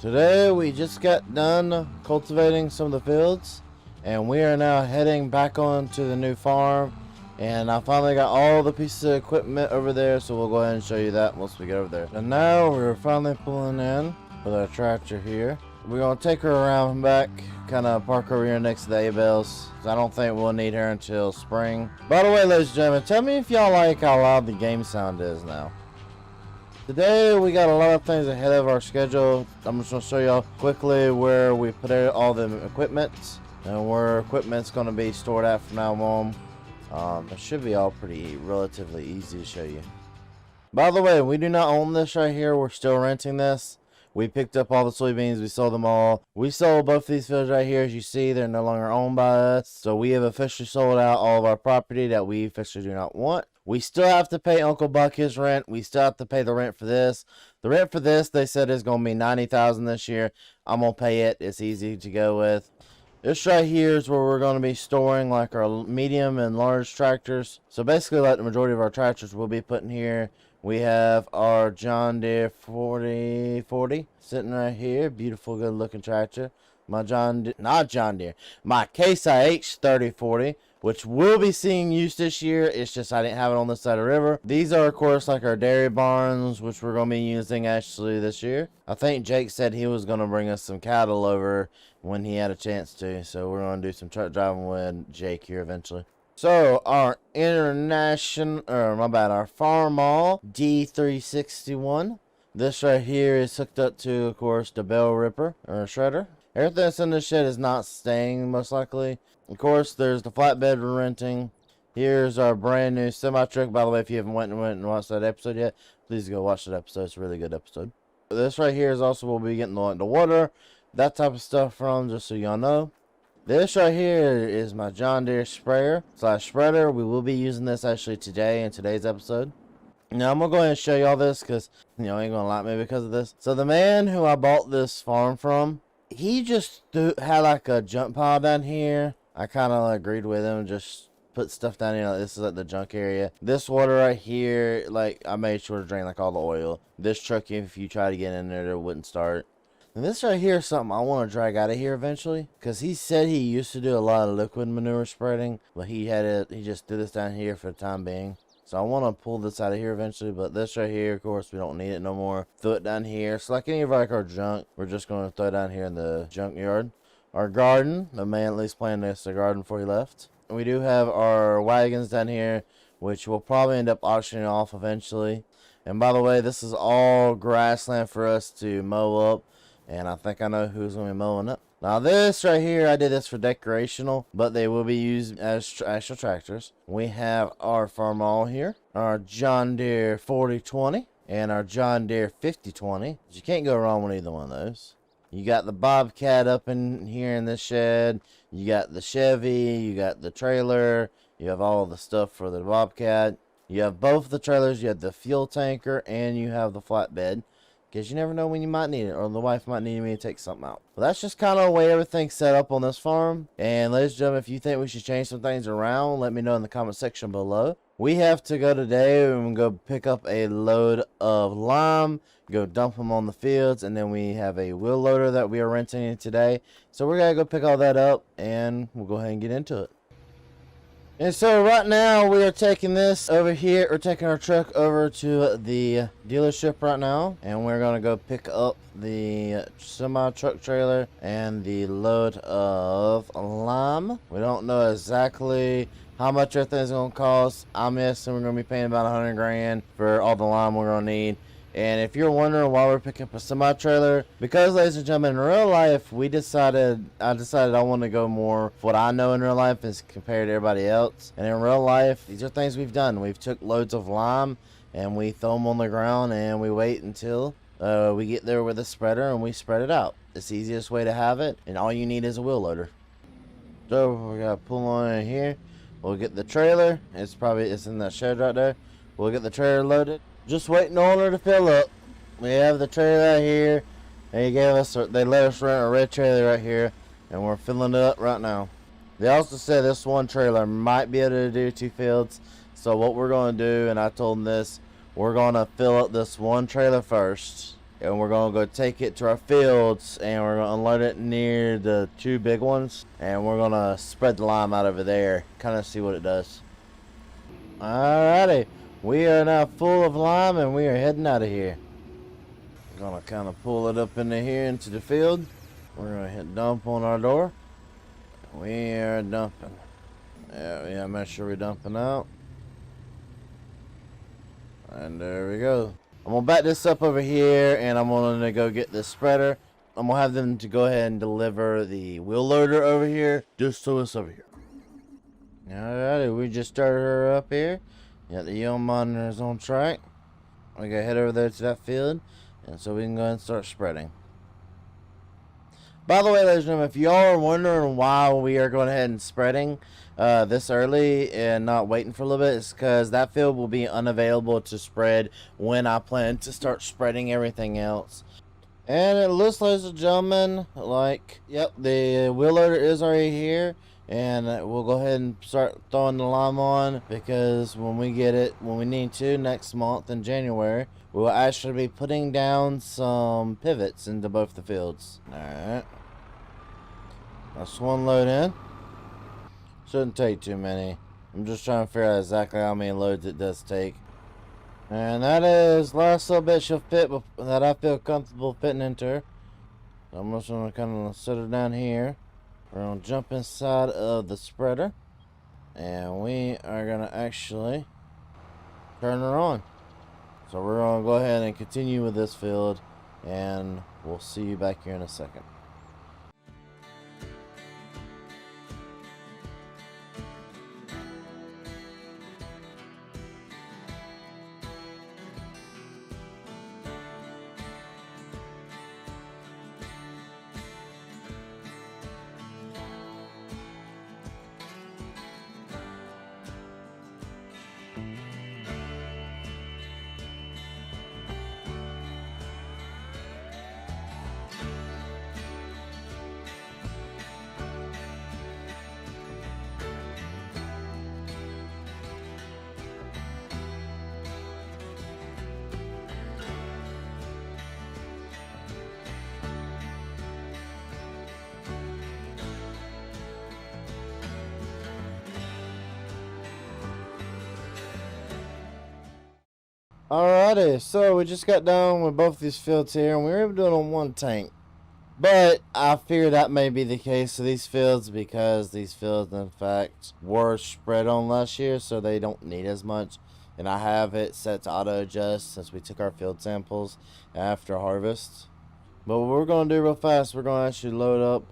Today we just got done cultivating some of the fields and we are now heading back on to the new farm, and I finally got all the pieces of equipment over there, so we'll go ahead and show you that once we get over there. And now we're finally pulling in with our tractor here. We're going to take her around and back, kind of park over here next to the hay-bales. I don't think we'll need her until spring. By the way, ladies and gentlemen, tell me if y'all like how loud the game sound is now. Today we got a lot of things ahead of our schedule. I'm just going to show y'all quickly where we put all the equipment and where equipment's going to be stored at from now on. It should be all pretty relatively easy to show you. By the way, we do not own this right here. We're still renting this. We picked up all the soybeans. We sold them all. We sold both these fields right here. As you see, they're no longer owned by us. So we have officially sold out all of our property that we officially do not want. We still have to pay Uncle Buck his rent. We still have to pay the rent for this. The rent for this, they said, is going to be $90,000 this year. I'm going to pay it. It's easy to go with. This right here is where we're going to be storing like our medium and large tractors. So basically, like the majority of our tractors we'll be putting here. We have our John Deere 4040 sitting right here. Beautiful, good looking tractor. My my Case IH 3040, which will be seeing use this year. It's just I didn't have it on this side of the river. These are, of course, like our dairy barns, which we're going to be using actually this year. I think Jake said he was going to bring us some cattle over when he had a chance to. So we're going to do some truck driving with Jake here eventually. So our our farm mall D361. This right here is hooked up to, of course, the bell ripper or shredder. Everything that's in this shed is not staying, most likely. Of course, there's the flatbed we're renting. Here's our brand new semi truck. By the way, if you haven't went and watched that episode yet, please go watch that episode. It's a really good episode. This right here is also where we'll be getting the water, that type of stuff from, just so y'all know. This right here is my John Deere sprayer / spreader. We will be using this actually today in today's episode. Now I'm gonna go ahead and show y'all this because ain't gonna like me because of this. So the man who I bought this farm from, he just had like a junk pile down here. I kind of agreed with him, just put stuff down here. Like this is like the junk area. This water right here, like I made sure to drain like all the oil. This truck, if you try to get in there, it wouldn't start. And this right here is something I want to drag out of here eventually, because he said he used to do a lot of liquid manure spreading, but he just did this down here for the time being. So I want to pull this out of here eventually, but this right here, of course, we don't need it no more. Throw it down here. So like any of our junk, we're just going to throw it down here in the junkyard. Our garden, the man at least planned this, the garden before he left. And we do have our wagons down here, which we'll probably end up auctioning off eventually. And by the way, this is all grassland for us to mow up. And I think I know who's going to be mowing up. Now this right here, I did this for decorational, but they will be used as actual tractors. We have our farm all here, our John Deere 4020 and our John Deere 5020. You can't go wrong with either one of those. You got the Bobcat up in here in this shed. You got the Chevy, you got the trailer. You have all the stuff for the Bobcat. You have both the trailers, you have the fuel tanker, and you have the flatbed. Because you never know when you might need it, or the wife might need me to take something out. Well, that's just kind of the way everything's set up on this farm. And ladies and gentlemen, if you think we should change some things around, let me know in the comment section below. We have to go today and go pick up a load of lime, go dump them on the fields, and then we have a wheel loader that we are renting today. So we're going to go pick all that up, and we'll go ahead and get into it. And so right now we are taking this over here, or taking our truck over to the dealership right now, and we're going to go pick up the semi truck trailer and the load of lime. We don't know exactly how much everything's going to cost. I'm guessing we're going to be paying about 100 grand for all the lime we're going to need. And if you're wondering why we're picking up a semi-trailer, because, ladies and gentlemen, in real life, I decided I want to go more what I know in real life as compared to everybody else. And in real life, these are things we've done. We've took loads of lime, and we throw them on the ground, and we wait until we get there with a spreader, and we spread it out. It's the easiest way to have it, and all you need is a wheel loader. So we're going to pull on in here. We'll get the trailer. It's in that shed right there. We'll get the trailer loaded. Just waiting on her to fill up. We have the trailer right here. They let us rent a red trailer right here, and we're filling it up right now. They also said this one trailer might be able to do 2 fields. So what we're going to do, and I told them this, we're going to fill up this one trailer first, and we're gonna go take it to our fields, and we're gonna unload it near the 2 big ones, and we're gonna spread the lime out over there, kind of see what it does. Alrighty, we are now full of lime, and we are heading out of here. We're gonna kind of pull it up into here into the field. We're gonna hit dump on our door. We are dumping. Yeah, make sure we're dumping out. And there we go. I'm gonna back this up over here, and I'm gonna go get this spreader. I'm gonna have them to go ahead and deliver the wheel loader over here, just to us over here. Alrighty, we just started her up here. Got the yield monitors on track. We gotta head over there to that field, and so we can go ahead and start spreading. By the way, ladies and gentlemen, if y'all are wondering why we are going ahead and spreading this early and not waiting for a little bit, it's because that field will be unavailable to spread when I plan to start spreading everything else. And it looks, ladies and gentlemen, like, yep, the wheel loader is already here. And we'll go ahead and start throwing the lime on, because when we get it, when we need to, next month in January, we will actually be putting down some pivots into both the fields. Alright. That's one load in. Shouldn't take too many. I'm just trying to figure out exactly how many loads it does take. And that is last little bit she'll fit that I feel comfortable fitting into her. So I'm just going to kind of set her down here. We're going to jump inside of the spreader, and we are going to actually turn her on. So we're going to go ahead and continue with this field, and we'll see you back here in a second. Alrighty, so we just got done with both these fields here, and we were able to do it on one tank. But I fear that may be the case of these fields, because these fields, in fact, were spread on last year, so they don't need as much. And I have it set to auto adjust since we took our field samples after harvest. But what we're going to do real fast, we're going to actually load up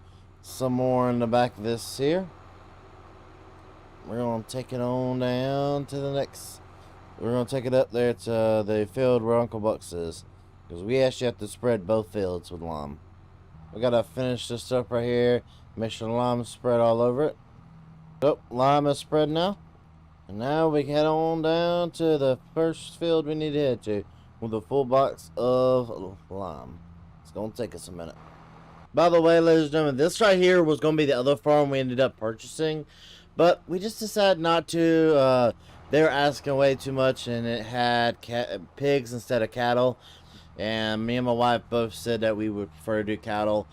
some more in the back of this here. We're going to take it on down to the next. We're going to take it up there to the field where Uncle Buck's is, because we actually have to spread both fields with lime. We got to finish this up right here. Make sure the lime is spread all over it. Oh, lime is spread now. And now we can head on down to the first field we need to head to with a full box of lime. It's going to take us a minute. By the way, ladies and gentlemen, this right here was going to be the other farm we ended up purchasing, but we just decided not to. They were asking way too much, and it had pigs instead of cattle. And me and my wife both said that we would prefer to do cattle.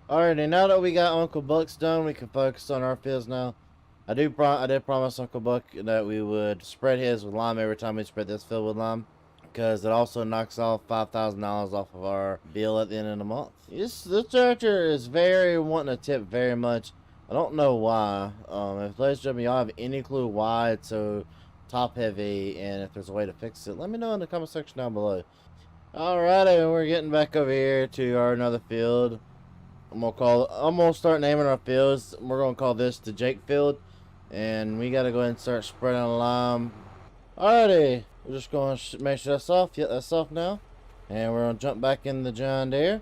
Alrighty, now that we got Uncle Buck's done, we can focus on our fields now. I did promise Uncle Buck that we would spread his with lime every time we spread this field with lime, because it also knocks off $5,000 off of our bill at the end of the month. This tractor is very wanting to tip very much. I don't know why. If ladies and gentlemen, y'all have any clue why it's so top heavy, and if there's a way to fix it, let me know in the comment section down below. Alrighty, we're getting back over here to our another field. I'm gonna start naming our fields. We're gonna call this the Jake field, and we gotta go ahead and start spreading lime. Alrighty, we're just gonna make sure that's off. Yep, that's off now, and we're gonna jump back in the John Deere.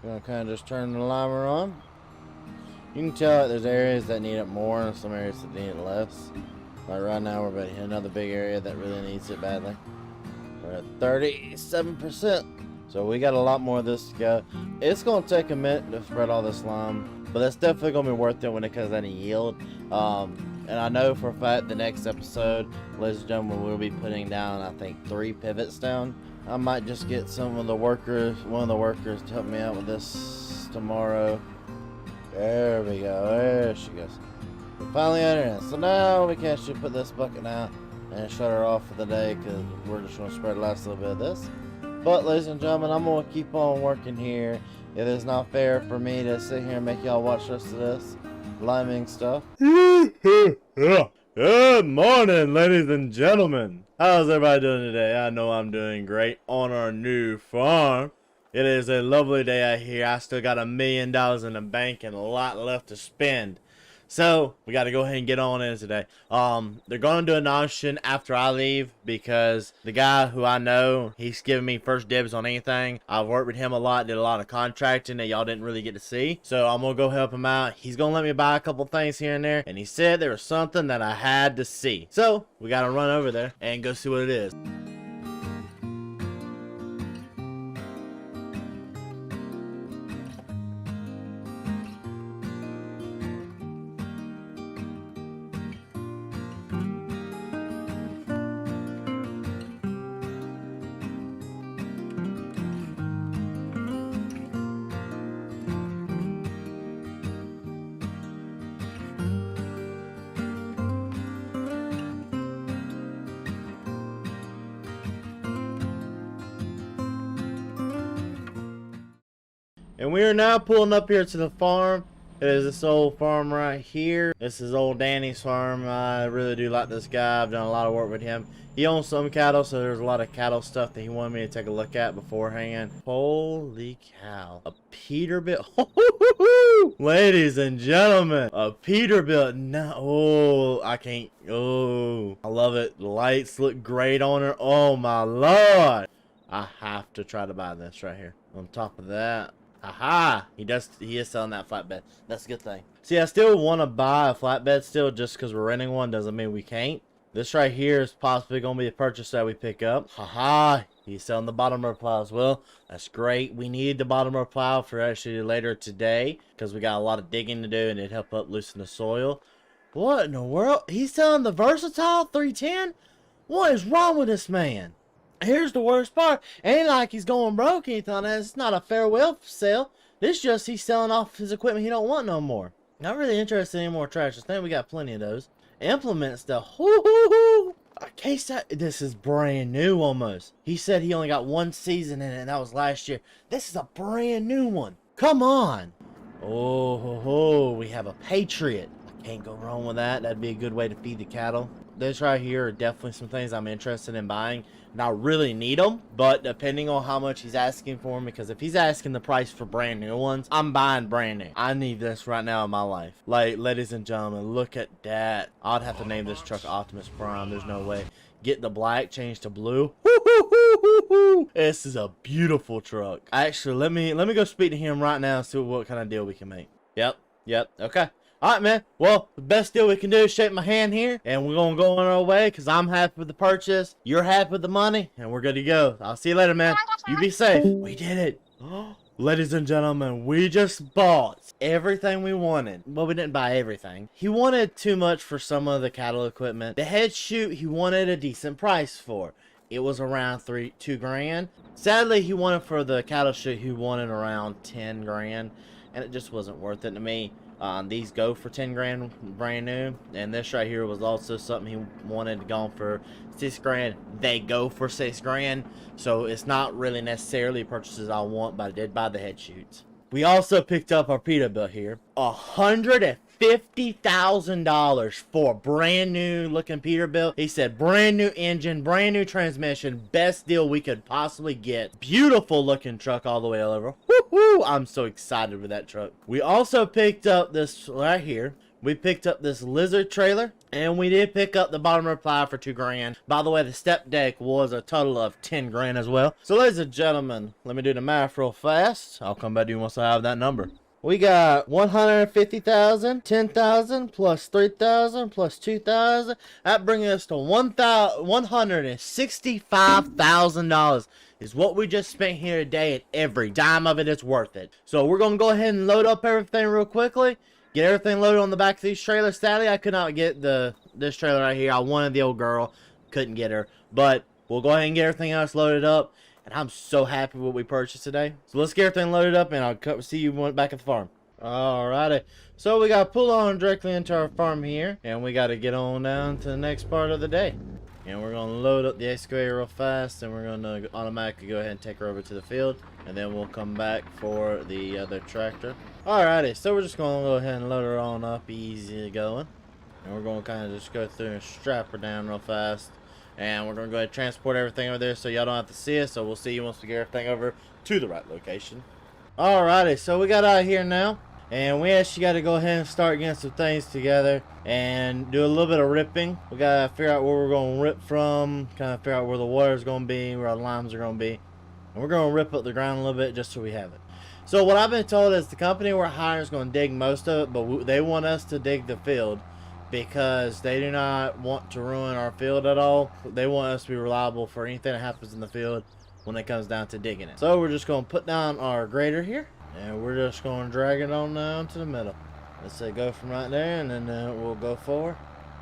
We're gonna kind of just turn the limer on. You can tell that there's areas that need it more and some areas that need it less. Like right now, we're about to hit another big area that really needs it badly. We're at 37%. So we got a lot more of this to go. It's going to take a minute to spread all this lime, but it's definitely going to be worth it when it comes down to yield. And I know for a fact the next episode, ladies and gentlemen, we'll be putting down, I think, 3 pivots down. I might just get one of the workers to help me out with this tomorrow. There we go. There she goes. We finally got her in. So now we can actually put this bucket out and shut her off for the day, because we're just going to spread the last little bit of this. But ladies and gentlemen, I'm going to keep on working here. It is not fair for me to sit here and make y'all watch the rest of this liming stuff. Good morning, ladies and gentlemen. How's everybody doing today? I know I'm doing great on our new farm. It is a lovely day out here. I still got $1 million in the bank and a lot left to spend. So we got to go ahead and get on in today. They're going to do an auction after I leave, because the guy who I know, he's giving me first dibs on anything. I've worked with him a lot, did a lot of contracting that y'all didn't really get to see. So I'm going to go help him out. He's going to let me buy a couple things here and there. And he said there was something that I had to see. So we got to run over there and go see what it is. And we are now pulling up here to the farm. It is this old farm right here. This is old Danny's farm. I really do like this guy. I've done a lot of work with him. He owns some cattle, so there's a lot of cattle stuff that he wanted me to take a look at beforehand. Holy cow. A Peterbilt. Ladies and gentlemen, a Peterbilt. No, oh, I can't. Oh, I love it. The lights look great on her. Oh my Lord. I have to try to buy this right here. On top of that, aha! He is selling that flatbed. That's a good thing. See, I still want to buy a flatbed still, just because we're renting one doesn't mean we can't. This right here is possibly going to be a purchase that we pick up. Haha! He's selling the bottom row plow as well. That's great. We need the bottom row plow for actually later today, because we got a lot of digging to do and it'd help up loosen the soil. What in the world? He's selling the Versatile 310? What is wrong with this man? Here's the worst part. Ain't like he's going broke or anything. It's not a farewell sale. This just he's selling off his equipment he don't want no more. Not really interested in any more trash. I think we got plenty of those. Implement stuff. Woo-hoo-hoo. This is brand new almost. He said he only got one season in it, and that was last year. This is a brand new one. Come on. Oh, we have a Patriot. I can't go wrong with that. That'd be a good way to feed the cattle. This right here are definitely some things I'm interested in buying. And I really need them, but depending on how much he's asking for them, because if he's asking the price for brand new ones, I'm buying brand new. I need this right now in my life. Like, ladies and gentlemen, look at that. I'd have to name this truck Optimus Prime. There's no way. Get the black, change to blue. This is a beautiful truck. Actually, let me go speak to him right now and see what kind of deal we can make. Yep, okay. Alright, man. Well, the best deal we can do is shake my hand here, and we're going to go on our way, because I'm happy with the purchase, you're happy with the money, and we're good to go. I'll see you later, man. You be safe. We did it. Ladies and gentlemen, we just bought everything we wanted. Well, we didn't buy everything. He wanted too much for some of the cattle equipment. The head chute, he wanted a decent price for. It was around $2 grand. Sadly, he wanted for the cattle chute, he wanted around 10 grand, and it just wasn't worth it to me. These go for 10 grand brand new, and this right here was also something he wanted to go for 6 grand. They go for 6 grand, so it's not really necessarily purchases I want, but I did buy the head chutes. We also picked up our Peterbilt here, $150,000 for a brand new looking Peterbilt. He said brand new engine, brand new transmission, best deal we could possibly get. Beautiful looking truck all the way over. Woohoo! I'm so excited with that truck. We also picked up this right here. We picked up this Lizard trailer, and we did pick up the bottom row plow for 2 grand. By the way, the step deck was a total of 10 grand as well. So ladies and gentlemen, let me do the math real fast. I'll come back to you once I have that number. We got 150,000, 10,000 plus 3,000 plus 2,000. That brings us to $165,000 is what we just spent here today, and every dime of it is worth it. So we're going to go ahead and load up everything real quickly. Get everything loaded on the back of these trailers. Sadly, I could not get this trailer right here. I wanted the old girl. Couldn't get her. But we'll go ahead and get everything else loaded up. and I'm so happy with what we purchased today. So let's get everything loaded up, and I'll see you back at the farm. Alrighty, so we got to pull on directly into our farm here, and we got to get on down to the next part of the day. And we're going to load up the excavator real fast, and we're going to automatically go ahead and take her over to the field, and then we'll come back for the other tractor. Alrighty, so we're just going to go ahead and load her on up, easy going. And we're going to kind of just go through and strap her down real fast. And we're going to go ahead and transport everything over there so y'all don't have to see us. So we'll see you once we get everything over to the right location. Alrighty, so we got out here now. And we actually got to go ahead and start getting some things together and do a little bit of ripping. We got to figure out where we're going to rip from, kind of figure out where the water's going to be, where the limes are going to be. And we're going to rip up the ground a little bit just so we have it. So what I've been told is the company we're hiring is going to dig most of it, but they want us to dig the field because they do not want to ruin our field at all. They want us to be reliable for anything that happens in the field when it comes down to digging it. So we're just going to put down our grader here. And we're just going to drag it on down to the middle. Let's say go from right there, and then we'll go forward.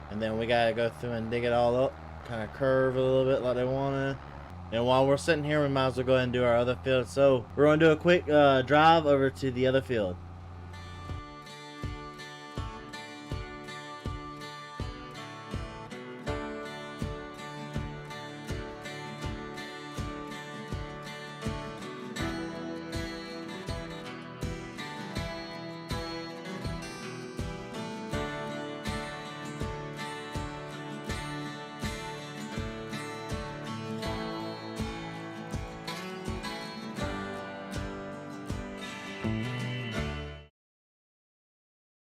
And then we got to go through and dig it all up. Kind of curve a little bit like they wanted. And while we're sitting here, we might as well go ahead and do our other field. So we're going to do a quick drive over to the other field.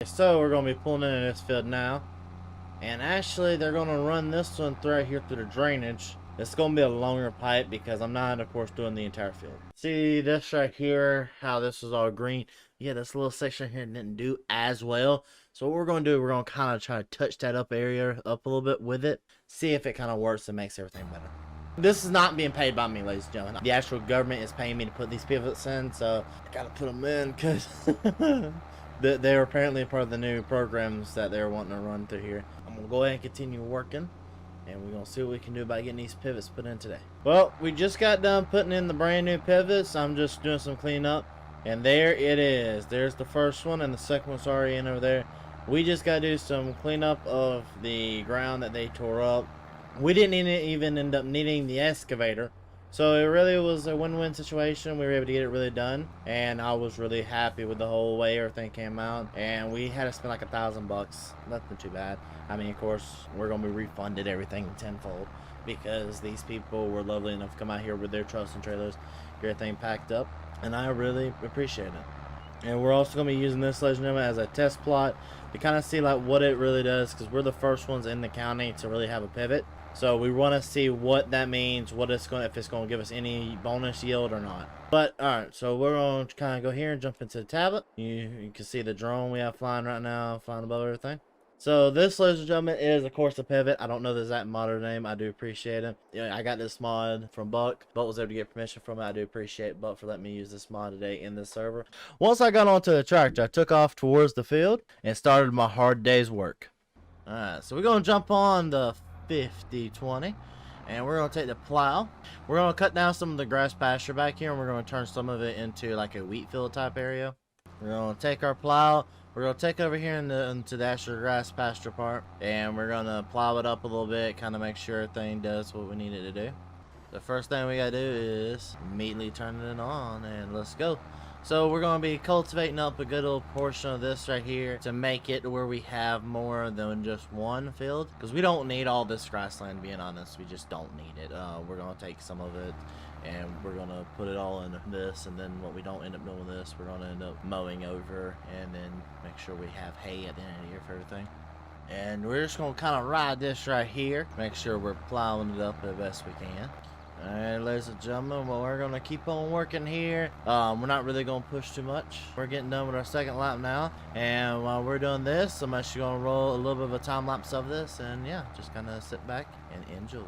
So we're going to be pulling into this field now, and actually they're going to run this one right here through the drainage. It's going to be a longer pipe because I'm not, of course, doing the entire field. See this right here, how this is all green? Yeah, this little section here didn't do as well. So what we're going to do, we're going to kind of try to touch that up area up a little bit with it, see if it kind of works and makes everything better. This is not being paid by me, ladies and gentlemen. The actual government is paying me to put these pivots in, so I got to put them in because they were apparently part of the new programs that they're wanting to run through here. I'm going to go ahead and continue working, and we're going to see what we can do about getting these pivots put in today. Well, we just got done putting in the brand new pivots. I'm just doing some cleanup, and there it is. There's the first one, and the second one's already in over there. We just got to do some cleanup of the ground that they tore up. We didn't even end up needing the excavator. So it really was a win-win situation. We were able to get it really done, and I was really happy with the whole way everything came out. And we had to spend like $1,000. Nothing too bad. I mean, of course, we're gonna be refunded everything tenfold because these people were lovely enough to come out here with their trucks and trailers, get everything packed up, and I really appreciate it. And we're also gonna be using this, ladies and gentlemen, as a test plot to kind of see like what it really does, because we're the first ones in the county to really have a pivot. So we want to see what that means, what it's going, if it's going to give us any bonus yield or not. But all right, so we're going to kind of go here and jump into the tablet. You can see the drone we have flying right now, flying above everything. So this, ladies and gentlemen, is of course a pivot. I don't know the exact modder name. I do appreciate it. Yeah, I got this mod from Buck. Buck was able to get permission from it. I do appreciate Buck for letting me use this mod today in this server. Once I got onto the tractor, I took off towards the field and started my hard day's work. All right, so we're going to jump on the 50-20, and we're going to take the plow. We're going to cut down some of the grass pasture back here, and we're going to turn some of it into like a wheat field type area. We're going to take our plow. We're going to take over here into the actual grass pasture part, and we're going to plow it up a little bit, kind of make sure everything does what we need it to do. The first thing we got to do is immediately turn it on, and let's go. So we're going to be cultivating up a good little portion of this right here to make it where we have more than just one field, because we don't need all this grassland, being honest. We just don't need it. We're going to take some of it and we're going to put it all in this, and then what we don't end up doing with this, we're going to end up mowing over and then make sure we have hay at the end of the year for everything. And we're just going to kind of ride this right here, make sure we're plowing it up the best we can. Alright, ladies and gentlemen, well, we're going to keep on working here. We're not really going to push too much. We're getting done with our second lap now. And while we're doing this, I'm actually going to roll a little bit of a time lapse of this. And yeah, just kind of sit back and enjoy.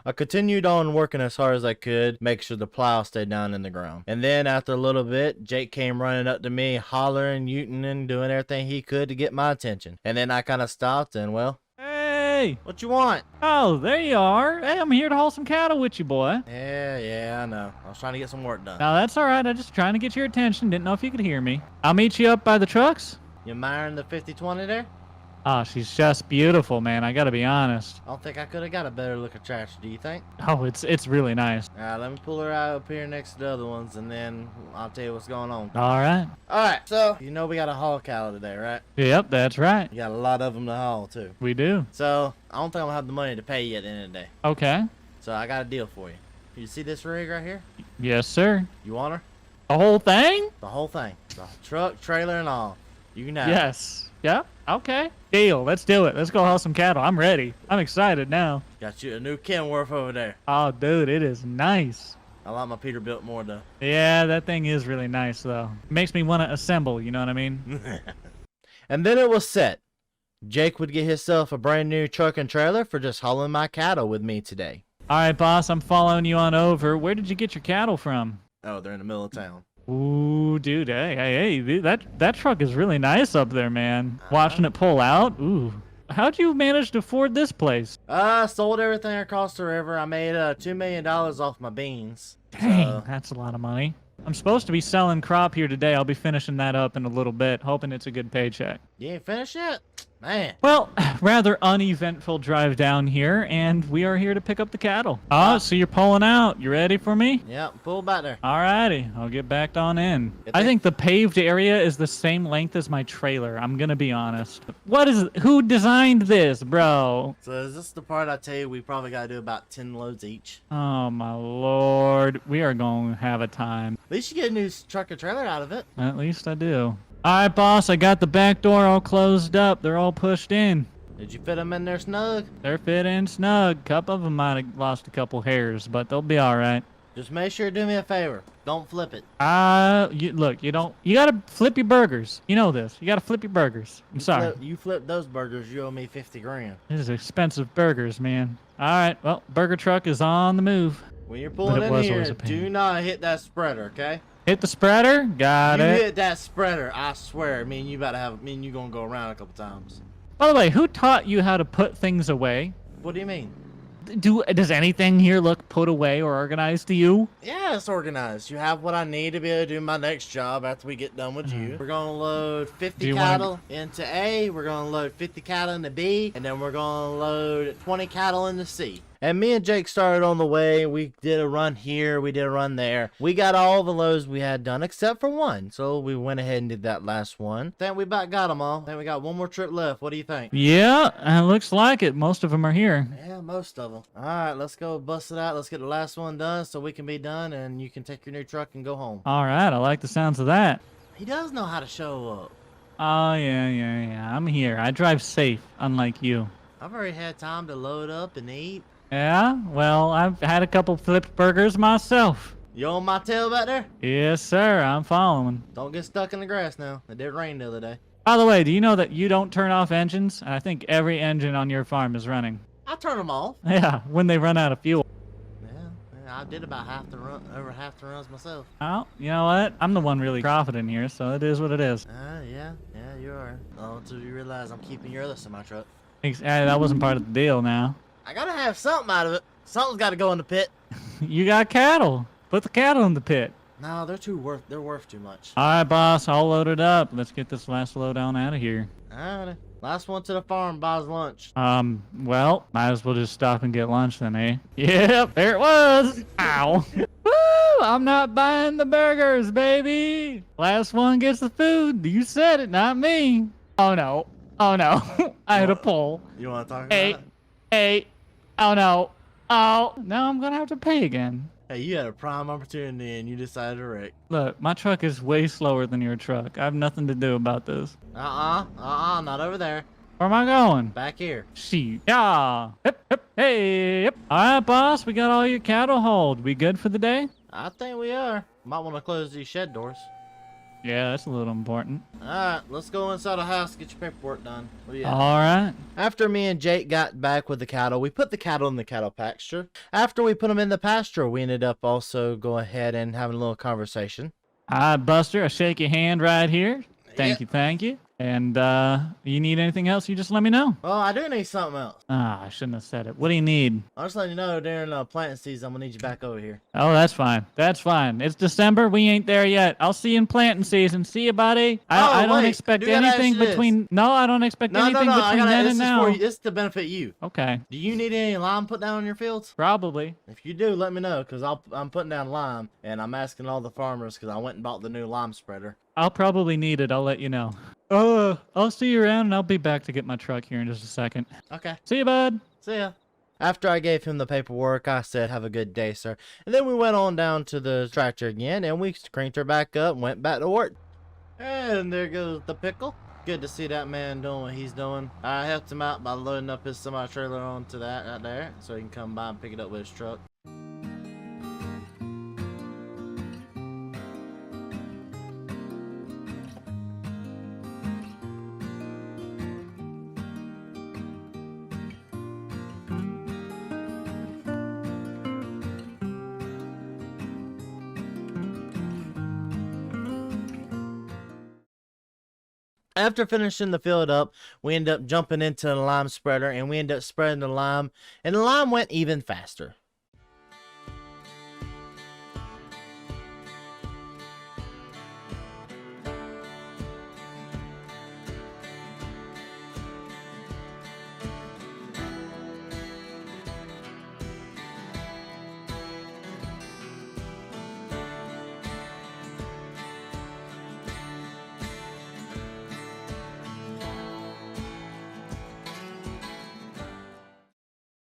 I continued on working as hard as I could, make sure the plow stayed down in the ground. And then after a little bit, Jake came running up to me, hollering, mutining, doing everything he could to get my attention. And then I kind of stopped and, well, Hey! what you want? Oh, there you are. Hey, I'm here to haul some cattle with you, boy. Yeah, I know. I was trying to get some work done. Now, that's all right. I'm just trying to get your attention. Didn't know if you could hear me. I'll meet you up by the trucks. You admiring the 5020 there? Oh, she's just beautiful, man. I gotta be honest. I don't think I could have got a better looking tractor, do you think? Oh, it's really nice. Alright, let me pull her out up here next to the other ones, and then I'll tell you what's going on. All right. Alright, so, you know we got to haul cattle today, right? Yep, that's right. You got a lot of them to haul, too. We do. So, I don't think I'm going to have the money to pay you at the end of the day. Okay. So, I got a deal for you. You see this rig right here? Yes, sir. You want her? The whole thing? The whole thing. The truck, trailer, and all. You can have it. Yes. Yep. Okay. Deal. Let's do it. Let's go haul some cattle. I'm ready. I'm excited now. Got you a new Kenworth over there. Oh, dude, it is nice. I like my Peterbilt more, though. Yeah, that thing is really nice, though. It makes me want to assemble, you know what I mean? And then it was set. Jake would get himself a brand new truck and trailer for just hauling my cattle with me today. All right, boss, I'm following you on over. Where did you get your cattle from? Oh, they're in the middle of town. Ooh, dude, hey, dude, that truck is really nice up there, man. Watching it pull out, ooh. How'd you manage to afford this place? Sold everything across the river. I made $2 million off my beans. Dang, that's a lot of money. I'm supposed to be selling crop here today. I'll be finishing that up in a little bit, hoping it's a good paycheck. You ain't finished yet? Man. Well, rather uneventful drive down here, and we are here to pick up the cattle. Oh, so you're pulling out. You ready for me? Yep, pull back there. Alrighty, I'll get backed on in. I think the paved area is the same length as my trailer. I'm gonna be honest. Who designed this, bro? So is this the part I tell you we probably gotta do about 10 loads each? Oh my lord, we are gonna have a time. At least you get a new truck or trailer out of it. At least I do. Alright, boss, I got the back door all closed up. They're all pushed in. Did you fit them in there snug? They're fit in snug. Couple of them might have lost a couple hairs, but they'll be alright. Just make sure to do me a favor. Don't flip it. Look, you gotta flip your burgers. You know this. You gotta flip your burgers. I'm sorry. You flip those burgers, you owe me 50 grand. This is expensive burgers, man. Alright, well, burger truck is on the move. When you're pulling in here, do not hit that spreader, okay? Hit the spreader? Got it. You hit that spreader, I swear. Me and you gonna go around a couple times. By the way, who taught you how to put things away? What do you mean? Does anything here look put away or organized to you? Yeah, it's organized. You have what I need to be able to do my next job after we get done with you. We're gonna load 50 cattle into A, we're gonna load 50 cattle into B, and then we're gonna load 20 cattle into C. And me and Jake started on the way. We did a run here, we did a run there. We got all the loads we had done except for one. So we went ahead and did that last one. Think we about got them all. Think we got one more trip left. What do you think? Yeah, it looks like it. Most of them are here. Yeah, most of them. All right, let's go bust it out. Let's get the last one done so we can be done and you can take your new truck and go home. All right, I like the sounds of that. He does know how to show up. Oh, yeah. I'm here. I drive safe, unlike you. I've already had time to load up and eat. Yeah, well, I've had a couple flipped burgers myself. You on my tail back there? Yes, sir. I'm following. Don't get stuck in the grass now. It did rain the other day. By the way, do you know that you don't turn off engines? I think every engine on your farm is running. I turn them off. Yeah, when they run out of fuel. Yeah, I did about over half the runs myself. Oh, you know what? I'm the one really profiting here, so it is what it is. Yeah, you are. Oh, until you realize I'm keeping your other semi-truck. That wasn't part of the deal now. I gotta have something out of it. Something's gotta go in the pit. You got cattle. Put the cattle in the pit. No, they're worth too much. All right, boss. I'll load it up. Let's get this last load on out of here. All right. Last one to the farm buys lunch. Well, might as well just stop and get lunch then, eh? Yep, there it was. Ow. Woo! I'm not buying the burgers, baby. Last one gets the food. You said it, not me. Oh, no. I had a pull. You want to talk about it? Hey. Oh, no. Oh, now I'm going to have to pay again. Hey, you had a prime opportunity and you decided to wreck. Look, my truck is way slower than your truck. I have nothing to do about this. Not over there. Where am I going? Back here. Shoot. Yeah. Hip, hey, yep. All right, boss. We got all your cattle hauled. We good for the day? I think we are. Might want to close these shed doors. Yeah, that's a little important. Alright, let's go inside the house, get your paperwork done. What do you All right. After me and Jake got back with the cattle, we put the cattle in the cattle pasture. After we put them in the pasture, we ended up also going ahead and having a little conversation. Hi, Buster. I shake your hand right here. Yep. Thank you, thank you. And you need anything else, you just let me know. Well, I do need something else. Ah, I shouldn't have said it. What do you need? I'll just let you know during planting season, I'm going to need you back over here. Oh, that's fine. That's fine. It's December. We ain't there yet. I'll see you in planting season. See you, buddy. I don't wait, expect do gotta anything ask you between... No, I don't expect No, anything I between then this and is now. for you. This is to benefit you. Okay. Do you need any lime put down on your fields? Probably. If you do, let me know, because I'm putting down lime, and I'm asking all the farmers, because I went and bought the new lime spreader. I'll probably need it. I'll let you know. I'll see you around, and I'll be back to get my truck here in just a second. Okay. See you, bud. See ya. After I gave him the paperwork, I said, have a good day, sir. And then we went on down to the tractor again, and we cranked her back up and went back to work. And there goes the pickle. Good to see that man doing what he's doing. I helped him out by loading up his semi-trailer onto that right there, so he can come by and pick it up with his truck. After finishing the field up, we ended up jumping into the lime spreader, and we ended up spreading the lime, and the lime went even faster.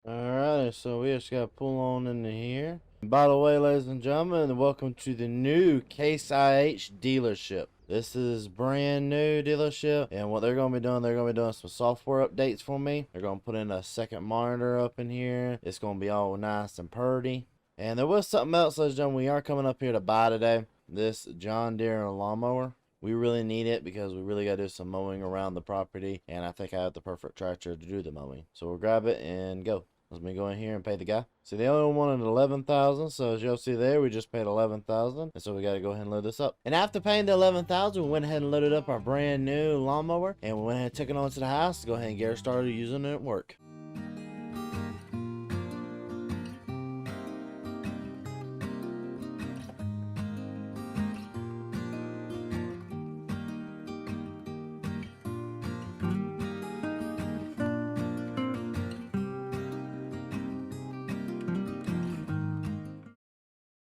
Alright, so we just gotta pull on into here. By the way, ladies and gentlemen, welcome to the new Case IH dealership. This is brand new dealership, and what they're gonna be doing, some software updates for me. They're gonna put in a second monitor up in here. It's gonna be all nice and purty. And there was something else, ladies and gentlemen, we are coming up here to buy today. This John Deere lawnmower. We really need it because we really got to do some mowing around the property, and I think I have the perfect tractor to do the mowing. So we'll grab it and go. Let me go in here and pay the guy. See, they only wanted 11,000, so as you'll see there, we just paid 11,000, and so we got to go ahead and load this up. And after paying the 11,000, we went ahead and loaded up our brand new lawnmower, and we went ahead and took it on to the house to go ahead and get her started using it at work.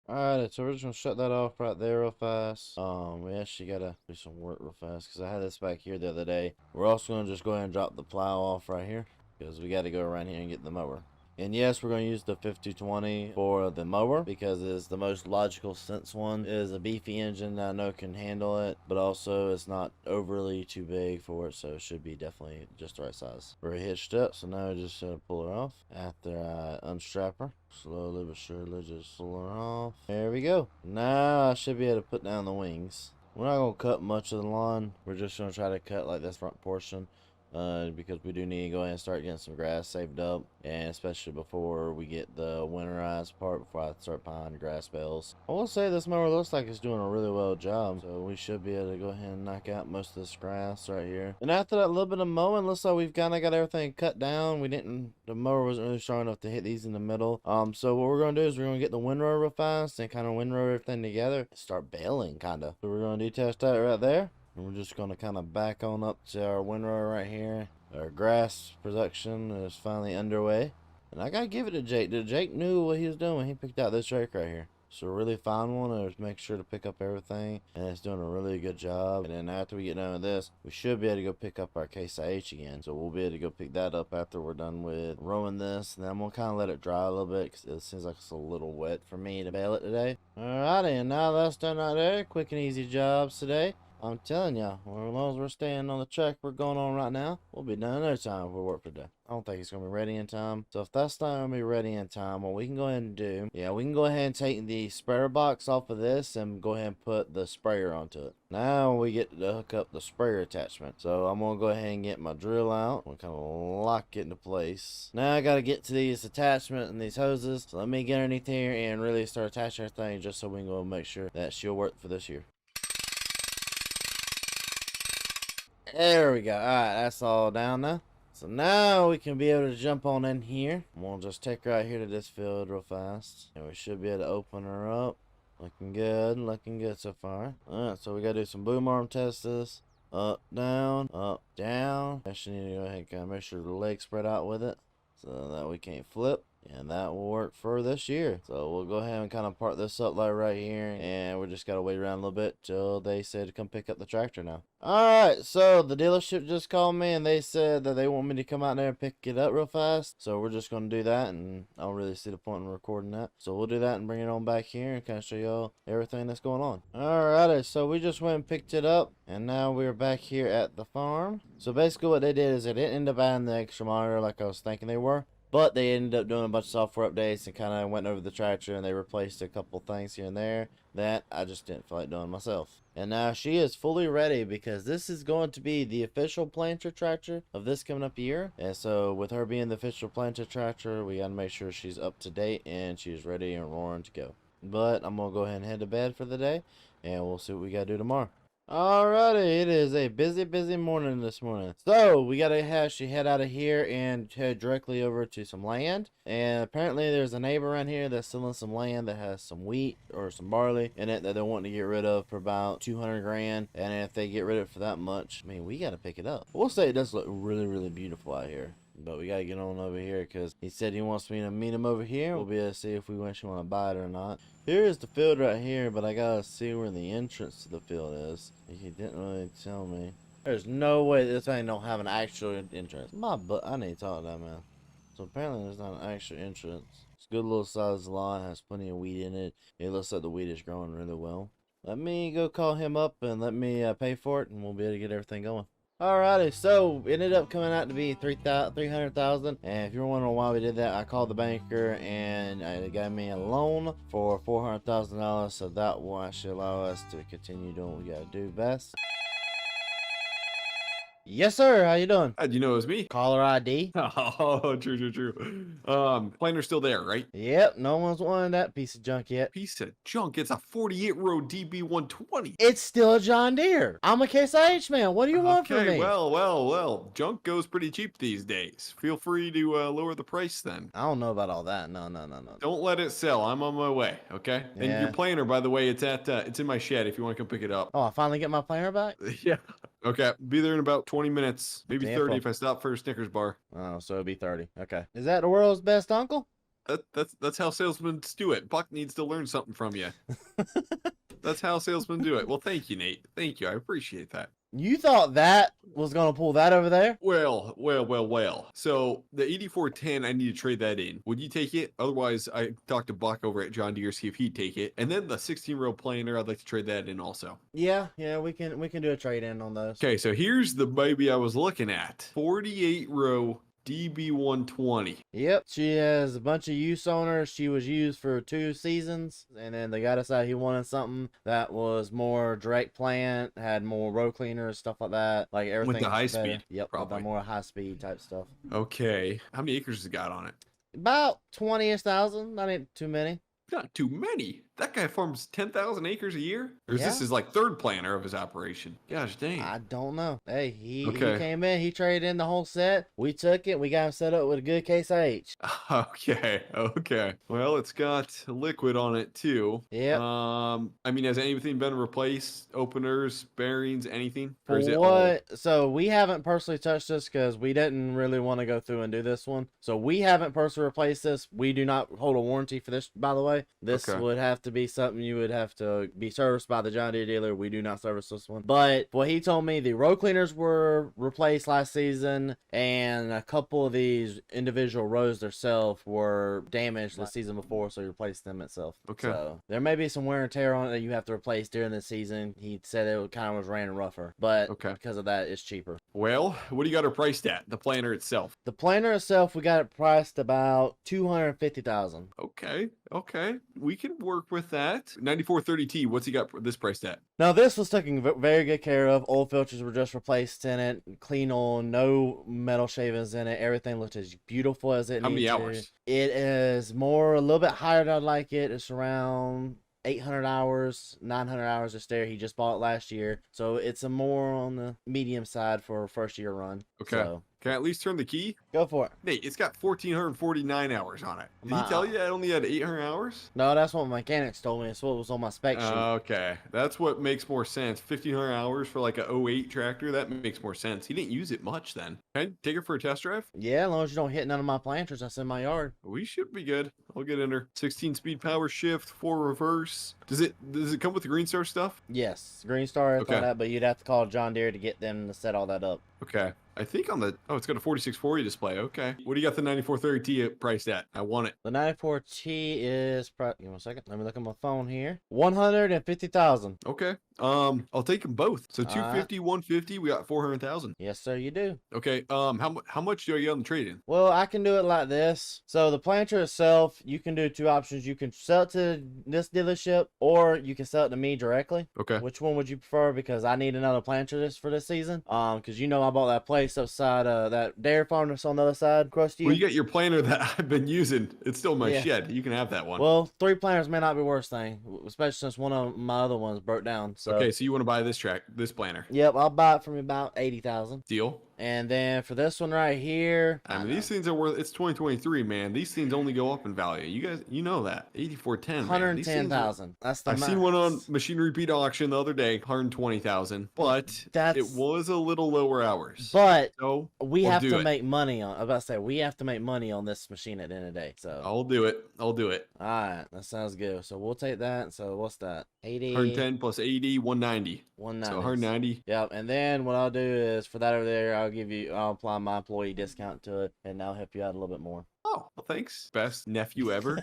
Alright, so we're just gonna shut that off right there real fast. We actually gotta do some work real fast because I had this back here the other day. We're also gonna just go ahead and drop the plow off right here because we gotta go around here and get the mower. And yes, we're going to use the 5020 for the mower because it's the most logical sense one. It is a beefy engine that I know can handle it, but also it's not overly too big for it, so it should be definitely just the right size. We're hitched up, so now I just pull her off. After I unstrap her, slowly but surely just pull her off. There we go. Now I should be able to put down the wings. We're not going to cut much of the lawn. We're just going to try to cut like this front portion. Because we do need to go ahead and start getting some grass saved up, and especially before we get the winterized part, before I start behind the grass bales. I will say this mower looks like it's doing a really well job, so we should be able to go ahead and knock out most of this grass right here. And after that little bit of mowing, looks like we've kind of got everything cut down. The mower wasn't really strong enough to hit these in the middle. So what we're going to do is we're going to get the windrow real fast and kind of windrow everything together and start baling kind of. So we're going to detach that right there. And we're just going to kind of back on up to our windrow right here. Our grass production is finally underway. And I got to give it to Jake. Jake knew what he was doing when he picked out this rake right here. So really fine one to make sure to pick up everything. And it's doing a really good job. And then after we get done with this, we should be able to go pick up our Case IH again. So we'll be able to go pick that up after we're done with rowing this. And then I'm going to kind of let it dry a little bit because it seems like it's a little wet for me to bale it today. Alrighty, and now that's done right there. Quick and easy jobs today. I'm telling y'all, well, as long as we're staying on the track we're going on right now, we'll be done in no time if we work for the day. I don't think it's going to be ready in time. So if that's not going to be ready in time, what we can go ahead and do, yeah, we can go ahead and take the sprayer box off of this and go ahead and put the sprayer onto it. Now we get to hook up the sprayer attachment. So I'm going to go ahead and get my drill out. We'll kind of lock it into place. Now I got to get to these attachments and these hoses. So let me get underneath here and really start attaching everything just so we can go and make sure that she'll work for this year. There we go. Alright, that's all down now. So now we can be able to jump on in here. I'm going to just take her out here to this field real fast. And we should be able to open her up. Looking good so far. Alright, so we got to do some boom arm tests this. Up, down, up, down. Actually need to go ahead and kind of make sure the legs spread out with it so that we can't flip. And that will work for this year. So we'll go ahead and kind of park this up like right here. And we just got to wait around a little bit till they say to come pick up the tractor now. Alright, so the dealership just called me and they said that they want me to come out there and pick it up real fast. So we're just going to do that, and I don't really see the point in recording that. So we'll do that and bring it on back here and kind of show y'all everything that's going on. Alrighty, so we just went and picked it up and now we're back here at the farm. So basically what they did is they didn't end up adding the extra monitor like I was thinking they were. But they ended up doing a bunch of software updates and kind of went over the tractor and they replaced a couple things here and there that I just didn't feel like doing myself. And now she is fully ready because this is going to be the official planter tractor of this coming up year. And so with her being the official planter tractor, we got to make sure she's up to date and she's ready and roaring to go. But I'm going to go ahead and head to bed for the day and we'll see what we got to do tomorrow. Alrighty, it is a busy morning this morning. So we gotta actually head out of here and head directly over to some land. And apparently there's a neighbor around here that's selling some land that has some wheat or some barley in it that they're wanting to get rid of for about 200 grand. And if they get rid of it for that much, I mean, we gotta pick it up. We'll say it does look really beautiful out here. But we gotta get on over here because he said he wants me to meet him over here. We'll be able to see if we actually want to buy it or not. Here is the field right here, but I gotta see where the entrance to the field is. He didn't really tell me. There's no way this thing don't have an actual entrance. I need to talk to that man. So apparently there's not an actual entrance. It's a good little size lawn, has plenty of weed in it. It looks like the weed is growing really well. Let me go call him up and let me pay for it, and we'll be able to get everything going. Alrighty, so it ended up coming out to be $300,000, and if you're wondering why we did that, I called the banker and they got me a loan for $400,000, so that will actually allow us to continue doing what we gotta do best. Yes, sir. How you doing? How'd you know it was me? Caller ID. Oh, true. Planter's still there, right? Yep, no one's wanted that piece of junk yet. Piece of junk. It's a 48-row DB120. It's still a John Deere. I'm a Case IH man. What do you want from me? Well. Junk goes pretty cheap these days. Feel free to lower the price then. I don't know about all that. No. Don't let it sell. I'm on my way, okay? Yeah. And your planter, by the way, it's in my shed if you want to come pick it up. Oh, I finally get my planter back? Yeah. Okay, be there in about 20 minutes, maybe 30 if I stop for a Snickers bar. Oh, so it'll be 30. Okay. Is that the world's best uncle? That's how salesmen do it. Buck needs to learn something from you. That's how salesmen do it. Well, thank you, Nate. Thank you. I appreciate that. You thought that was going to pull that over there? Well. So the 8410, I need to trade that in. Would you take it? Otherwise, I talked to Buck over at John Deere, see if he'd take it. And then the 16-row planter, I'd like to trade that in also. Yeah, we can do a trade in on those. Okay, so here's the baby I was looking at. 48-row DB120. Yep, she has a bunch of use on her. She was used for 2 seasons, and then the guy decided he wanted something that was more direct plant, had more row cleaners, stuff like that, like everything With the high better. speed. Yep, probably. with the more high speed type stuff. Okay, how many acres has it got on it? About 20-ish thousand. Not ain't too many. Not too many. That guy farms 10,000 acres a year? Or is this his like 3rd planter of his operation? Gosh dang. I don't know. Hey, he Okay. came in, he traded in the whole set. We took it, we got him set up with a good Case IH. Okay. Well, it's got liquid on it too. Yep. I mean, has anything been replaced? Openers, bearings, anything? Or is For it what? So we haven't personally touched this because we didn't really want to go through and do this one. So we haven't personally replaced this. We do not hold a warranty for this, by the way. This Okay. would have to be something you would have to be serviced by the John Deere dealer. We do not service this one. But what he told me, the row cleaners were replaced last season, and a couple of these individual rows themselves were damaged the season before, so he replaced them itself. Okay. So there may be some wear and tear on it that you have to replace during the season. He said it kind of was ran rougher, but because of that, it's cheaper. Well, what do you got her priced at? The planter itself. The planter itself, we got it priced about $250,000. Okay. We can work with that. 9430T, what's he got this priced at? Now, this was taken very good care of. Oil filters were just replaced in it. Clean oil, no metal shavings in it. Everything looked as beautiful as it How needed many to. hours? It is a little bit higher than I'd like it. It's around 800 hours, 900 hours of stair. He just bought it last year. So it's a more on the medium side for a first year run. Okay. So, can I at least turn the key? go for it. Nate, it's got 1,449 hours on it. Did he tell you it only had 800 hours? No, that's what my mechanics told me. It's what was on my spec sheet. Okay. That's what makes more sense. 1,500 hours for like a '08 tractor. That makes more sense. He didn't use it much then. Can I take it for a test drive? Yeah, as long as you don't hit none of my planters that's in my yard. We should be good. I'll get in there. 16-speed power shift, 4 reverse. Does it come with the Green Star stuff? Yes, Green Star, everything Okay. like that, but you'd have to call John Deere to get them to set all that up. Okay. I think on the... Oh, it's got a 4640 display. Okay. What do you got the 9430T priced at? I want it. The 94T is... Give me a second. Let me look at my phone here. $150,000. Okay. I'll take them both. So All right. 250, 150. We got 400,000. Yes, sir, you do. Okay. How much do I get on the trade-in? Well, I can do it like this. So the planter itself, you can do two options. You can sell it to this dealership, or you can sell it to me directly. Okay. Which one would you prefer? Because I need another planter for this season. Because you know I bought that place outside that dairy farm that's on the other side, close to you. Well, you got your planter that I've been using. It's still in my Yeah. shed. You can have that one. Well, 3 planters may not be worst thing, especially since one of my other ones broke down. So okay, so you want to buy this planter? yep, I'll buy it from about 80,000. Deal. And then for this one right here, I mean, these things are worth. It's 2023, man. These things only go up in value. You guys, you know that. 8410. 110,000. That's the I've max. seen one on Machine Repeat auction the other day, 120,000. But it was a little lower hours. But so we we'll have do to it. make money on. I was about to say we have to make money on this machine at the end of the day. So I'll do it. I'll do it. all right, that sounds good. So we'll take that. So what's that? 80. 110 plus 80, 190. 190. So 190. Yep. And then what I'll do is for that over there, I'll apply my employee discount to it, and that'll help you out a little bit more. Oh, well, thanks. Best nephew ever.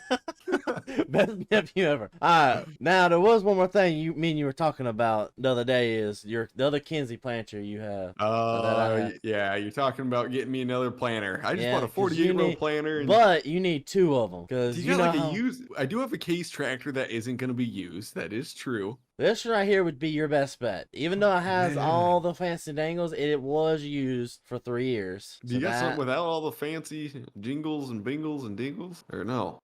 Best nephew ever. All right. Now there was one more thing you were talking about the other day is the other Kinsey planter you have. Oh, yeah. You're talking about getting me another planter. I just bought a 48-row planter. And but you need 2 of them because you got like a used. I do have a case tractor that isn't going to be used. That is true. This right here would be your best bet. Even though it has all the fancy dangles, it was used for 3 years. Do you got something without all the fancy jingles and bingles and dingles? Or no?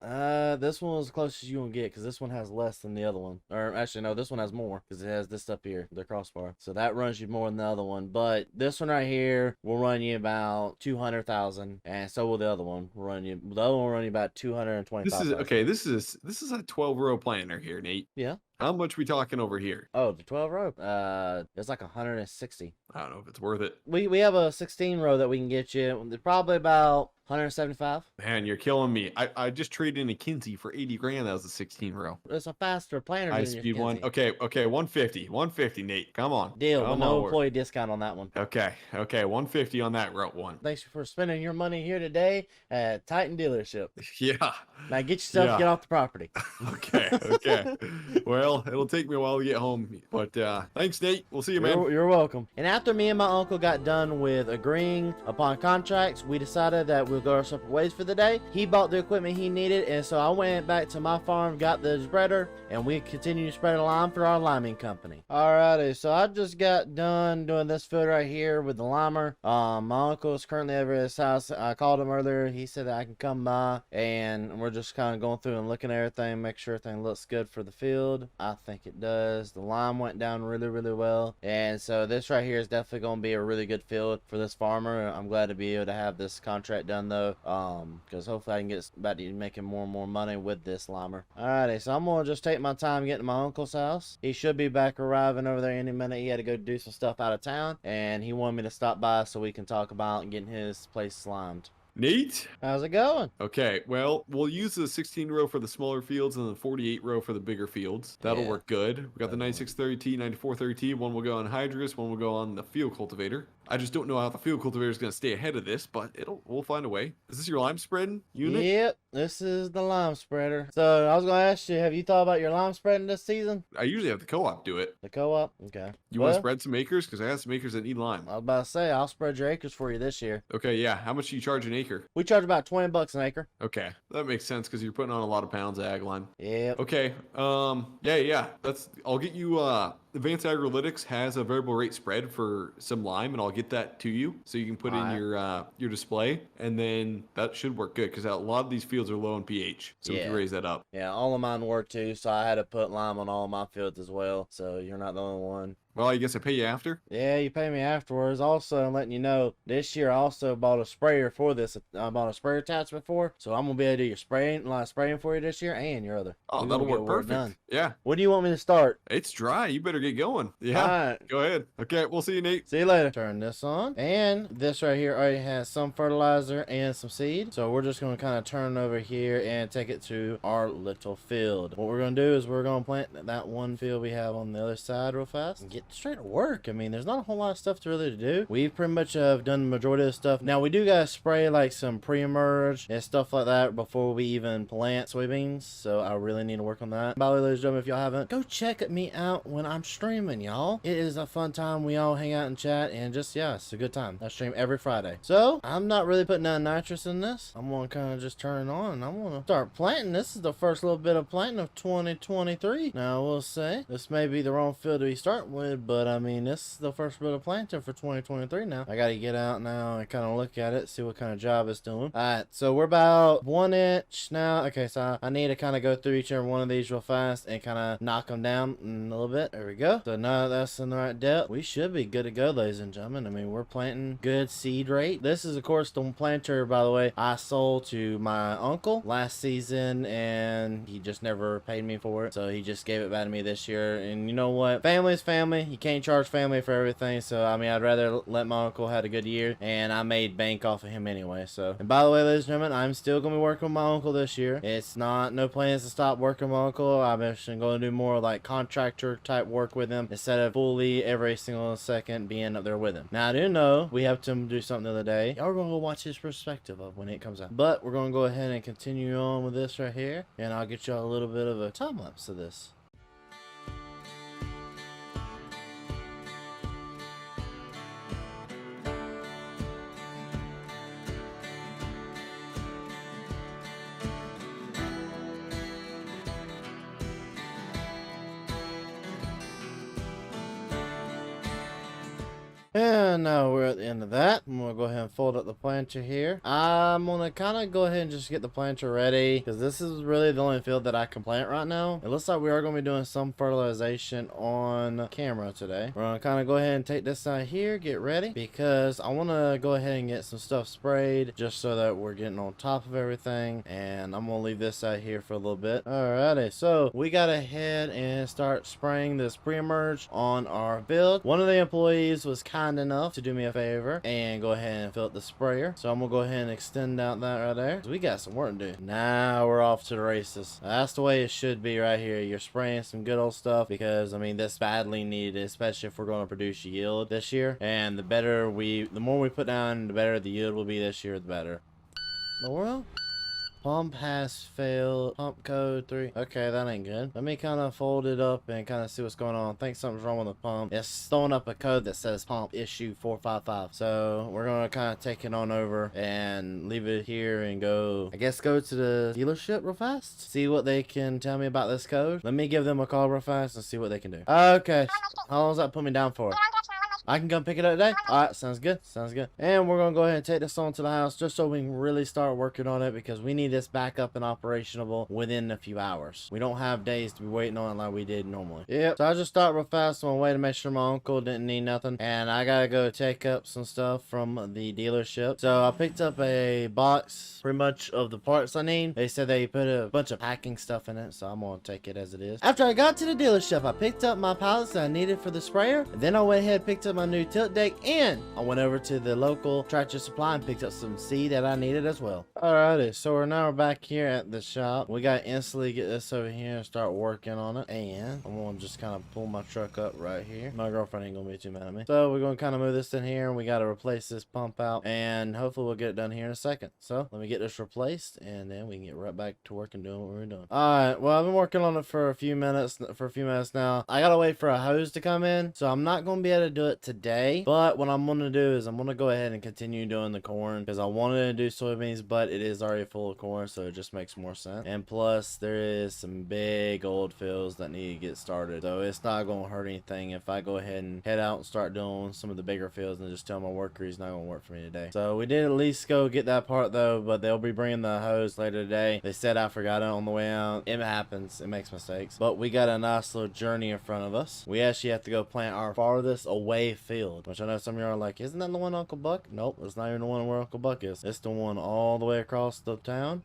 This one was the closest you will get because this one has less than the other one. Or actually, no, this one has more because it has this up here, the crossbar. So that runs you more than the other one. But this one right here will run you about 200,000, and so will the other one. The other one will run you about 225,000. This is a 12-row planter here, Nate. Yeah. How much we talking over here? Oh, the 12 row? It's like 160. I don't know if it's worth it. We have a 16 row that we can get you. Probably about 175. Man, you're killing me. I just traded in a Kinsey for 80 grand. That was a 16 row. It's a faster planter. High speed one. Okay, 150, Nate. Come on. Deal. Come no on. employee discount on that one. Okay, 150 on that row one. Thanks for spending your money here today at Titan Dealership. Yeah. Now get yourself get off the property. Okay. Well, it'll take me a while to get home, but thanks, Nate. We'll see you, man. You're welcome. And after me and my uncle got done with agreeing upon contracts, we decided that we'll go our separate ways for the day. He bought the equipment he needed, and so I went back to my farm, got the spreader, and we continue to spread a lime for our liming company. Alrighty, so I just got done doing this field right here with the limer. My uncle is currently over at his house. I called him earlier. He said that I can come by, and we're just kind of going through and looking at everything, make sure everything looks good for the field. I think it does. The lime went down really, really well, and so this right here is definitely going to be a really good field for this farmer. I'm glad to be able to have this contract done though, because hopefully I can get back to making more and more money with this limer. Alrighty, so I'm gonna just take my time getting to my uncle's house. He should be back arriving over there any minute. He had to go do some stuff out of town, and he wanted me to stop by so we can talk about getting his place slimed. Nate? How's it going? Okay, well, we'll use the 16 row for the smaller fields and the 48 row for the bigger fields. That'll Yeah. work good. We got the 9630T, 9430T. One will go on Anhydrous, one will go on the field cultivator. I just don't know how the field cultivator is going to stay ahead of this, but we'll find a way. Is this your lime spreading unit? Yep, this is the lime spreader. So I was gonna ask you, have you thought about your lime spreading this season? I usually have the co-op do it. The co-op? Okay. You want to Well, spread some acres? Because I have some acres that need lime. I was about to say, I'll spread your acres for you this year. Okay, yeah. How much do you charge an acre? We charge about $20 an acre. Okay, that makes sense because you're putting on a lot of pounds of ag lime. Yep. Okay, yeah. I'll get you, Advanced Agrilytics has a variable rate spread for some lime, and I'll get that to you so you can put in your display, and then that should work good because a lot of these fields are low in pH, so we can Yeah. raise that up. Yeah, all of mine were too, so I had to put lime on all of my fields as well. So you're not the only one. Well, I guess I pay you after. Yeah, you pay me afterwards. Also, I'm letting you know, this year I also bought a sprayer for this. I bought a sprayer attachment for, so I'm gonna be able to do your spraying, a lot of spraying for you this year, and your other. Oh, We're that'll gonna work get perfect. done. Yeah, When do you want me to start? it's dry. You better get going. Yeah, All right. go ahead. Okay, we'll see you, Nate. See you later. Turn this on. And this right here already has some fertilizer and some seed. So we're just going to kind of turn over here and take it to our little field. What we're going to do is we're going to plant that one field we have on the other side real fast and get straight to work. I mean, there's not a whole lot of stuff to really do. We've pretty much done the majority of the stuff. Now, we do got to spray like some pre-emerge and stuff like that before we even plant soybeans. So I really need to work on that. By the way, ladies and gentlemen, if y'all haven't, go check me out when I'm streaming, y'all. It is a fun time. We all hang out and chat and just, yeah, it's a good time. I stream every Friday. So I'm not really putting none nitrous in this. I'm going to kind of just turn it on. I'm going to start planting. This is the first little bit of planting of 2023. Now, we'll say this may be the wrong field to be starting with, but I mean, this is the first bit of planting for 2023 now. I got to get out now and kind of look at it, see what kind of job it's doing. All right, so we're about 1 inch now. Okay, so I need to kind of go through each and every one of these real fast and kind of knock them down in a little bit. There we go. So now that's in the right depth, we should be good to go, ladies and gentlemen. I mean, we're planting good seed rate. This is, of course, the planter, by the way, I sold to my uncle last season, and he just never paid me for it. So he just gave it back to me this year. And you know what? Family is family. You can't charge family for everything. So, I mean, I'd rather let my uncle have a good year, and I made bank off of him anyway. So, and by the way, ladies and gentlemen, I'm still going to be working with my uncle this year. It's not, no plans to stop working with my uncle. I'm actually going to do more like contractor type work with him instead of fully every single second being up there with him. Now, I do know we have to do something the other day. Y'all are going to go watch his perspective of when it comes out. But we're going to go ahead and continue on with this right here, and I'll get y'all a little bit of a time lapse of this. And now we're at the end of that. I'm going to go ahead and fold up the planter here. I'm going to kind of go ahead and just get the planter ready, because this is really the only field that I can plant right now. It looks like we are going to be doing some fertilization on camera today. We're going to kind of go ahead and take this out here, get ready, because I want to go ahead and get some stuff sprayed just so that we're getting on top of everything. And I'm going to leave this out here for a little bit. Alrighty, so we got to head and start spraying this pre-emerge on our field. One of the employees was kind enough to do me a favor and go ahead and fill up the sprayer, so I'm gonna go ahead and extend out that right there. We got some work to do. Now we're off to the races. That's the way it should be right here. You're spraying some good old stuff, because I mean, this badly needed, especially if we're going to produce yield this year. And the more we put down, the better the yield will be this year, the better. The world? Pump has failed. Pump code 3. Okay, that ain't good. Let me kind of fold it up and kind of see what's going on. I think something's wrong with the pump. It's throwing up a code that says pump issue 455. So we're going to kind of take it on over and leave it here and go, I guess, go to the dealership real fast. See what they can tell me about this code. Let me give them a call real fast and see what they can do. Okay. How long does that put me down for? I can come pick it up today? Alright, sounds good. Sounds good. And we're going to go ahead and take this on to the house just so we can really start working on it, because we need this back up and operational within a few hours. We don't have days to be waiting on it like we did normally. Yep. So I just start real fast on my way to make sure my uncle didn't need nothing. And I got to go take up some stuff from the dealership. So I picked up a box pretty much of the parts I need. They said they put a bunch of packing stuff in it, so I'm going to take it as it is. After I got to the dealership, I picked up my pallets that I needed for the sprayer. And then I went ahead and picked up my new tilt deck, and I went over to the local Tractor Supply and picked up some seed that I needed as well. Alrighty, so we're back here at the shop. We gotta instantly get this over here and start working on it. And I'm gonna just kind of pull my truck up right here. My girlfriend ain't gonna be too mad at me. So we're gonna kind of move this in here, and we gotta replace this pump out, and hopefully we'll get it done here in a second. So let me get this replaced, and then we can get right back to work and doing what we're doing. Alright, well, I've been working on it for a few minutes now. I gotta wait for a hose to come in, so I'm not gonna be able to do it today. But what I'm gonna do is I'm gonna go ahead and continue doing the corn, because I wanted to do soybeans, but it is already full of corn, so it just makes more sense. And plus, there is some big old fields that need to get started, so it's not gonna hurt anything if I go ahead and head out and start doing some of the bigger fields and just tell my worker he's not gonna work for me today. So we did at least go get that part though, but they'll be bringing the hose later today. They said I forgot it on the way out. It happens, it makes mistakes, but we got a nice little journey in front of us. We actually have to go plant our farthest away field, which I know some of you are like, isn't that the one Uncle Buck? Nope, it's not even the one where Uncle Buck is. It's the one all the way across the town.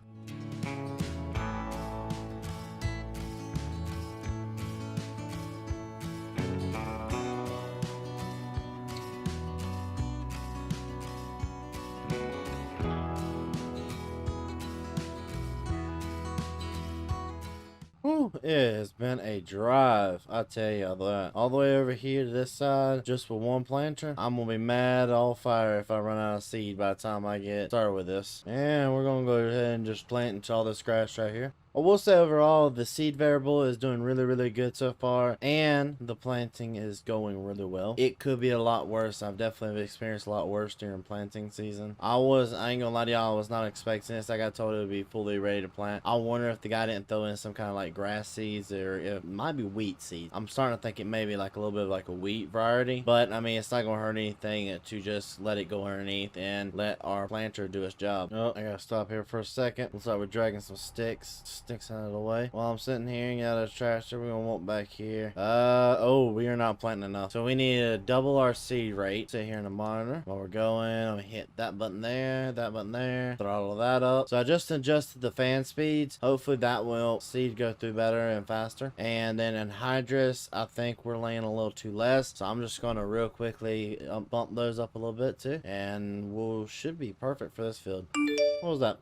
Whew, it has been a drive, I tell you that. All the way over here to this side, just with one planter, I'm gonna be mad all fire if I run out of seed by the time I get started with this. And we're gonna go ahead and just plant into all this grass right here. I will say overall, the seed variable is doing really good so far, and the planting is going really well. It could be a lot worse. I've definitely experienced a lot worse during planting season. I ain't gonna lie to y'all, I was not expecting this. I got told it would be fully ready to plant. I wonder if the guy didn't throw in some kind of like grass seeds, or it might be wheat seeds. I'm starting to think it may be like a little bit of like a wheat variety, but I mean, it's not gonna hurt anything to just let it go underneath and let our planter do its job. Oh, I gotta stop here for a second. Looks like we're dragging some sticks out of the way. While I'm sitting here and got a tractor, we're gonna walk back here. Oh, we are not planting enough, so we need to double our seed rate. Sit here in the monitor while we're going. I'm gonna hit that button there, throttle that up. So I just adjusted the fan speeds. Hopefully that will seed go through better and faster. And then Anhydrous, I think we're laying a little too less, so I'm just gonna real quickly bump those up a little bit too, and we should be perfect for this field. What was that?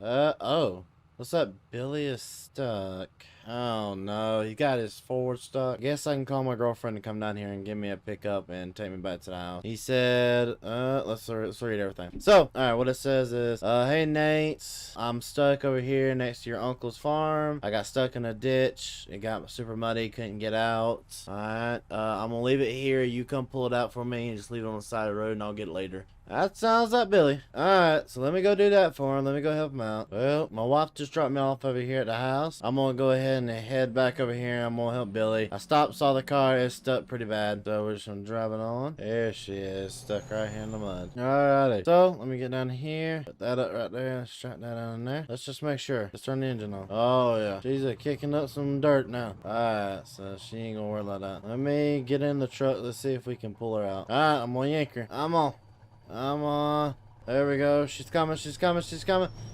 Oh. What's up? Billy is stuck. Oh no, he got his forward stuck. I guess I can call my girlfriend to come down here and give me a pickup and take me back to the house. He said, let's read everything. So, alright, what it says is, hey Nate, I'm stuck over here next to your uncle's farm. I got stuck in a ditch. It got super muddy, couldn't get out. Alright, I'm gonna leave it here. You come pull it out for me and just leave it on the side of the road and I'll get it later. That sounds like Billy. Alright, so let me go do that for him. Let me go help him out. Well, my wife just dropped me off over here at the house. I'm gonna go ahead and head back over here. I'm gonna help Billy. I stopped, saw the car. It's stuck pretty bad. So we're just gonna drive it on. There she is, stuck right here in the mud. Alrighty. So, let me get down here. Put that up right there. Strap that down in there. Let's just make sure. Let's turn the engine on. Oh, yeah. She's kicking up some dirt now. Alright, so she ain't gonna worry about that. Let me get in the truck. Let's see if we can pull her out. Alright, I'm gonna yank her. I'm on. Come on. There we go. She's coming.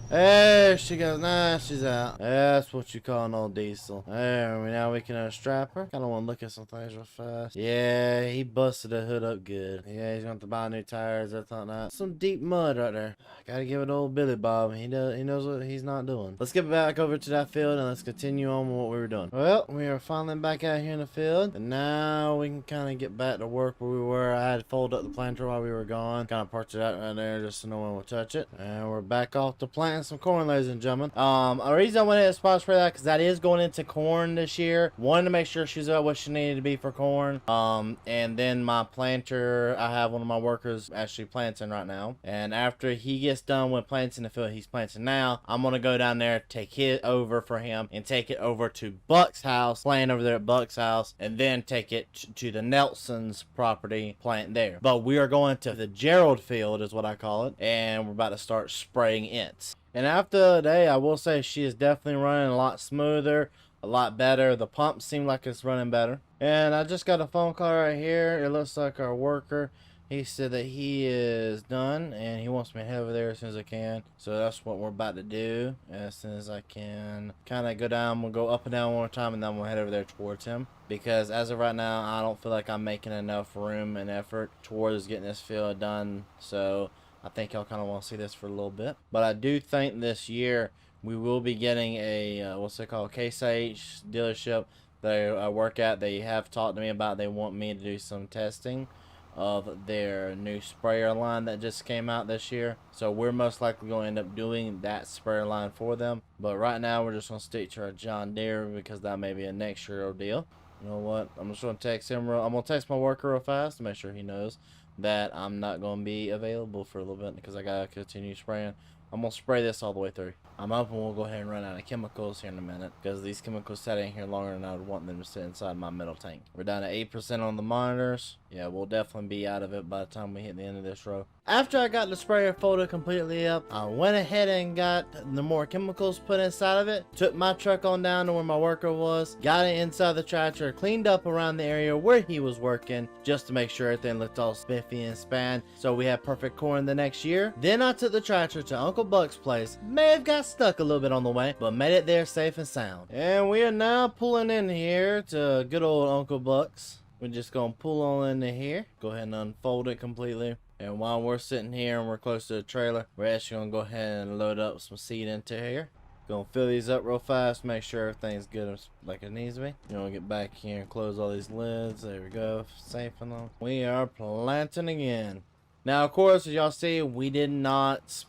There she goes. Nah, she's out. That's what you call an old diesel. There, now we can strap her. Kind of want to look at some things real fast. Yeah, he busted the hood up good. Yeah, he's going to have to buy new tires. That's not that. Some deep mud right there. Gotta give it to old Billy Bob. He knows what he's not doing. Let's get back over to that field and let's continue on with what we were doing. Well, we are finally back out here in the field. And now we can kind of get back to work where we were. I had to fold up the planter while we were gone. Kind of parked it out right there just so no one will touch it. And we're back off to planting some corn, ladies and gentlemen. A reason I went ahead and spot spray that because that is going into corn this year. Wanted to make sure she's at what she needed to be for corn. And then my planter, I have one of my workers actually planting right now. And after he gets done with planting the field he's planting now, I'm gonna go down there, take it over for him, and take it over to Buck's house, plant over there at Buck's house, and then take it to the Nelson's property, plant there. But we are going to the Gerald field, is what I call it, and we're about to start spraying it. And after the day, I will say she is definitely running a lot smoother, a lot better. The pump seemed like it's running better. And I just got a phone call right here. It looks like our worker He said that he is done and he wants me to head over there as soon as I can. So that's what we're about to do. As soon as I can kind of go down, we'll go up and down one more time and then we'll head over there towards him. Because as of right now, I don't feel like I'm making enough room and effort towards getting this field done. So I think y'all kind of want to see this for a little bit. But I do think this year we will be getting a, what's it called, Case H dealership that I work at. They have talked to me about they want me to do some testing of their new sprayer line that just came out this year. So we're most likely going to end up doing that sprayer line for them. But right now we're just going to stick to our John Deere because that may be a next year deal. You know what? I'm just going to text him. I'm going to text my worker real fast to make sure he knows that I'm not going to be available for a little bit because I got to continue spraying. I'm going to spray this all the way through. I'm hoping we'll go ahead and run out of chemicals here in a minute because these chemicals sat in here longer than I would want them to sit inside my metal tank. We're down to 8% on the monitors. Yeah, we'll definitely be out of it by the time we hit the end of this row. After I got the sprayer folded completely up, I went ahead and got the more chemicals put inside of it. Took my truck on down to where my worker was. Got it inside the tractor, cleaned up around the area where he was working just to make sure everything looked all spiffy and span so we had perfect corn the next year. Then I took the tractor to Uncle Buck's place. May have got stuck a little bit on the way, but made it there safe and sound. And we are now pulling in here to good old Uncle Buck's. We're just gonna pull on into here, go ahead and unfold it completely. And while we're sitting here and we're close to the trailer, we're actually gonna go ahead and load up some seed into here. Gonna fill these up real fast, make sure everything's good like it needs to be. You know, get back here and close all these lids. There we go, safe and all. We are planting again. Now, of course, as y'all see, we did not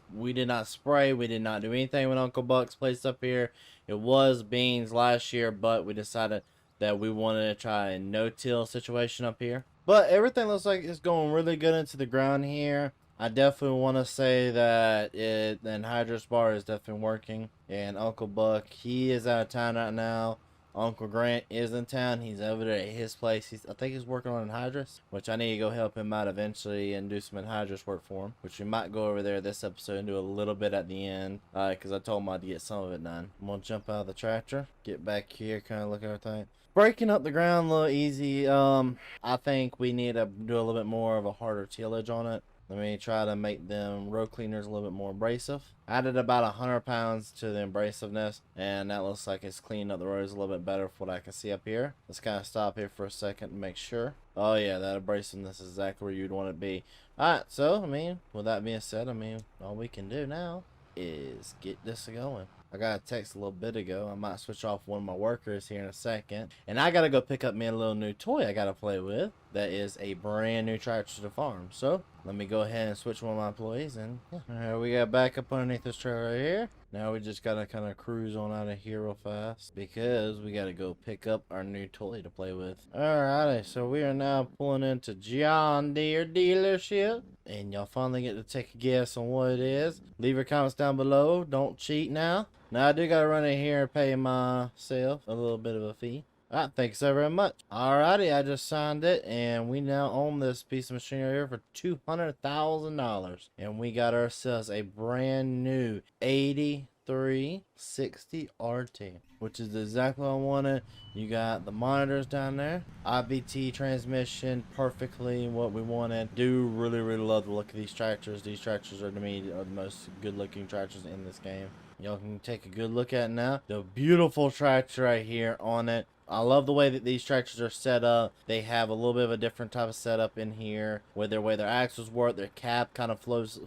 spray. We did not do anything with Uncle Buck's place up here. It was beans last year, but we decided that we wanted to try a no-till situation up here. But everything looks like it's going really good into the ground here. I definitely want to say that the Anhydrous bar is definitely working. And Uncle Buck, he is out of town right now. Uncle Grant is in town. He's over there at his place. I think he's working on Anhydrous, which I need to go help him out eventually and do some Anhydrous work for him, which we might go over there this episode and do a little bit at the end, because I told him I'd get some of it done. I'm going to jump out of the tractor, get back here, kind of look at everything. Breaking up the ground a little easy. I think we need to do a little bit more of a harder tillage on it. Let me try to make them row cleaners a little bit more abrasive. Added about 100 pounds to the abrasiveness, and that looks like it's cleaning up the rows a little bit better for what I can see up here. Let's kind of stop here for a second to make sure. Oh yeah, that abrasiveness is exactly where you'd want it to be. Alright, so, I mean, with that being said, I mean, all we can do now is get this going. I got a text a little bit ago. I might switch off one of my workers here in a second. And I gotta go pick up me a little new toy I gotta play with. That is a brand new tractor to the farm. So, let me go ahead and switch one of my employees and yeah. Alright, we got back up underneath this trailer right here. Now we just gotta kind of cruise on out of here real fast because we gotta go pick up our new toy to play with. Alrighty, so we are now pulling into John Deere dealership. And y'all finally get to take a guess on what it is. Leave your comments down below. Don't cheat now. Now I do gotta run in here and pay myself a little bit of a fee. Alright, thanks so very much. Alrighty, I just signed it and we now own this piece of machinery here for $200,000. And we got ourselves a brand new 8360 RT, which is exactly what I wanted. You got the monitors down there, IVT transmission, perfectly what we wanted. Do really love the look of these tractors. These tractors are, to me, are the most good looking tractors in this game. Y'all can take a good look at it now. The beautiful tractor right here on it. I love the way that these tractors are set up. They have a little bit of a different type of setup in here, where their way their axles work, their cab kind of floats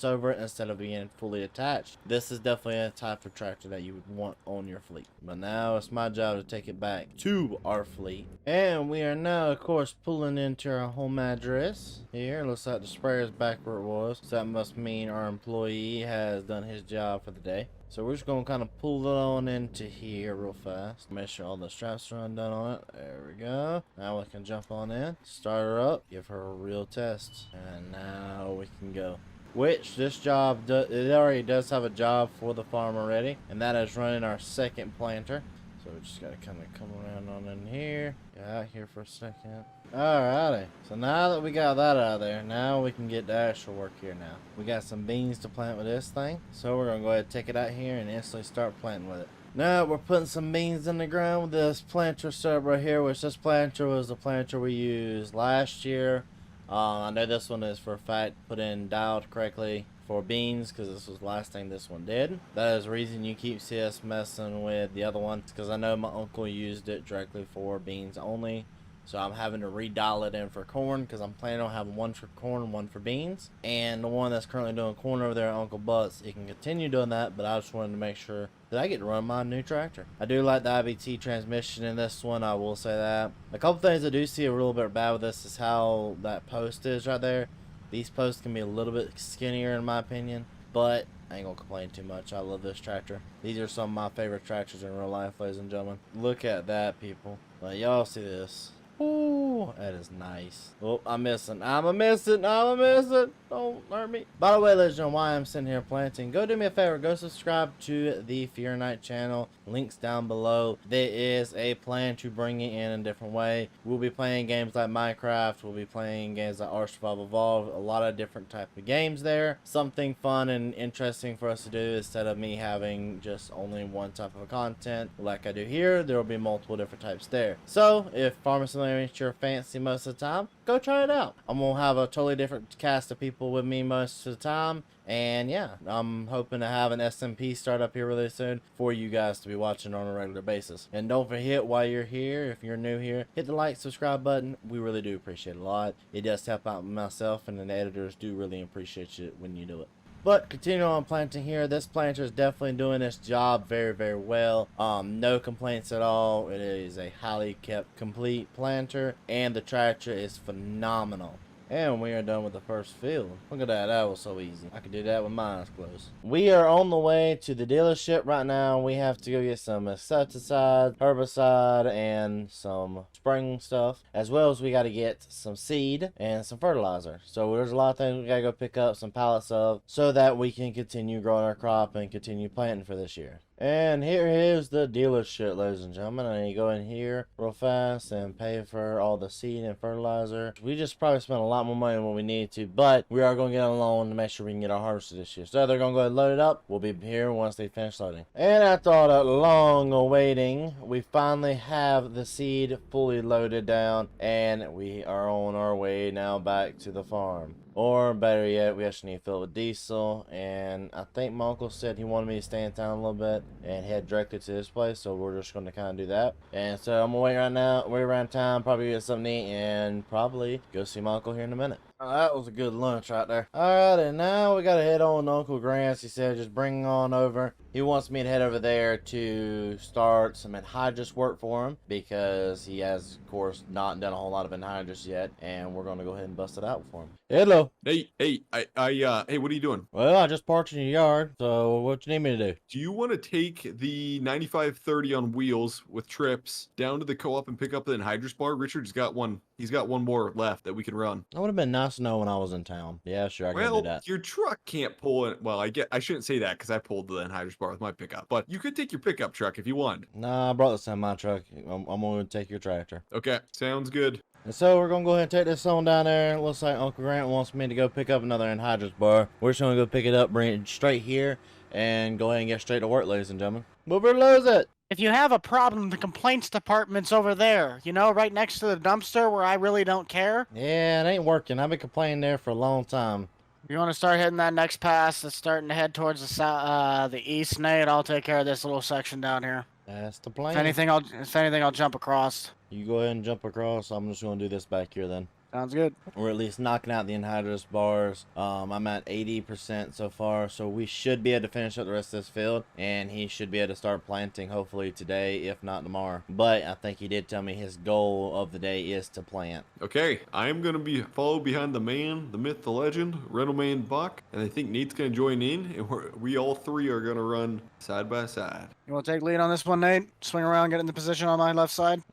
over it instead of being fully attached. This is definitely a type of tractor that you would want on your fleet. But now it's my job to take it back to our fleet. And we are now, of course, pulling into our home address. Here, looks like the sprayer is back where it was. So that must mean our employee has done his job for the day. So we're just going to kind of pull it on into here real fast. Make sure all the straps are undone on it. There we go. Now we can jump on in. Start her up. Give her a real test. And now we can go. Which this job, it already does have a job for the farm already. And that is running our second planter. So we just got to kind of come around on in here. Get out here for a second. Alrighty. So now that we got that out of there, now we can get to actual work here now. We got some beans to plant with this thing. So we're going to go ahead and take it out here and instantly start planting with it. Now we're putting some beans in the ground with this planter setup right here, which this planter was the planter we used last year. I know this one is for a fact put in dialed correctly for beans because this was the last thing this one did. That is the reason you keep see us messing with the other ones, because I know my uncle used it directly for beans only. So I'm having to redial it in for corn because I'm planning on having one for corn and one for beans. And the one that's currently doing corn over there at Uncle Butt's, it can continue doing that, but I just wanted to make sure that I get to run my new tractor. I do like the IBT transmission in this one, I will say that. A couple things I do see a little bit bad with this is how that post is right there. These posts can be a little bit skinnier in my opinion, but I ain't gonna complain too much. I love this tractor. These are some of my favorite tractors in real life, ladies and gentlemen. Look at that, people. Like, y'all see this. Ooh, that is nice. Oh, I'm missing. I'm a missing. Don't hurt me. By the way, ladies and gentlemen, while I'm sitting here planting, go do me a favor. Go subscribe to the Fear Night channel. Links down below. There is a plan to bring it in a different way. We'll be playing games like Minecraft. We'll be playing games like Ark Survival Evolved. A lot of different type of games there. Something fun and interesting for us to do instead of me having just only one type of content like I do here. There will be multiple different types there. So, if Farming Simulator ain't your fancy most of the time, go try it out. I'm gonna have a totally different cast of people with me most of the time, and yeah, I'm hoping to have an SMP start up here really soon for you guys to be watching on a regular basis. And don't forget, while you're here, if you're new here, hit the like, subscribe button. We really do appreciate it a lot. It does help out myself, and the editors do really appreciate it when you do it. But continuing on planting here, this planter is definitely doing its job very, very well. No complaints at all. It is a highly kept complete planter, and the tractor is phenomenal. And we are done with the first field. Look at that, that was so easy. I could do that with my eyes closed. We are on the way to the dealership right now. We have to go get some insecticide, herbicide, and some spraying stuff. As well as we got to get some seed and some fertilizer. So there's a lot of things we got to go pick up some pallets of so that we can continue growing our crop and continue planting for this year. And here is the dealership, ladies and gentlemen. I need to go in here real fast and pay for all the seed and fertilizer. We just probably spent a lot more money than what we need to, but we are going to get a loan to make sure we can get our harvest this year. So they're going to go ahead and load it up. We'll be here once they finish loading. And after all that long awaiting, we finally have the seed fully loaded down, and we are on our way now back to the farm. Or better yet, we actually need to fill it with diesel, and I think my uncle said he wanted me to stay in town a little bit and head directly to this place, so we're just going to kind of do that. And so I'm going to wait around town, probably get something to eat, and probably go see my uncle here in a minute. Oh, that was a good lunch right there. Alright, and now we got to head on to Uncle Grant's. He said just bring on over. He wants me to head over there to start some anhydrous work for him because he has, of course, not done a whole lot of anhydrous yet, and we're going to go ahead and bust it out for him. Hello. Hey, hey, hey, what are you doing? Well, I just parked in your yard, so what you need me to do? Do you want to take the 9530 on wheels with trips down to the co-op and pick up the anhydrous bar? Richard's got one. He's got one more left that we can run. That would have been nice to know when I was in town. Yeah, sure, I can do that. Your truck can't pull it. Well, I shouldn't say that because I pulled the anhydrous bar with my pickup. But you could take your pickup truck if you want. Nah, I brought this in my truck. I'm going to take your tractor. Okay, sounds good. And so we're going to go ahead and take this on down there. It looks like Uncle Grant wants me to go pick up another anhydrous bar. We're just going to go pick it up, bring it straight here, and go ahead and get straight to work, ladies and gentlemen. Move or lose it. If you have a problem, the complaints department's over there. You know, right next to the dumpster where I really don't care. Yeah, it ain't working. I've been complaining there for a long time. You want to start hitting that next pass that's starting to head towards the east, Nate? I'll take care of this little section down here. That's the plan. If anything, I'll jump across. You go ahead and jump across. I'm just going to do this back here then. Sounds good. We're at least knocking out the anhydrous bars. I'm at 80% so far, so we should be able to finish up the rest of this field, and he should be able to start planting hopefully today, if not tomorrow. But I think he did tell me his goal of the day is to plant. Okay, I am going to follow behind the man, the myth, the legend, Rental Man Buck, and I think Nate's going to join in, and we all three are going to run side by side. You want to take lead on this one, Nate? Swing around, get in the position on my left side?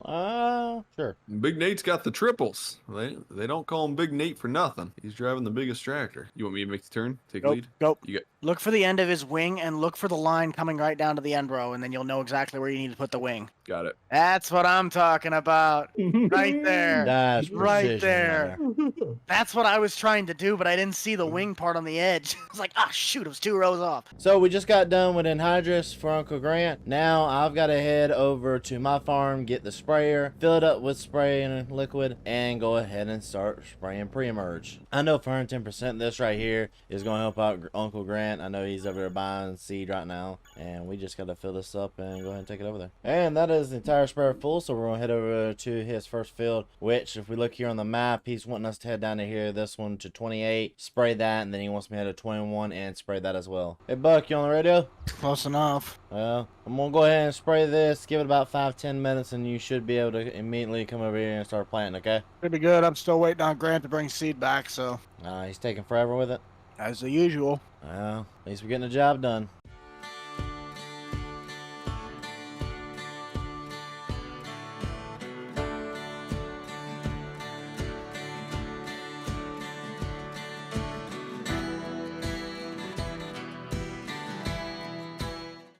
Sure. Big Nate's got the triples. They don't call him Big Nate for nothing. He's driving the biggest tractor. You want me to make the turn? Take lead? Go. You got. Look for the end of his wing and look for the line coming right down to the end row, and then you'll know exactly where you need to put the wing. Got it. That's what I'm talking about. Right there. That's right there. That's what I was trying to do, but I didn't see the wing part on the edge. I was like, ah, shoot, it was 2 rows off. So we just got done with anhydrous for Uncle Grant. Now I've got to head over to my farm, get the sprayer, fill it up with spray and liquid, and go ahead and and start spraying pre-emerge. I know for 110% this right here is going to help out Uncle Grant. I know he's over there buying seed right now, and we just got to fill this up and go ahead and take it over there. And that is the entire sprayer full, so we're going to head over to his first field, which if we look here on the map, he's wanting us to head down to here, this one to 28, spray that, and then he wants me to head to 21 and spray that as well. Hey Buck, you on the radio? Close enough. Well, I'm gonna go ahead and spray this, give it about 5-10 minutes, and you should be able to immediately come over here and start planting, okay? Pretty good. I'm still waiting on Grant to bring seed back, so He's taking forever with it. as the usual. Well, at least we're getting the job done.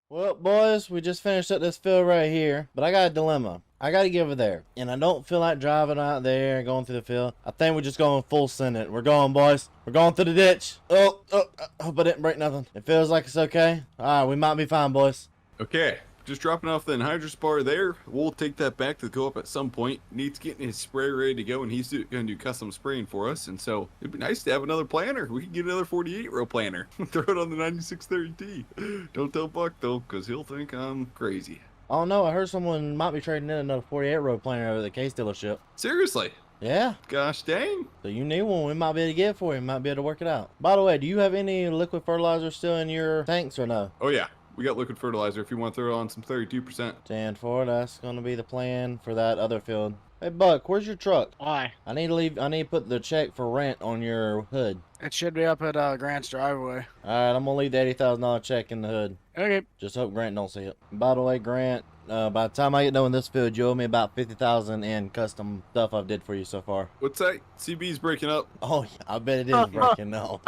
Well, boys, we just finished up this field right here, but I got a dilemma. I got to get over there, and I don't feel like driving out there and going through the field. I think we're just going full send it. We're going, boys. We're going through the ditch. Oh, I hope I didn't break nothing. It feels like it's okay. All right, we might be fine, boys. Okay, just dropping off the Anhydrous bar there. We'll take that back to go up at some point. Nate's getting his sprayer ready to go, and he's going to do custom spraying for us. And so it'd be nice to have another planter. We can get another 48-row planter. Throw it on the 9630T. Don't tell Buck, though, because he'll think I'm crazy. Oh, no, I heard someone might be trading in another 48-row planter over at the case dealership. Seriously? Yeah. Gosh dang. So you need one, we might be able to get it for you. Might be able to work it out. By the way, do you have any liquid fertilizer still in your tanks or no? Oh, yeah. We got liquid fertilizer if you want to throw on some 32%. Stand for it. That's going to be the plan for that other field. Hey, Buck, where's your truck? Why? I need to put the check for rent on your hood. It should be up at Grant's driveway. All right, I'm going to leave the $80,000 check in the hood. Okay. Just hope Grant don't see it. By the way, Grant, by the time I get done with this field, you owe me about $50,000 in custom stuff I've did for you so far. What's that? CB's breaking up. Oh, yeah, I bet it is breaking up.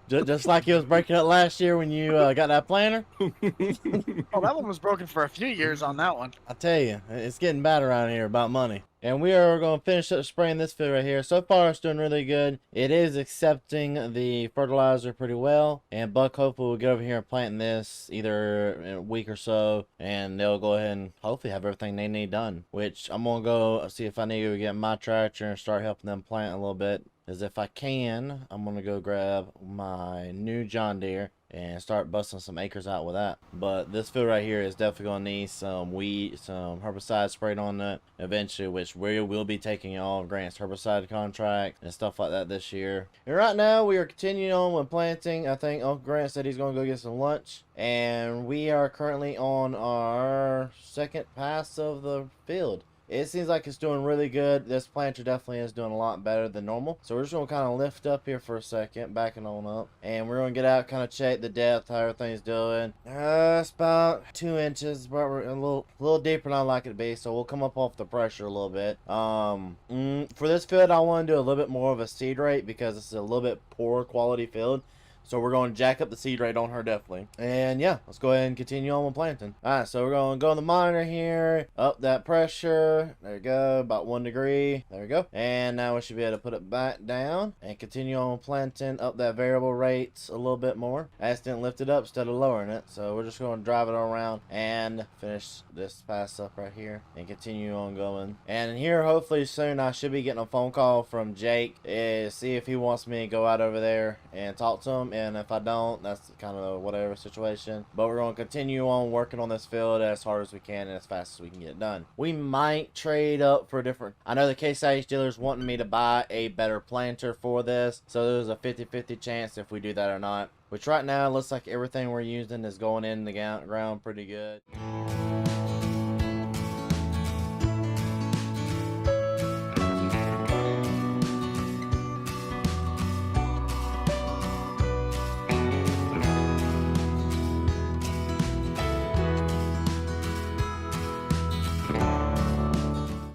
Just like it was breaking up last year when you got that planter. Oh, that one was broken for a few years on that one. I tell you, it's getting bad around here about money. And we are going to finish up spraying this field right here. So far, it's doing really good. It is accepting the fertilizer pretty well. And Buck hopefully will get over here and plant this either in a week or so. And they'll go ahead and hopefully have everything they need done. Which I'm going to go see if I need to get my tractor and start helping them plant a little bit. Because if I can, I'm going to go grab my new John Deere and start busting some acres out with that. But this field right here is definitely going to need some herbicide sprayed on it eventually, which we will be taking all of Grant's herbicide contract and stuff like that this year. And right now we are continuing on with planting. I think Uncle Grant said he's going to go get some lunch, and we are currently on our second pass of the field. It seems like it's doing really good. This planter definitely is doing a lot better than normal. So we're just going to kind of lift up here for a second, backing on up. And we're going to get out, kind of check the depth, how everything's doing. It's about 2 inches, but we're a little deeper than I like it to be. So we'll come up off the pressure a little bit. For this field, I want to do a little bit more of a seed rate because it's a little bit poor quality field. So we're going to jack up the seed rate on her definitely. And yeah, let's go ahead and continue on with planting. Alright, so we're going to go on the monitor here. Up that pressure. There you go. About 1 degree. There we go. And now we should be able to put it back down. And continue on planting up that variable rates a little bit more. I accidentally lift it up instead of lowering it. So we're just going to drive it around and finish this pass up right here. And continue on going. And here hopefully soon I should be getting a phone call from Jake. See if he wants me to go out over there and talk to him. And if I don't, that's kind of a whatever situation. But we're going to continue on working on this field as hard as we can and as fast as we can get it done. We might trade up for different... I know the Case IH dealer's wanting me to buy a better planter for this. So there's a 50-50 chance if we do that or not. Which right now looks like everything we're using is going in the ground pretty good.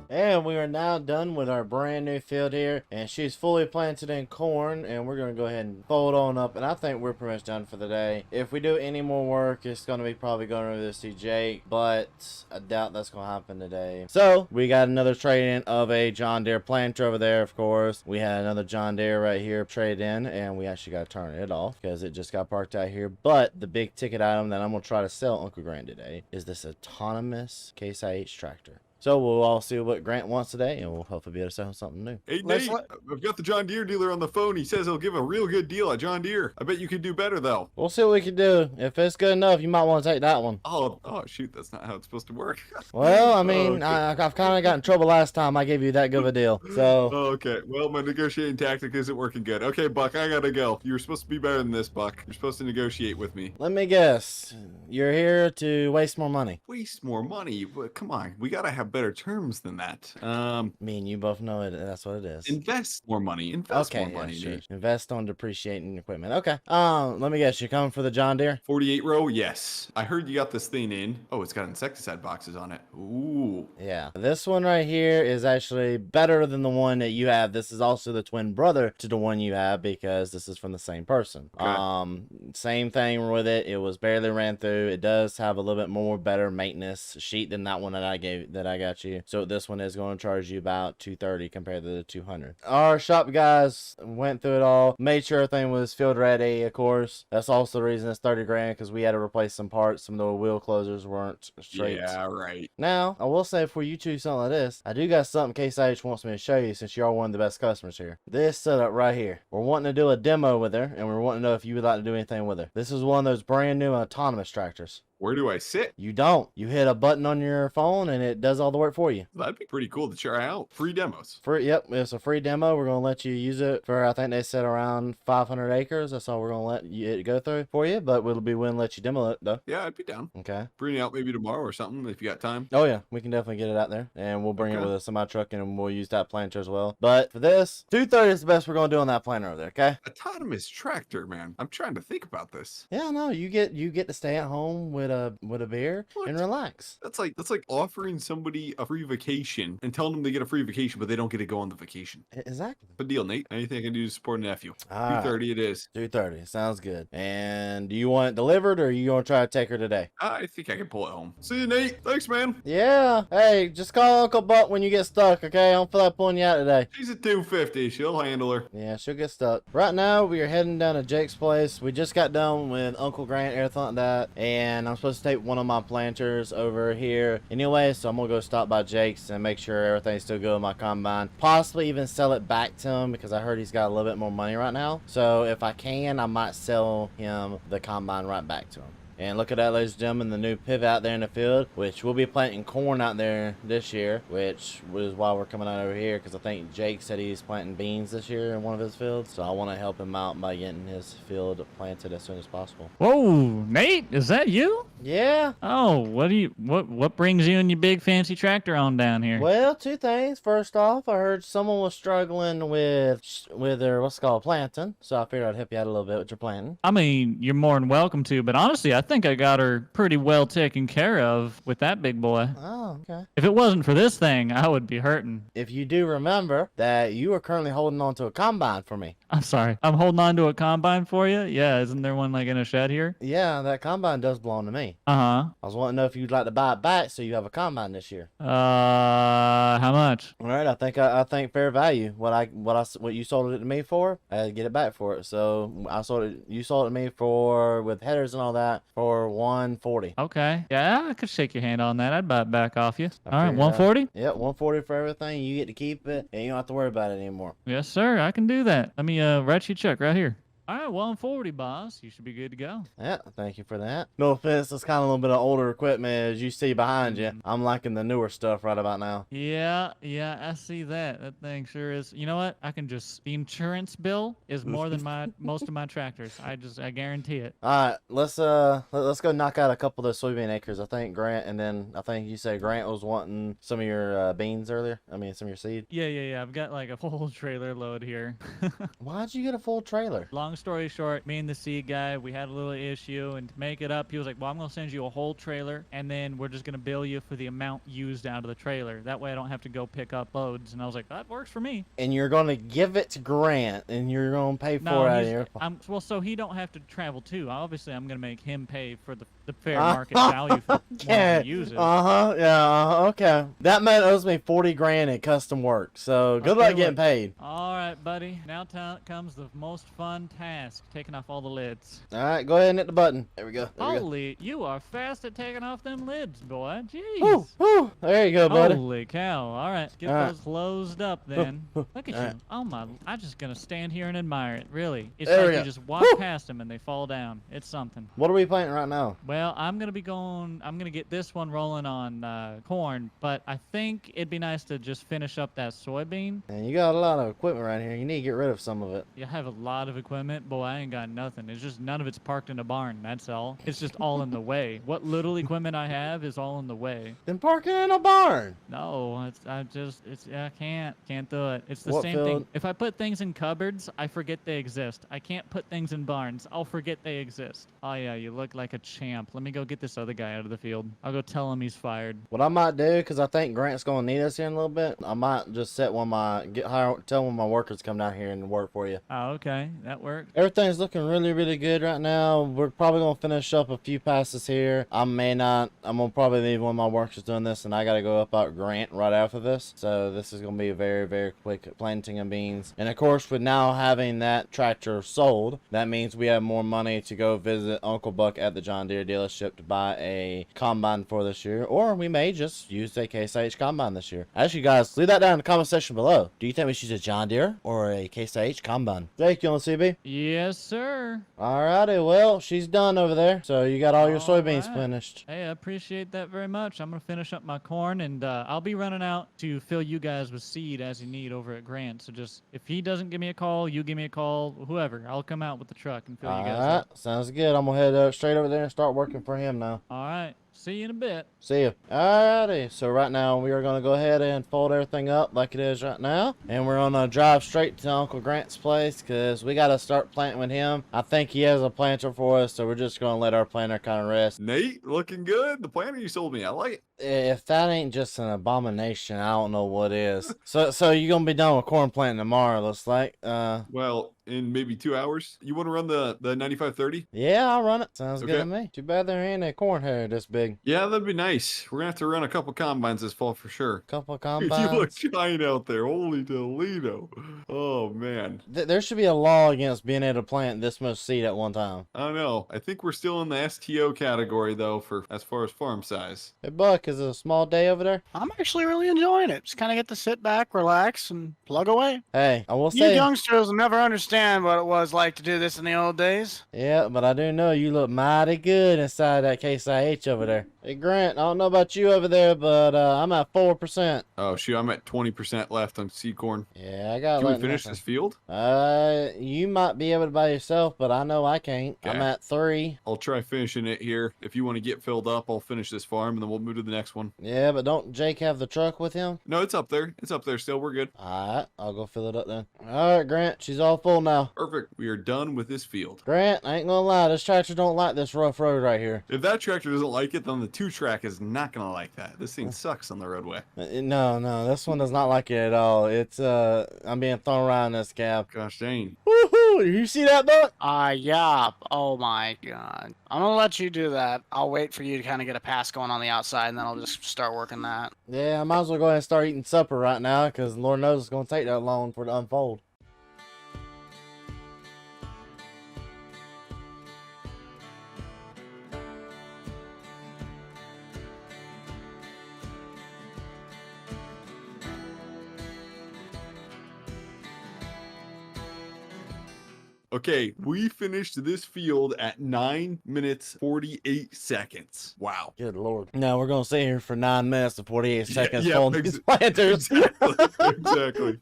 And we are now done with our brand new field here, and she's fully planted in corn, and we're going to go ahead and fold on up, and I think we're pretty much done for the day. If we do any more work, it's going to be probably going over to see Jake, but I doubt that's going to happen today. So we got another trade-in of a John Deere planter over there, of course. We had another John Deere right here trade in, and we actually got to turn it off because it just got parked out here. But the big ticket item that I'm going to try to sell Uncle Grant today is this autonomous Case IH tractor. So we'll all see what Grant wants today, and we'll hopefully be able to sell him something new. Hey, Let's Nate, I've got the John Deere dealer on the phone. He says he'll give a real good deal at John Deere. I bet you could do better, though. We'll see what we can do. If it's good enough, you might want to take that one. Oh, shoot, that's not how it's supposed to work. Well, I mean, Okay. I've kind of got in trouble last time I gave you that good of a deal. So, Okay, well, my negotiating tactic isn't working good. Okay, Buck, I gotta go. You were supposed to be better than this, Buck. You're supposed to negotiate with me. let me guess. You're here to waste more money. Waste more money? But come on, we gotta have better terms than that. Me and you both know it. That's what it is. Invest more money. Invest Okay, more money, yeah, sure. Nate. Invest on depreciating equipment. Okay. Let me guess. You coming for the John Deere? 48 row? Yes. I heard you got this thing in. Oh, it's got insecticide boxes on it. Ooh. Yeah. This one right here is actually better than the one that you have. This is also the twin brother to the one you have because this is from the same person. Okay. Same thing with it. It was barely ran through. It does have a little bit more better maintenance sheet than that one that I got you. So this one is going to charge you about $230 compared to the 200. Our shop guys went through it all, made sure everything was field ready. Of course, that's also the reason it's 30 grand because we had to replace some parts. Some of the wheel closers weren't straight. Yeah, right. Now, I will say before you choose something like this, I do got something Case IH wants me to show you since you are one of the best customers here. This setup right here. We're wanting to do a demo with her, and we're wanting to know if you would like to do anything with her. This is one of those brand new autonomous tractors. Where do I sit? You don't. You hit a button on your phone and it does all the work for you. That'd be pretty cool to try out. Free demos. Yep, it's a free demo. We're going to let you use it for, I think they said around 500 acres. That's all we're going to let it go through for you, but we'll be willing to let you demo it though. Yeah, I'd be down. Okay. Bring it out maybe tomorrow or something if you got time. Oh yeah, we can definitely get it out there, and we'll bring it Okay. with a semi truck, and we'll use that planter as well. But for this, 230 is the best we're gonna do on that planter over there. Okay? Autonomous tractor, man. I'm trying to think about this. Yeah, no, you get to stay at home with a beer What? and relax. That's like offering somebody a free vacation and telling them they get a free vacation, but they don't get to go on the vacation. Exactly. Good deal, Nate. Anything I can do to support a nephew. All right. 230 it is. 230 sounds good. And do you want it delivered, or are you gonna try to take her today? I think I can pull it home. See you, Nate. Thanks, man. Yeah. Hey, just call Uncle Buck when you get stuck. Okay? I don't feel like pulling you out today. She's at 250. She'll handle her. Yeah, she'll get stuck. Right now, we are heading down to Jake's place. We just got done with Uncle Grant, everything like that, and I'm supposed to take one of my planters over here anyway, so I'm gonna go stop by Jake's and make sure everything's still good with my combine. Possibly even sell it back to him because I heard he's got a little bit more money right now. So if I can, I might sell him the combine right back to him. And look at that, ladies and gentlemen, the new pivot out there in the field, which we'll be planting corn out there this year, which was why we're coming out over here, because I think Jake said he's planting beans this year in one of his fields. So I want to help him out by getting his field planted as soon as possible. Whoa, Nate, is that you? Yeah. Oh, what brings you and your big fancy tractor on down here? Well, two things. First off, I heard someone was struggling with their, what's it called, planting. So I figured I'd help you out a little bit with your planting. I mean, you're more than welcome to, but honestly, I think I got her pretty well taken care of with that big boy. Oh, okay. If it wasn't for this thing, I would be hurting. If you do remember that you are currently holding on to a combine for me. I'm sorry. I'm holding on to a combine for you? Yeah, isn't there one like in a shed here? Yeah, that combine does belong to me. Uh-huh. I was wanting to know if you'd like to buy it back so you have a combine this year. How much? All right, I think fair value. What you sold it to me for, I had to get it back for it. So you sold it to me for, with headers and all that, for $140. Okay. Yeah, I could shake your hand on that. I'd buy it back off you. I All right, figured out. 140? Yep, $140 for everything. You get to keep it, and you don't have to worry about it anymore. Yes, sir. I can do that. Let me write you a check right here. All right, 140, boss. You should be good to go. Yeah, thank you for that. No offense, it's kind of a little bit of older equipment as you see behind you. I'm liking the newer stuff right about now. Yeah, I see that. That thing sure is. You know what? I can just, the insurance bill is more than most of my tractors. I guarantee it. All right, let's go knock out a couple of those soybean acres. I think Grant, and then I think you said Grant was wanting some of your beans earlier. I mean, some of your seed. Yeah. I've got like a full trailer load here. Why'd you get a full trailer? Long story short, me and the seed guy, we had a little issue, and to make it up, he was like, well, I'm going to send you a whole trailer, and then we're just going to bill you for the amount used out of the trailer. That way I don't have to go pick up loads. And I was like, that works for me. And you're going to give it to Grant, and you're going to pay for No, it out of here. well, so he don't have to travel too. Obviously, I'm going to make him pay for the the fair market value for when you use it. Yeah, okay. That man owes me 40 grand in custom work, so good luck getting paid. All right, buddy. Now comes the most fun task, taking off all the lids. All right, go ahead and hit the button. There we go. There we go. Holy, you are fast at taking off them lids, boy. Jeez. Woo, woo. There you go, buddy. Holy cow. All right, get those closed up then. Look at you. Oh, my. I'm just going to stand here and admire it, really. It's There we like go. you just walk past them and they fall down. It's something. What are we planting right now? Well, I'm going to get this one rolling on corn, but I think it'd be nice to just finish up that soybean. And you got a lot of equipment right here. You need to get rid of some of it. You have a lot of equipment. Boy, I ain't got nothing. It's just none of it's parked in a barn. That's all. It's just all in the way. What little equipment I have is all in the way. Then park it in a barn. No, I can't do it. It's the What same field? thing. If I put things in cupboards, I forget they exist. I can't put things in barns. I'll forget they exist. Oh yeah, you look like a champ. Let me go get this other guy out of the field. I'll go tell him he's fired. What I might do, because I think Grant's going to need us here in a little bit, I might just set tell one of my workers to come down here and work for you. Oh, okay. That worked. Everything's looking really, really good right now. We're probably going to finish up a few passes here. I may not. I'm going to probably leave one of my workers doing this, and I got to go up out Grant right after this. So this is going to be a very, very quick planting of beans. And of course, with now having that tractor sold, that means we have more money to go visit Uncle Buck at the John Deere dealership to buy a combine for this year. Or we may just use a Case IH combine this year. Actually, guys, leave that down in the comment section below. Do you think we should use a John Deere or a Case IH combine? Jake, you on CB? Yes, sir. Alrighty, well, she's done over there. So you got all your soybeans right. finished. Hey, I appreciate that very much. I'm going to finish up my corn, and I'll be running out to fill you guys with seed as you need over at Grant. So just, if he doesn't give me a call, you give me a call, whoever. I'll come out with the truck and fill you guys up. Alright, sounds good. I'm going to head straight over there and start working for him now. All right. See you in a bit. See ya. Alrighty, so right now we are going to go ahead and fold everything up like it is right now. And we're going to drive straight to Uncle Grant's place because we got to start planting with him. I think he has a planter for us, so we're just going to let our planter kind of rest. Nate, looking good. The planter you sold me, I like it. If that ain't just an abomination, I don't know what is. So you're going to be done with corn planting tomorrow, looks like. Well, in maybe 2 hours. You want to run the 9530? Yeah, I'll run it. Sounds good Okay. to me. Too bad there ain't a corn hair this big. Yeah, that'd be nice. We're gonna have to run a couple combines this fall for sure. Couple of You combines. look giant out there. Holy Toledo. Oh man. There should be a law against being able to plant this much seed at one time. I don't know. I think we're still in the STO category though for as far as farm size. Hey, Buck, is it a small day over there? I'm actually really enjoying it. Just kind of get to sit back, relax, and plug away. Hey, I will You say. youngsters will never understand what it was like to do this in the old days. Yeah, but I do know you look mighty good inside that Case IH over there. Hey, Grant, I don't know about you over there, but I'm at 4%. Oh shoot, I'm at 20% left on seed corn. Yeah, I got Can we like finish nothing. this field? You might be able to by yourself, but I know I can't. I'm Okay. at 3. I'll try finishing it here. If you want to get filled up, I'll finish this farm and then we'll move to the next one. Yeah, but don't Jake have the truck with him? No, it's up there. It's up there still. We're good. Alright, I'll go fill it up then. Alright, Grant, she's all full now. Perfect. We are done with this field. Grant, I ain't gonna lie, this tractor don't like this rough road right here. If that tractor doesn't like it, then the 2-track is not gonna like that. This thing sucks on the roadway. No, this one does not like it at all. It's, I'm being thrown around this cab. Gosh dang. Woohoo! You see that, Buck? Yeah. Oh my god. I'm gonna let you do that. I'll wait for you to kind of get a pass going on the outside, and then I'll just start working that. Yeah, I might as well go ahead and start eating supper right now, because Lord knows it's gonna take that long for it to unfold. Okay, we finished this field at 9 minutes 48 seconds. Wow. Good Lord. Now we're gonna sit here for 9 minutes and 48 seconds yeah, folding these planters. Exactly.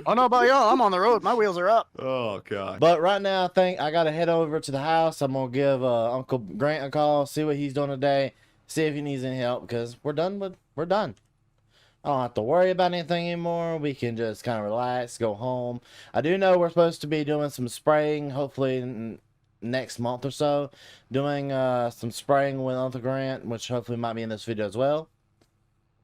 Oh no, about y'all, I'm on the road. My wheels are up. Oh god. But right now, I think I gotta head over to the house. I'm gonna give Uncle Grant a call, see what he's doing today, see if he needs any help, because we're done. I don't have to worry about anything anymore. We can just kind of relax, go home. I do know we're supposed to be doing some spraying, hopefully next month or so. Doing some spraying with Uncle Grant, which hopefully might be in this video as well.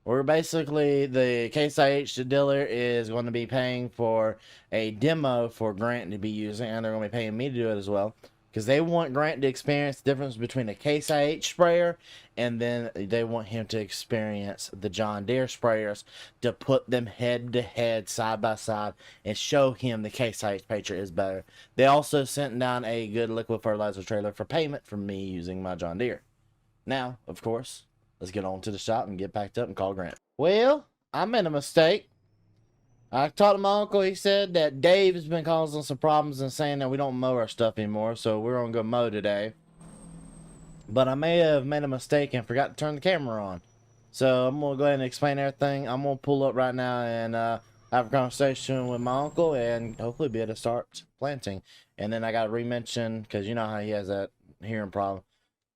We're basically, the Case IH dealer is going to be paying for a demo for Grant to be using, and they're going to be paying me to do it as well. because they want Grant to experience the difference between a Case IH sprayer, and then they want him to experience the John Deere sprayers, to put them head to head, side by side, and show him the Case IH Patriot is better. They also sent down a good liquid fertilizer trailer for payment from me using my John Deere. Now, of course, let's get on to the shop and get packed up and call Grant. Well, I made a mistake. I talked to my uncle. He said that Dave has been causing some problems and saying that we don't mow our stuff anymore, so we're gonna go mow today. But I may have made a mistake and forgot to turn the camera on. So I'm gonna go ahead and explain everything. I'm gonna pull up right now and have a conversation with my uncle and hopefully be able to start planting. And then I gotta re-mention, because you know how he has that hearing problem,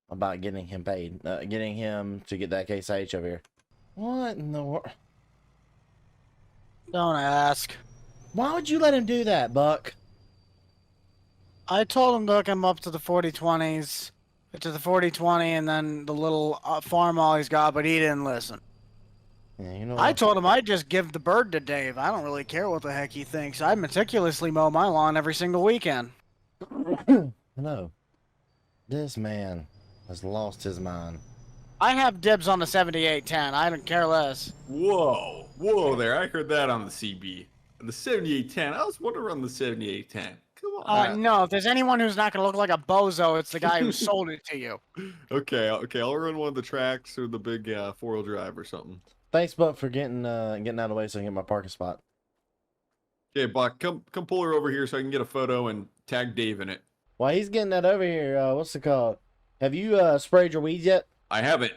about getting him paid, getting him to get that Case IH over here. What in the world? Don't ask. Why would you let him do that, Buck? I told him to hook him up to the 4020's, to the 4020, and then the little farm all he's got, but he didn't listen. Yeah, you know I what? told him I'd just give the bird to Dave. I don't really care what the heck he thinks. I meticulously mow my lawn every single weekend. No. This man has lost his mind. I have dibs on the 7810. I don't care less. Whoa, whoa there! I heard that on the CB. The 7810. I was wondering on the 7810. Come on. No, if there's anyone who's not going to look like a bozo, it's the guy who sold it to you. Okay, I'll run one of the tracks or the big 4-wheel drive or something. Thanks, Buck, for getting out of the way so I can get my parking spot. Okay, Buck, come pull her over here so I can get a photo and tag Dave in it. While he's getting that over here, what's it called? Have you sprayed your weeds yet? I haven't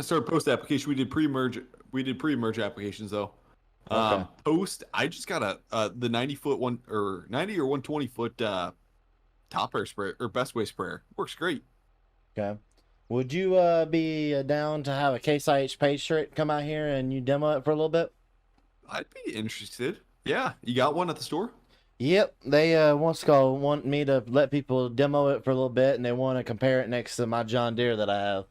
started post application. We did pre-merge applications though. Okay. Post, I just got the 90 or 120 foot top air sprayer or best way sprayer. Works great. Okay. Would you be down to have a Case IH Patriot come out here and you demo it for a little bit? I'd be interested. Yeah, you got one at the store? Yep, they want me to let people demo it for a little bit, and they want to compare it next to my John Deere that I have,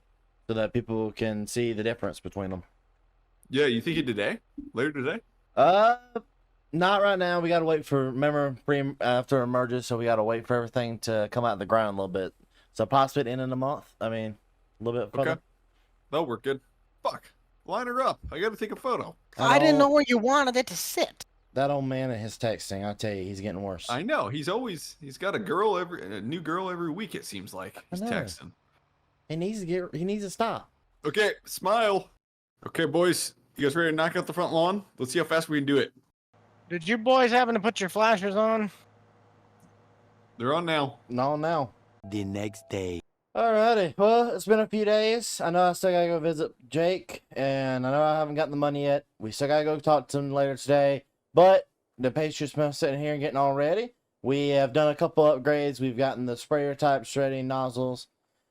so that people can see the difference between them. Yeah, you thinking today? Later today? Not right now. We gotta wait for after it merges, so we gotta wait for everything to come out of the ground a little bit. So possibly at the end of the month. I mean, a little bit further. Okay, that'll work good. Fuck, line her up. I gotta take a photo. I didn't know where you wanted it to sit. That old man and his texting, I tell you, he's getting worse. I know. He's got a new girl every week. It seems like he's texting. He needs to stop. Okay, smile. Okay, boys, you guys ready to knock out the front lawn? Let's see how fast we can do it. Did you boys happen to put your flashers on? They're on now. No, now. The next day. Alrighty. Well, it's been a few days. I know I still gotta go visit Jake, and I know I haven't gotten the money yet. We still gotta go talk to him later today. But the Patriots been sitting here and getting all ready. We have done a couple upgrades. We've gotten the sprayer types ready, nozzles,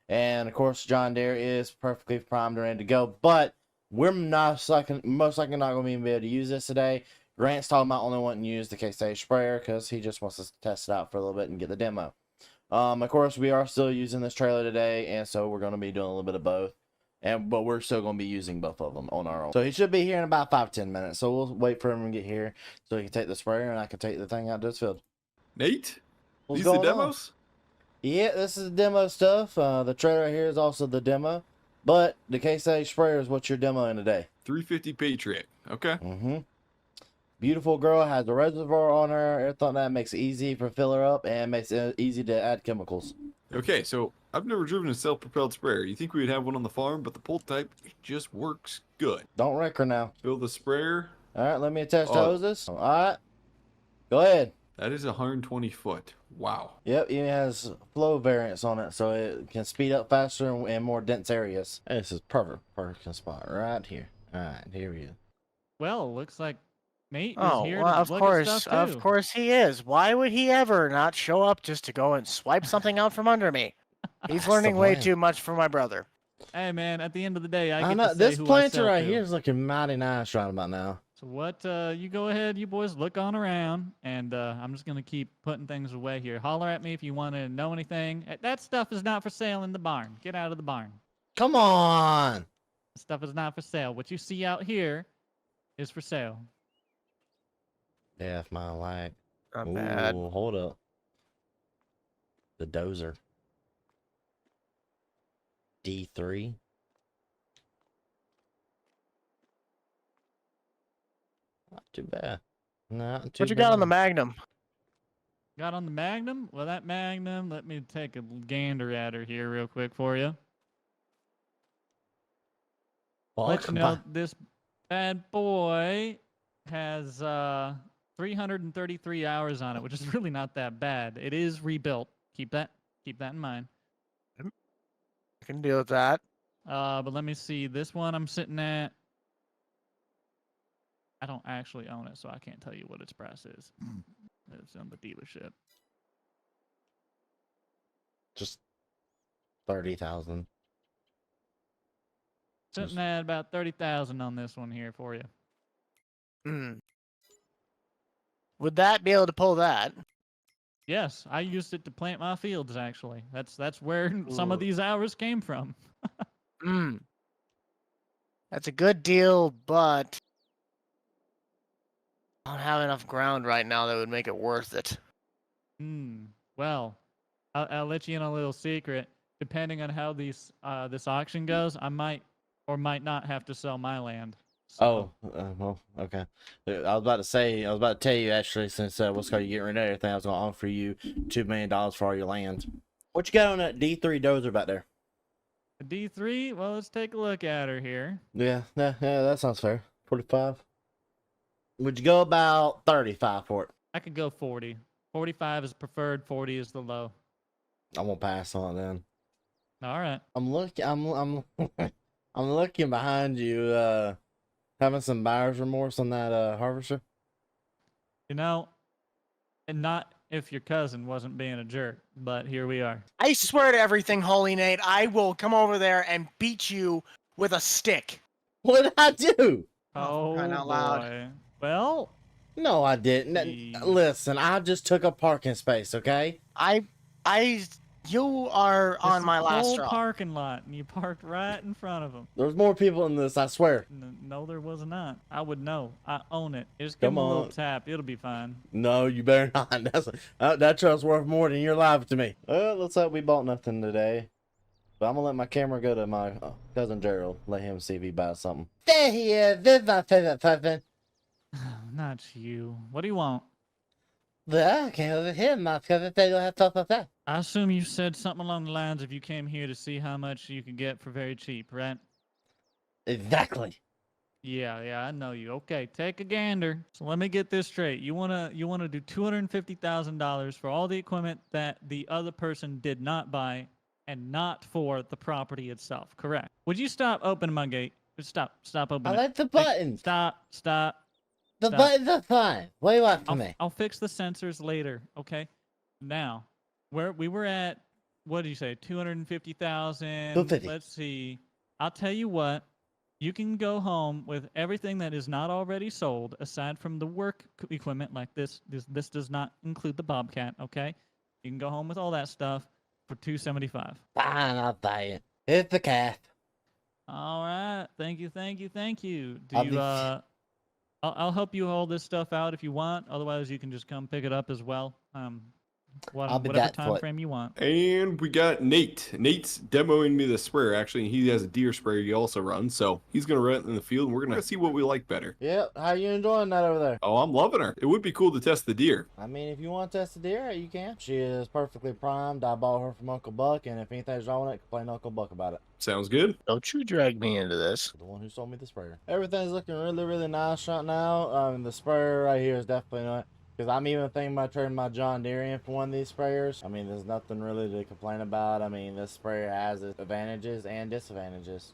and of course John Deere is perfectly primed and ready to go. But we're most likely not going to be able to use this today. Grant's talking about only wanting to use the Case IH sprayer because he just wants us to test it out for a little bit and get the demo. Of course, we are still using this trailer today, and so we're going to be doing a little bit of both. But we're still going to be using both of them on our own. So he should be here in about 5-10 minutes. So we'll wait for him to get here so he can take the sprayer and I can take the thing out to his field. Nate, What's these the going on? demos? Yeah, this is the demo stuff. The trailer right here is also the demo. But the Case IH sprayer is what you're demoing today. 350 Patriot. Okay. Mm-hmm. Beautiful girl, has a reservoir on her. Everything that makes it easy for filler up and makes it easy to add chemicals. Okay, so I've never driven a self-propelled sprayer. You think we would have one on the farm, but the pull type, it just works good. Don't wreck her now. Fill the sprayer. All right, let me attach the hoses. All right, go ahead. That is 120 foot. Wow. Yep, it has flow variance on it, so it can speed up faster in more dense areas. This is perfect spot right here. All right, here we go. Well, looks like Nate is Oh, here well, to of look at course, stuff of too. course he is. Why would he ever not show up just to go and swipe something out from under me? He's That's learning the way plan. too much from my brother. Hey man, at the end of the day, I I get know to say this who I planter sell right to. here is looking mighty nice right about now. So what? You go ahead, you boys look on around, and I'm just gonna keep putting things away here. Holler at me if you want to know anything. That stuff is not for sale in the barn. Get out of the barn. Come on. That stuff is not for sale. What you see out here is for sale. Yeah, my lag. Not Ooh, bad. hold up. The dozer. D3. Not too bad. Not too What you got on the bad. Magnum? Got on the Magnum? Well, that Magnum, let me take a gander at her here real quick for you. Let you know this bad boy has 333 hours on it, which is really not that bad. It is rebuilt. Keep that in mind. I can deal with that. But let me see. This one I'm sitting at. I don't actually own it, so I can't tell you what its price is. It's on the dealership. Just 30,000. Sitting at about 30,000 on this one here for you. Would that be able to pull that? Yes, I used it to plant my fields. Actually, that's where some of Ooh. these hours came from. That's a good deal, but I don't have enough ground right now that would make it worth it. Well, I'll let you in a little secret. Depending on how this auction goes, I might or might not have to sell my land. So. Well, okay. I was about to tell you actually, since what's called you getting rid of everything, I was gonna offer you $2 million for all your land. What you got on that D3 dozer back there? A D3? Well, let's take a look at her here. Yeah, that sounds fair. 45. Would you go about 35 for it? I could go 40. 45 is preferred. 40 is the low. I'm gonna pass on it then. All right. I'm looking behind you. Having some buyer's remorse on that harvester. You know, and not if your cousin wasn't being a jerk, but here we are. I swear to everything, Holy Nate, I will come over there and beat you with a stick. What did I do? Oh, crying out loud. boy. Well, No, I didn't. Listen, I just took a parking space, okay? You are on my last whole straw. parking lot, and you parked right in front of them. There's more people in this, I swear. No, there was not. I would know. I own it. Just Come give them a little on. tap. It'll be fine. No, you better not. That truck's worth more than your life to me. Well, looks like we bought nothing today. But I'm gonna let my camera go to my cousin Gerald. Let him see if he buys something. There he is. This is my favorite puppy. Not you. What do you want? But I came over here, my cousin said you'll have to talk about that. I assume you said something along the lines of you came here to see how much you could get for very cheap, right? Exactly. Yeah, I know you. Okay, take a gander. So let me get this straight. You wanna do $250,000 for all the equipment that the other person did not buy, and not for the property itself, correct? Would you stop opening my gate? Stop opening. I like the buttons. Stop. The buttons are fine. What do you want from me? I'll fix the sensors later, okay? Now, where we were at, what did you say? 250,000. 250. Let's see. I'll tell you what. You can go home with everything that is not already sold, aside from the work equipment like this. This does not include the Bobcat, okay? You can go home with all that stuff for $275. Fine, I'll buy it. It's the cat. All right. Thank you. I'll Do be- you I'll help you haul this stuff out if you want. Otherwise, you can just come pick it up as well. I'll be Whatever that time foot. frame you want. And we got Nate. Nate's demoing me the sprayer. Actually, he has a deer sprayer he also runs, so he's gonna run it in the field, and we're gonna see what we like better. Yep. How you enjoying that over there? Oh, I'm loving her. It would be cool to test the deer. I mean, if you want to test the deer, you can. She is perfectly primed. I bought her from Uncle Buck, and if anything's wrong with it, complain to Uncle Buck about it. Sounds good. Don't you drag me into this. The one who sold me the sprayer. Everything's looking really, really nice right now. The sprayer right here is definitely not. Because I'm even thinking about trading my John Deere in for one of these sprayers. I mean, there's nothing really to complain about. I mean, this sprayer has its advantages and disadvantages.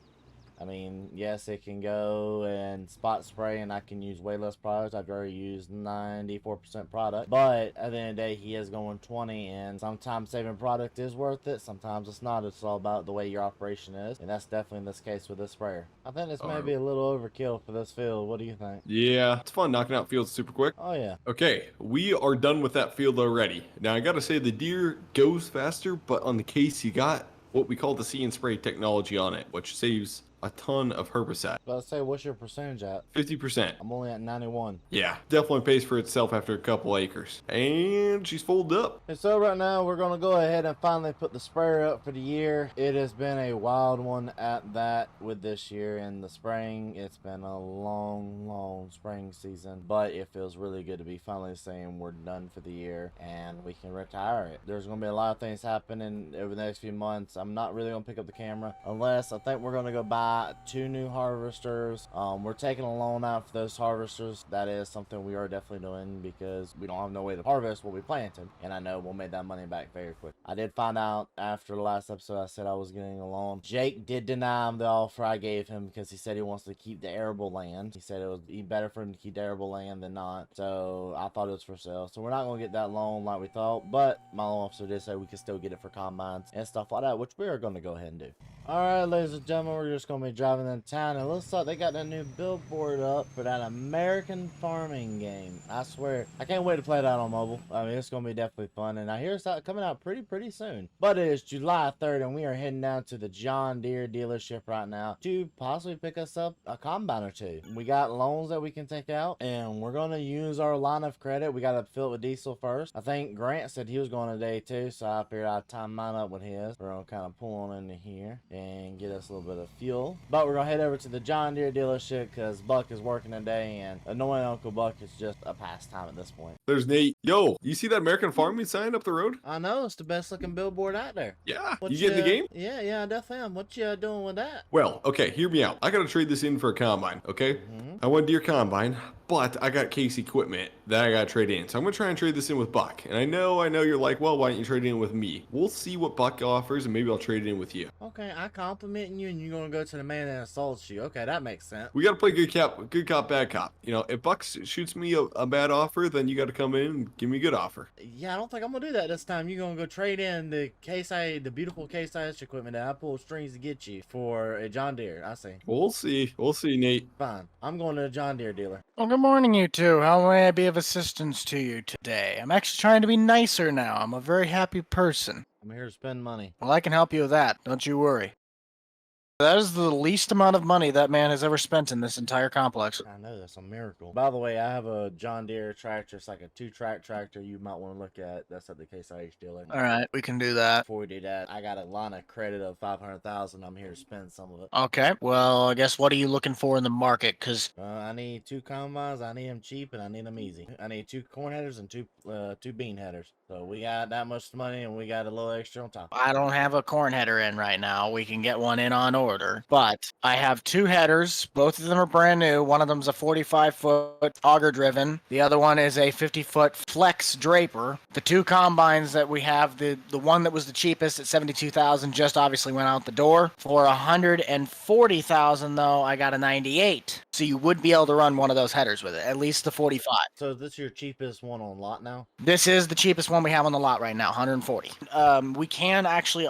I mean, yes, it can go and spot spray, and I can use way less product. I've already used 94% product. But at the end of the day, he is going 20, and sometimes saving product is worth it. Sometimes it's not. It's all about the way your operation is, and that's definitely in this case with this sprayer. I think this may be a little overkill for this field. What do you think? Yeah, it's fun knocking out fields super quick. Oh, yeah. Okay, we are done with that field already. Now, I gotta say, the deer goes faster, but on the case, you got what we call the See and Spray technology on it, which saves a ton of herbicide. Let's say, what's your percentage at? 50%. I'm only at 91. Yeah, definitely pays for itself after a couple acres. And she's folded up. And so right now we're gonna go ahead and finally put the sprayer up for the year. It has been a wild one at that with this year in the spring. It's been a long spring season, but it feels really good to be finally saying we're done for the year and we can retire it. There's gonna be a lot of things happening over the next few months. I'm not really gonna pick up the camera unless I think we're gonna go buy 2 new harvesters. We're taking a loan out for those harvesters. That is something we are definitely doing because we don't have no way to harvest what we planted, and I know we'll make that money back very quick. I did find out after the last episode I said I was getting a loan. Jake did deny him the offer I gave him because he said he wants to keep the arable land. He said it would be better for him to keep the arable land than not, so I thought it was for sale. So we're not going to get that loan like we thought, but my loan officer did say we can still get it for combines and stuff like that, which we are going to go ahead and do. Alright, ladies and gentlemen, we're just going to be driving in town. It looks like they got that new billboard up for that American farming game. I swear, I can't wait to play that on mobile. I mean, it's going to be definitely fun, and I hear it's coming out pretty soon. But it is July 3rd, and we are heading down to the John Deere dealership right now to possibly pick us up a combine or two. We got loans that we can take out, and we're going to use our line of credit. We got to fill it with diesel first. I think Grant said he was going today too, so I figured I'd time mine up with his. We're going to kind of pull on into here and get us a little bit of fuel. But we're going to head over to the John Deere dealership because Buck is working today, and annoying Uncle Buck is just a pastime at this point. There's Nate. Yo, you see that American farming sign up the road? I know, it's the best looking billboard out there. Yeah. What You get in the game? Yeah, I definitely am. What you doing with that? Well, okay, hear me out. I gotta trade this in for a combine, okay? I want Deere combine, but I got case equipment that I gotta trade in. So I'm gonna try and trade this in with Buck. And I know you're like, well, why don't you trade it in with me? We'll see what Buck offers, and maybe I'll trade it in with you. Okay, I complimenting you, and you're gonna go to the man that insults you. Okay, that makes sense. We gotta play good cop, bad cop. You know, if Buck shoots me a bad offer, then you gotta come in and give me a good offer. Yeah, I don't think I'm gonna do that this time. You're gonna go trade in the the beautiful Case IH equipment that I pulled strings to get you for a John Deere. I see. We'll see, Nate. Fine. I'm going to the John Deere dealer. Well, good morning, you two. How may I be of assistance to you today? I'm actually trying to be nicer now. I'm a very happy person. I'm here to spend money. Well, I can help you with that. Don't you worry. That is the least amount of money that man has ever spent in this entire complex. I know, that's a miracle. By the way, I have a John Deere tractor. It's like a 2-track tractor you might want to look at. That's at the Case IH dealer. All right, we can do that. Before we do that, I got a line of credit of $500,000. I'm here to spend some of it. Okay, well, I guess what are you looking for in the market? Because I need 2 combines. I need them cheap, and I need them easy. I need 2 corn headers and 2 bean headers. So we got that much money, and we got a little extra on top. I don't have a corn header in right now. We can get one in on order. But I have 2 headers. Both of them are brand new. One of them's a 45-foot auger driven. The other one is a 50-foot flex draper. The 2 combines that we have, the one that was the cheapest at $72,000 just obviously went out the door. For $140,000 though, I got a 98. So you would be able to run one of those headers with it, at least the 45. So is this your cheapest one on lot now? This is the cheapest one we have on the lot right now, 140. We can actually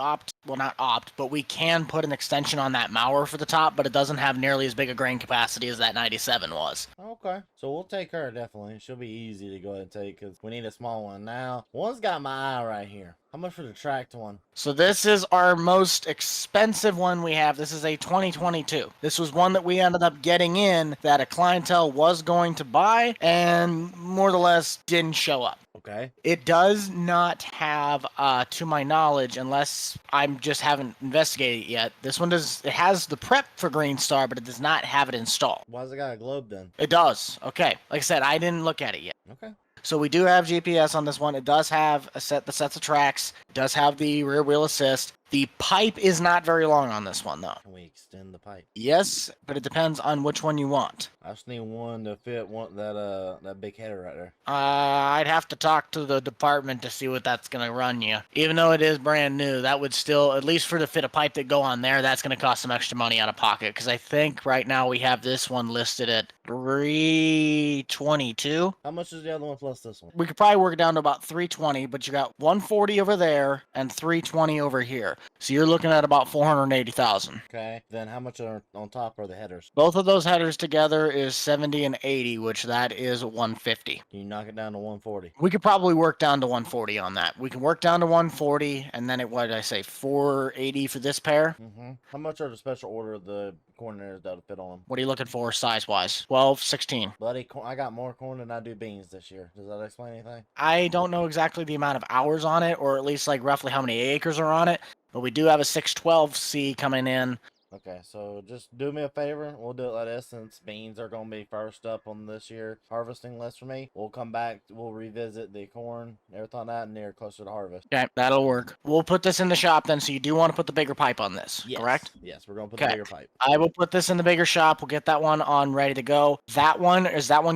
but we can put an extension on that mower for the top, but it doesn't have nearly as big a grain capacity as that 97 was. Okay, so we'll take her definitely. She'll be easy to go ahead and take because we need a small one now. One's got my eye right here. How much for the tracked one? So this is our most expensive one we have. This is a 2022. This was one that we ended up getting in that a clientele was going to buy and more or less didn't show up. Okay. It does not have, to my knowledge, unless I just haven't investigated it yet. This one does. It has the prep for Green Star, but it does not have it installed. Why's it got a globe then? It does. Okay. Like I said, I didn't look at it yet. Okay. So we do have GPS on this one. It does have a set of tracks. It does have the rear wheel assist. The pipe is not very long on this one, though. Can we extend the pipe? Yes, but it depends on which one you want. I just need one to fit that big header right there. I'd have to talk to the department to see what that's going to run you. Even though it is brand new, that would still, at least for the fit of pipe that go on there, that's going to cost some extra money out of pocket. Because I think right now we have this one listed at $322. How much is the other one plus this one? We could probably work it down to about $320, but you got $140 over there and $320 over here. So you're looking at about $480,000. Okay. Then how much are on top are the headers? Both of those headers together is $70 and $80, which that is $150. Can you knock it down to 140? We could probably work down to 140 on that. We can work down to 140, and then what did I say, $480 for this pair? How much are the special order of the coordinators that'll fit on them. What are you looking for size-wise? 12, 16? Buddy, I got more corn than I do beans this year. Does that explain anything? I don't know exactly the amount of hours on it, or at least like roughly how many acres are on it, but we do have a 612C coming in. Okay, so just do me a favor. We'll do it like this since beans are going to be first up on this year harvesting list for me. We'll come back. We'll revisit the corn, everything like that, near closer to harvest. Okay, that'll work. We'll put this in the shop then, so you do want to put the bigger pipe on this, Yes. correct? Yes, we're going to put the Okay. bigger pipe. I will put this in the bigger shop. We'll get that one on ready to go. That one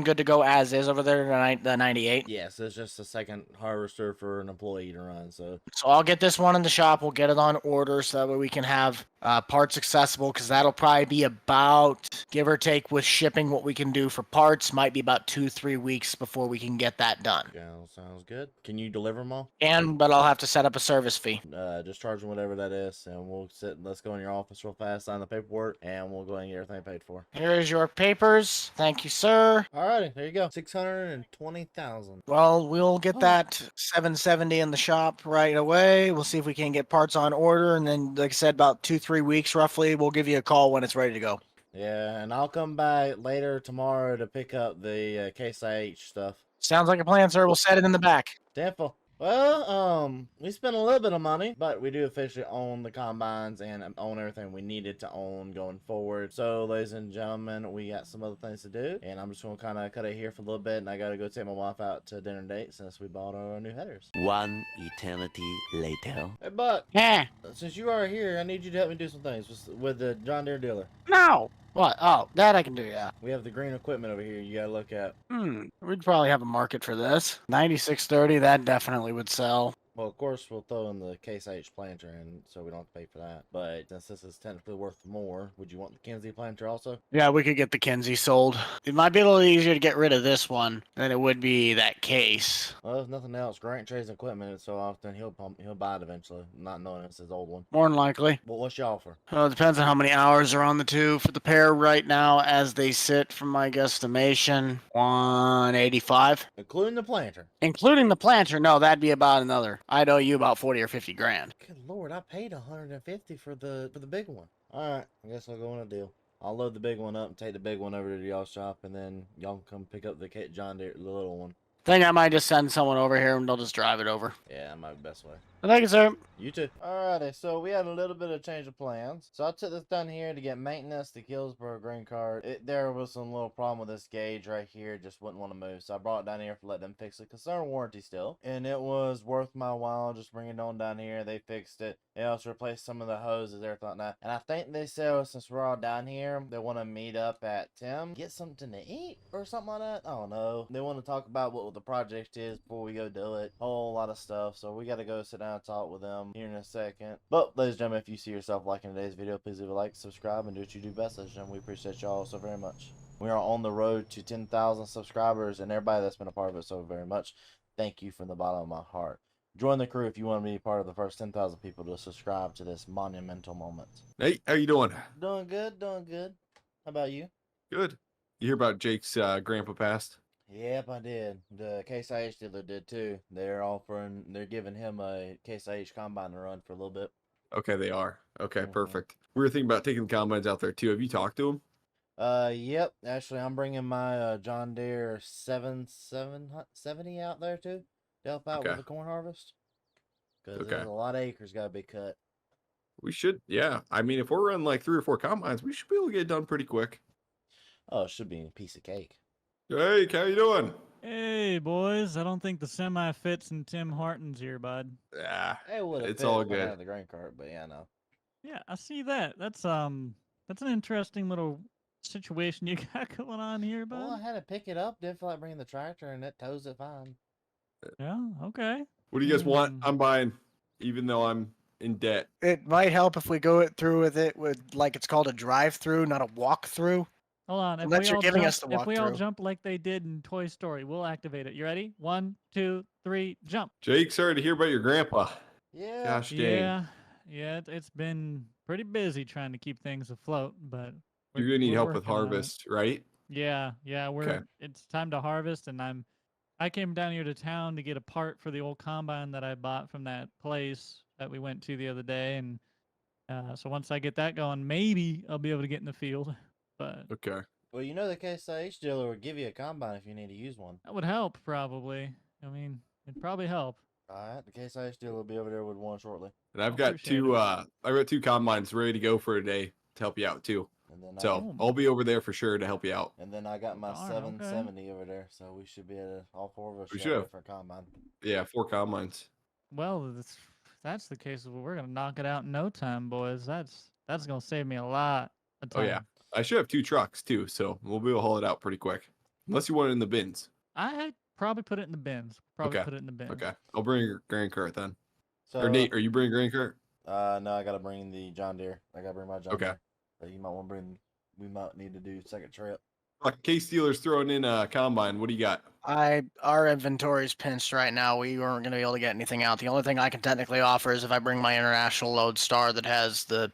good to go as is over there, the 98? Yes, it's just a second harvester for an employee to run. So So I'll get this one in the shop. We'll get it on order so that way we can have parts accessible, because that'll probably be about, give or take with shipping, what we can do for parts might be about 2-3 weeks before we can get that done. yeah, sounds good. Can you deliver them all? But I'll have to set up a service fee. Just charge them whatever that is, and we'll sit. Let's go in your office real fast, sign the paperwork, and we'll go ahead and get everything paid for. Here is your papers. Thank you, sir. Alrighty, there you go. 620,000. Well, we'll get that 770 in the shop right away. We'll see if we can get parts on order, and then, like I said, about 2-3 weeks roughly, we'll give you a call when it's ready to go. Yeah, and I'll come back later tomorrow to pick up the Case IH stuff. Sounds like a plan, sir. We'll set it in the back. Temple. Well, we spent a little bit of money, but we do officially own the combines and own everything we needed to own going forward. So, ladies and gentlemen, we got some other things to do, and I'm just going to kind of cut it here for a little bit, and I got to go take my wife out to dinner date since we bought our new headers. One eternity later. Hey, Buck, Yeah. since you are here, I need you to help me do some things with the John Deere dealer. No. What? Oh, that I can do, yeah. We have the green equipment over here you got to look at. We'd probably have a market for this. 9630, that definitely would sell. Well, of course, we'll throw in the Case IH planter in so we don't have to pay for that. But since this is technically worth more, would you want the Kinsey planter also? Yeah, we could get the Kinsey sold. It might be a little easier to get rid of this one than it would be that case. Well, if nothing else, Grant trades equipment so often he'll buy it eventually, not knowing it's his old one. More than likely. Well, what's your offer? Well, it depends on how many hours are on the two. For the pair right now, as they sit, from my guesstimation, 185. Including the planter. Including the planter, no, that'd be about another. I'd owe you about 40 or 50 grand. Good lord, I paid 150 for the big one. All right, I guess I'll go on a deal. I'll load the big one up and take the big one over to y'all's shop, and then y'all can come pick up the John Deere, the little one. Think I might just send someone over here and they'll just drive it over. Yeah, that might be the best way. Thank you, sir. You too. Alrighty, so we had a little bit of change of plans. So I took this down here to get maintenance to Gilbert green card. There was some little problem with this gauge right here. It just wouldn't want to move. So I brought it down here to let them fix it because they're in warranty still. And it was worth my while just bringing it on down here. They fixed it. They also replaced some of the hoses, everything like that. And I think they said since we're all down here, they want to meet up at Tim, get something to eat or something like that. I don't know. They want to talk about what the project is before we go do it. Whole lot of stuff. So we got to go sit down and talk with them here in a second. But ladies and gentlemen, if you see yourself liking today's video, please leave a like, subscribe, and do what you do best. Ladies and gentlemen, we appreciate y'all so very much. We are on the road to 10,000 subscribers, and everybody that's been a part of it so very much, thank you from the bottom of my heart. Join the crew if you want to be part of the first 10,000 people to subscribe to this monumental moment. Hey, how you doing? Doing good, doing good. How about you? Good. You hear about Jake's grandpa passed? Yep, I did. The Case IH dealer did too. They're giving him a Case IH combine to run for a little bit. Okay, they are. Okay, Mhm. perfect. We were thinking about taking the combines out there too. Have you talked to him? Yep. Actually, I'm bringing my John Deere 770 out there too to help out Okay. with the corn harvest. Because Okay. there's a lot of acres got to be cut. We should, yeah. I mean, if we're running like 3 or 4 combines, we should be able to get it done pretty quick. Oh, it should be a piece of cake. Hey, how you doing? Hey, boys. I don't think the semi fits in Tim Hortons here, bud. Yeah, It would have it's fit all if I good. had the grain cart, but yeah, no. Yeah, I see that. That's an interesting little situation you got going on here, Well, I bud. had to pick it up. Didn't feel like bringing the tractor, and it tows it fine. Yeah, okay. What do you guys want? Mm. I'm buying, even though I'm in debt. It might help if we go through with it with, like, it's called a drive-through, not a walk-through. Hold on. Unless you're giving us the if we all walkthrough. jump like they did in Toy Story, we'll activate it. You ready? 1, 2, 3, jump. Jake, sorry to hear about your grandpa. Yeah. Gosh dang. Yeah. It's been pretty busy trying to keep things afloat, but You're gonna need we're help with working on it. harvest, right? Yeah. Okay. It's time to harvest, and I came down here to town to get a part for the old combine that I bought from that place that we went to the other day, and So once I get that going, maybe I'll be able to get in the field. But Okay. Well, you know the Case IH dealer would give you a combine if you need to use one. that would help probably. I mean, it'd probably help. All right, the Case IH dealer will be over there with one shortly. And I've Oh, got appreciate two. it. I've got 2 combines ready to go for today to help you out too. And then So Oh. I'll be over there for sure to help you out. I got my Darn, okay. 770 over there, so we should be able to, all 4 of us We should should have have. for a combine. Yeah, 4 combines. Well, if that's the case, we're gonna knock it out in no time, boys. That's gonna save me a lot of Oh time. yeah, I should have 2 trucks too, so we'll be able to haul it out pretty quick. Unless you want it in the bins. I'd probably put it in the bins. Okay. Put it in the bins. Okay, I'll bring your grain cart then. So, Or Nate, are you bringing grain cart? no, I gotta bring the John Deere. I gotta bring my John Okay. Deere. So you might want to bring. We might need to do second trip. Like Case Dealer's throwing in a combine. What do you got? Our inventory's pinched right now. We weren't going to be able to get anything out. The only thing I can technically offer is if I bring my international load star that has the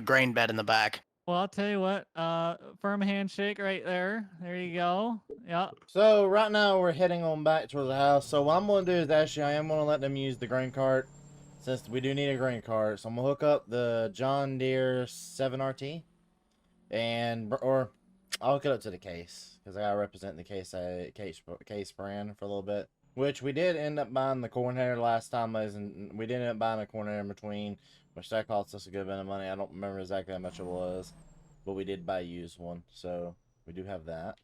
grain bed in the back. Well, I'll tell you what. Firm handshake right there. There you go. Yeah. So right now we're heading on back towards the house. So what I'm gonna do is actually I am gonna let them use the grain cart since we do need a grain cart. So I'm gonna hook up the John Deere 7RT or I'll hook it up to the Case because I gotta represent the Case brand for a little bit. Which we did end up buying the corn header last time, and we did end up buying a corn header in between, which that cost us a good bit of money. I don't remember exactly how much it was, but we did buy a used one, so we do have that.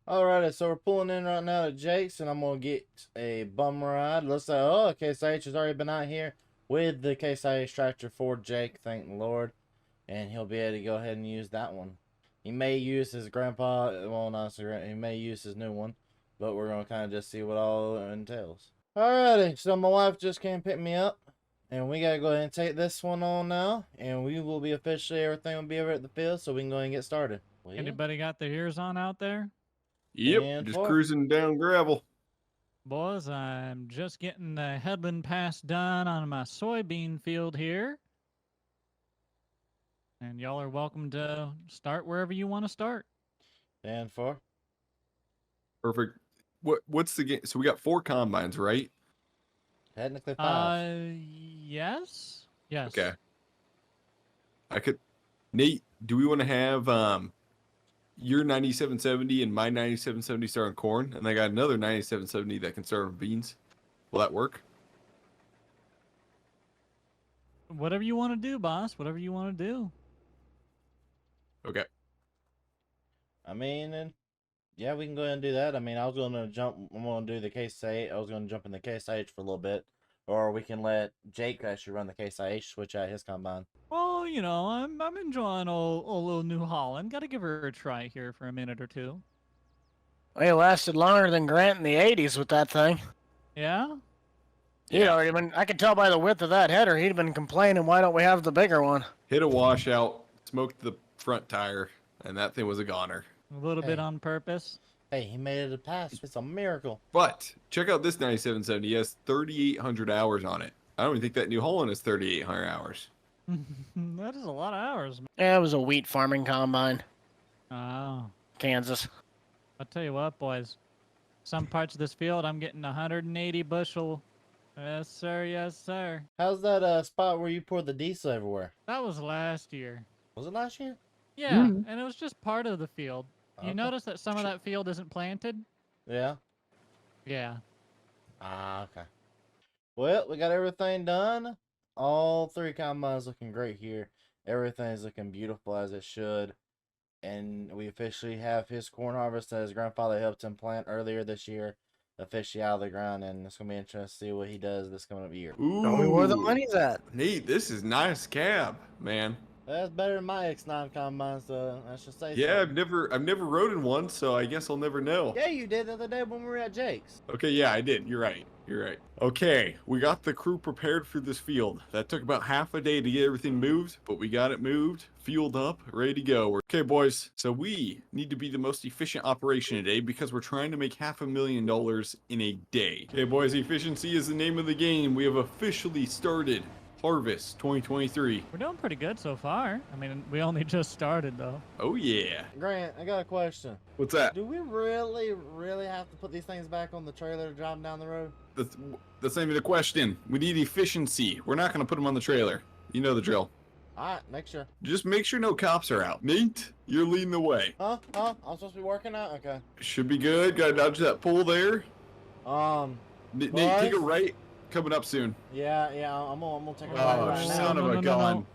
Alrighty, so we're pulling in right now at Jake's, and I'm gonna get a bum ride. Looks like Case IH has already been out here with the Case IH tractor for Jake, thank the Lord, and he'll be able to go ahead and use that one. He may use his grandpa, well, not his grandpa, he may use his new one, but we're gonna kind of just see what all it entails. Alrighty, so my wife just came pick me up, and we gotta go ahead and take this one on now, and we will be everything will be over at the field, so we can go ahead and get started. Well, Anybody got their ears on out there? Yep, And just 4. cruising down gravel. Boys, I'm just getting the headland pass done on my soybean field here. And y'all are welcome to start wherever you want to start. And 4. Perfect. What's the game? So we got 4 combines, right? Technically 5. Yes. Yes. Okay. Nate, do we want to have your 9770 and my 9770 start on corn, and I got another 9770 that can start on beans? Will that work? Whatever you want to do, boss. Whatever you want to do. Okay. I mean, and yeah, we can go ahead and do that. I mean, I'm gonna do the Case IH. I was gonna jump in the Case IH for a little bit, or we can let Jake actually run the Case IH, switch out his combine. Well, you know, I'm enjoying old little New Holland. Got to give her a try here for a minute or two. We lasted longer than Grant in the 80s with that thing. Yeah. He'd already been, I could tell by the width of that header, he'd been complaining, why don't we have the bigger one? Hit a washout, smoked the front tire, and that thing was a goner. A little bit Hey. on purpose. Hey, he made it a pass. It's a miracle. But check out this 9770. It has 3,800 hours on it. I don't even think that New Holland is 3,800 hours. That is a lot of hours. Man. Yeah, it was a wheat farming combine, Oh. Kansas. I'll tell you what, boys. Some parts of this field, I'm getting 180 bushel. Yes, sir. Yes, sir. How's that spot where you poured the diesel everywhere? That was last year. Was it last year? Yeah, and it was just part of the field. You Okay. notice that some of that field isn't planted? Yeah. Yeah. Okay. Well, we got everything done. All 3 combines looking great here. Everything's looking beautiful as it should. And we officially have his corn harvest that his grandfather helped him plant earlier this year officially out of the ground, and it's gonna be interesting to see what he does this coming up year. Ooh. Tell me where the money's at. Nate, this is nice cab, man. That's better than my X9 combine, so I should say. Yeah, something. I've never rode in one, so I guess I'll never know. Yeah, you did the other day when we were at Jake's. Okay, yeah, I did. You're right. Okay, we got the crew prepared for this field. That took about half a day to get everything moved, but we got it moved, fueled up, ready to go. Okay, boys, so we need to be the most efficient operation today because we're trying to make $500,000 in a day. Okay, boys, efficiency is the name of the game. We have officially started Harvest 2023. We're doing pretty good so far. I mean, we only just started, though. Oh, yeah. Grant, I got a question. What's that? Do we really have to put these things back on the trailer to drive them down the road? That's not even the question. We need efficiency. We're not going to put them on the trailer. You know the drill. Alright, make sure. Just make sure no cops are out. Nate, you're leading the way. Huh? I'm supposed to be working out? Okay. Should be good. Gotta dodge that pole there. Nate, take a right. Coming up soon. Yeah, I'm gonna take a Oh, right now. son of a gun.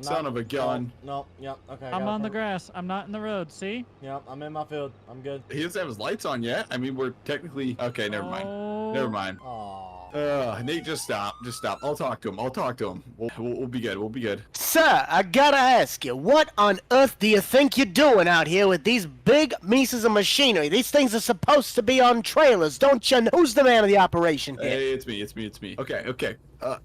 Son of a gun. No, yep, okay. I'm on the grass. I'm not in the road. See? Yep, I'm in my field. I'm good. He doesn't have his lights on yet. I mean, we're technically... Okay, never mind. Oh. Never mind. Aww. Nate, just stop. Just stop. I'll talk to him. We'll be good. We'll be good. Sir, I gotta ask you, what on earth do you think you're doing out here with these big pieces of machinery? These things are supposed to be on trailers, don't you know? Who's the man of the operation here? Hey, it's me. Okay.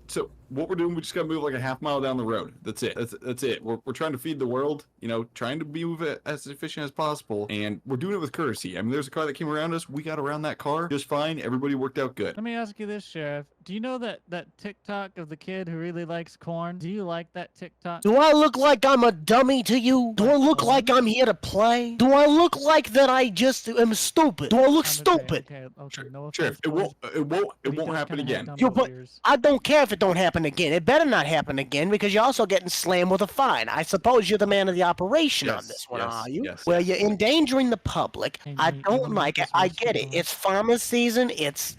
So what we're doing, we just gotta move like a half mile down the road. That's it. That's it. We're trying to feed the world, you know, trying to move it as efficient as possible, and we're doing it with courtesy. I mean, there's a car that came around us. We got around that car just fine. Everybody worked out good. Let me ask you this, Sheriff. Do you know that TikTok of the kid who really likes corn? Do you like that TikTok? Do I look like I'm a dummy to you? Do I look like I'm here to play? Do I look like that I just am stupid? Do I look stupid? Okay, no Sheriff, offense, it boys, won't but he does happen kinda have again. dumb You little put- ears. I don't care if it don't happen again. It better not happen again because you're also getting slammed with a fine. I suppose you're the man of the operation on Yes, this one, yes, are you? yes, Well, yes. you're endangering the public. Hey, I Nate, you don't wanna like make it. this I race get it. going? It's farmers season. It's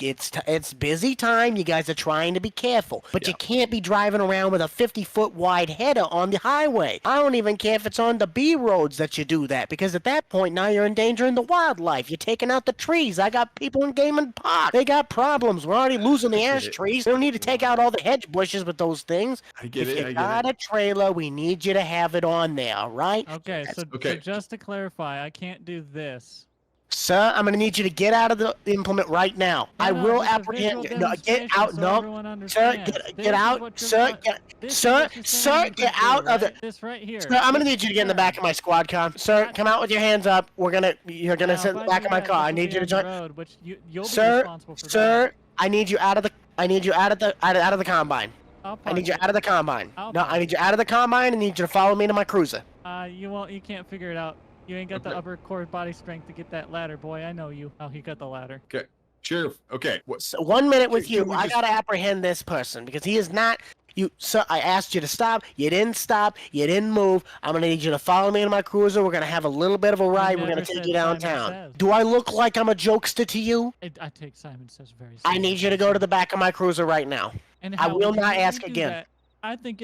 busy time. You guys are trying to be careful, but you Yeah. can't be driving around with a 50-foot wide header on the highway. I don't even care if it's on the B roads that you do that because at that point now you're endangering the wildlife. You're taking out the trees. I got people in Game Park. They got problems. We're already losing the ash it. trees. We don't need to take out all the hedge bushes with those things. I get If it. you I got get it. a trailer, we need you to have it on there, all right? Okay, so Okay. just to clarify, I can't do this. Sir, I'm going to need you to get out of the implement right now. No, I no, will just a apprehend visual you. No, get demonstration out. so No. everyone Sir, understands. This get is out. what you're Sir, going- this is sir, what you're sir, saying you get can out do, of the- right? This right here. Sir, I'm going to This need you to get in the turn. back of my squad car. Sir, come out with your hands up. You're going to Now, sit in if the I back do of my that, car. this I will need be you to on the join. road, which you'll be Sir, responsible for that. sir, I need you out of the combine. I'll I need park you it. out of the combine. I'll No, park I need you out of the combine. I need you to follow me to my cruiser. You can't figure it out. You ain't got the Okay. upper core body strength to get that ladder, boy. I know you. Oh, he got the ladder. Okay. Sheriff, okay. What? So 1 minute with Can you. we I just- gotta apprehend this person because he is not. You, sir. I asked you to stop. You didn't stop. You didn't move. I'm gonna need you to follow me in my cruiser. We're gonna have a little bit of a ride. We're never gonna take said you Simon downtown. Says. Do I look like I'm a jokester to you? I take Simon Says very I seriously. need you to go to the back of my cruiser right now. And I how will would you not let me ask do again. that? I think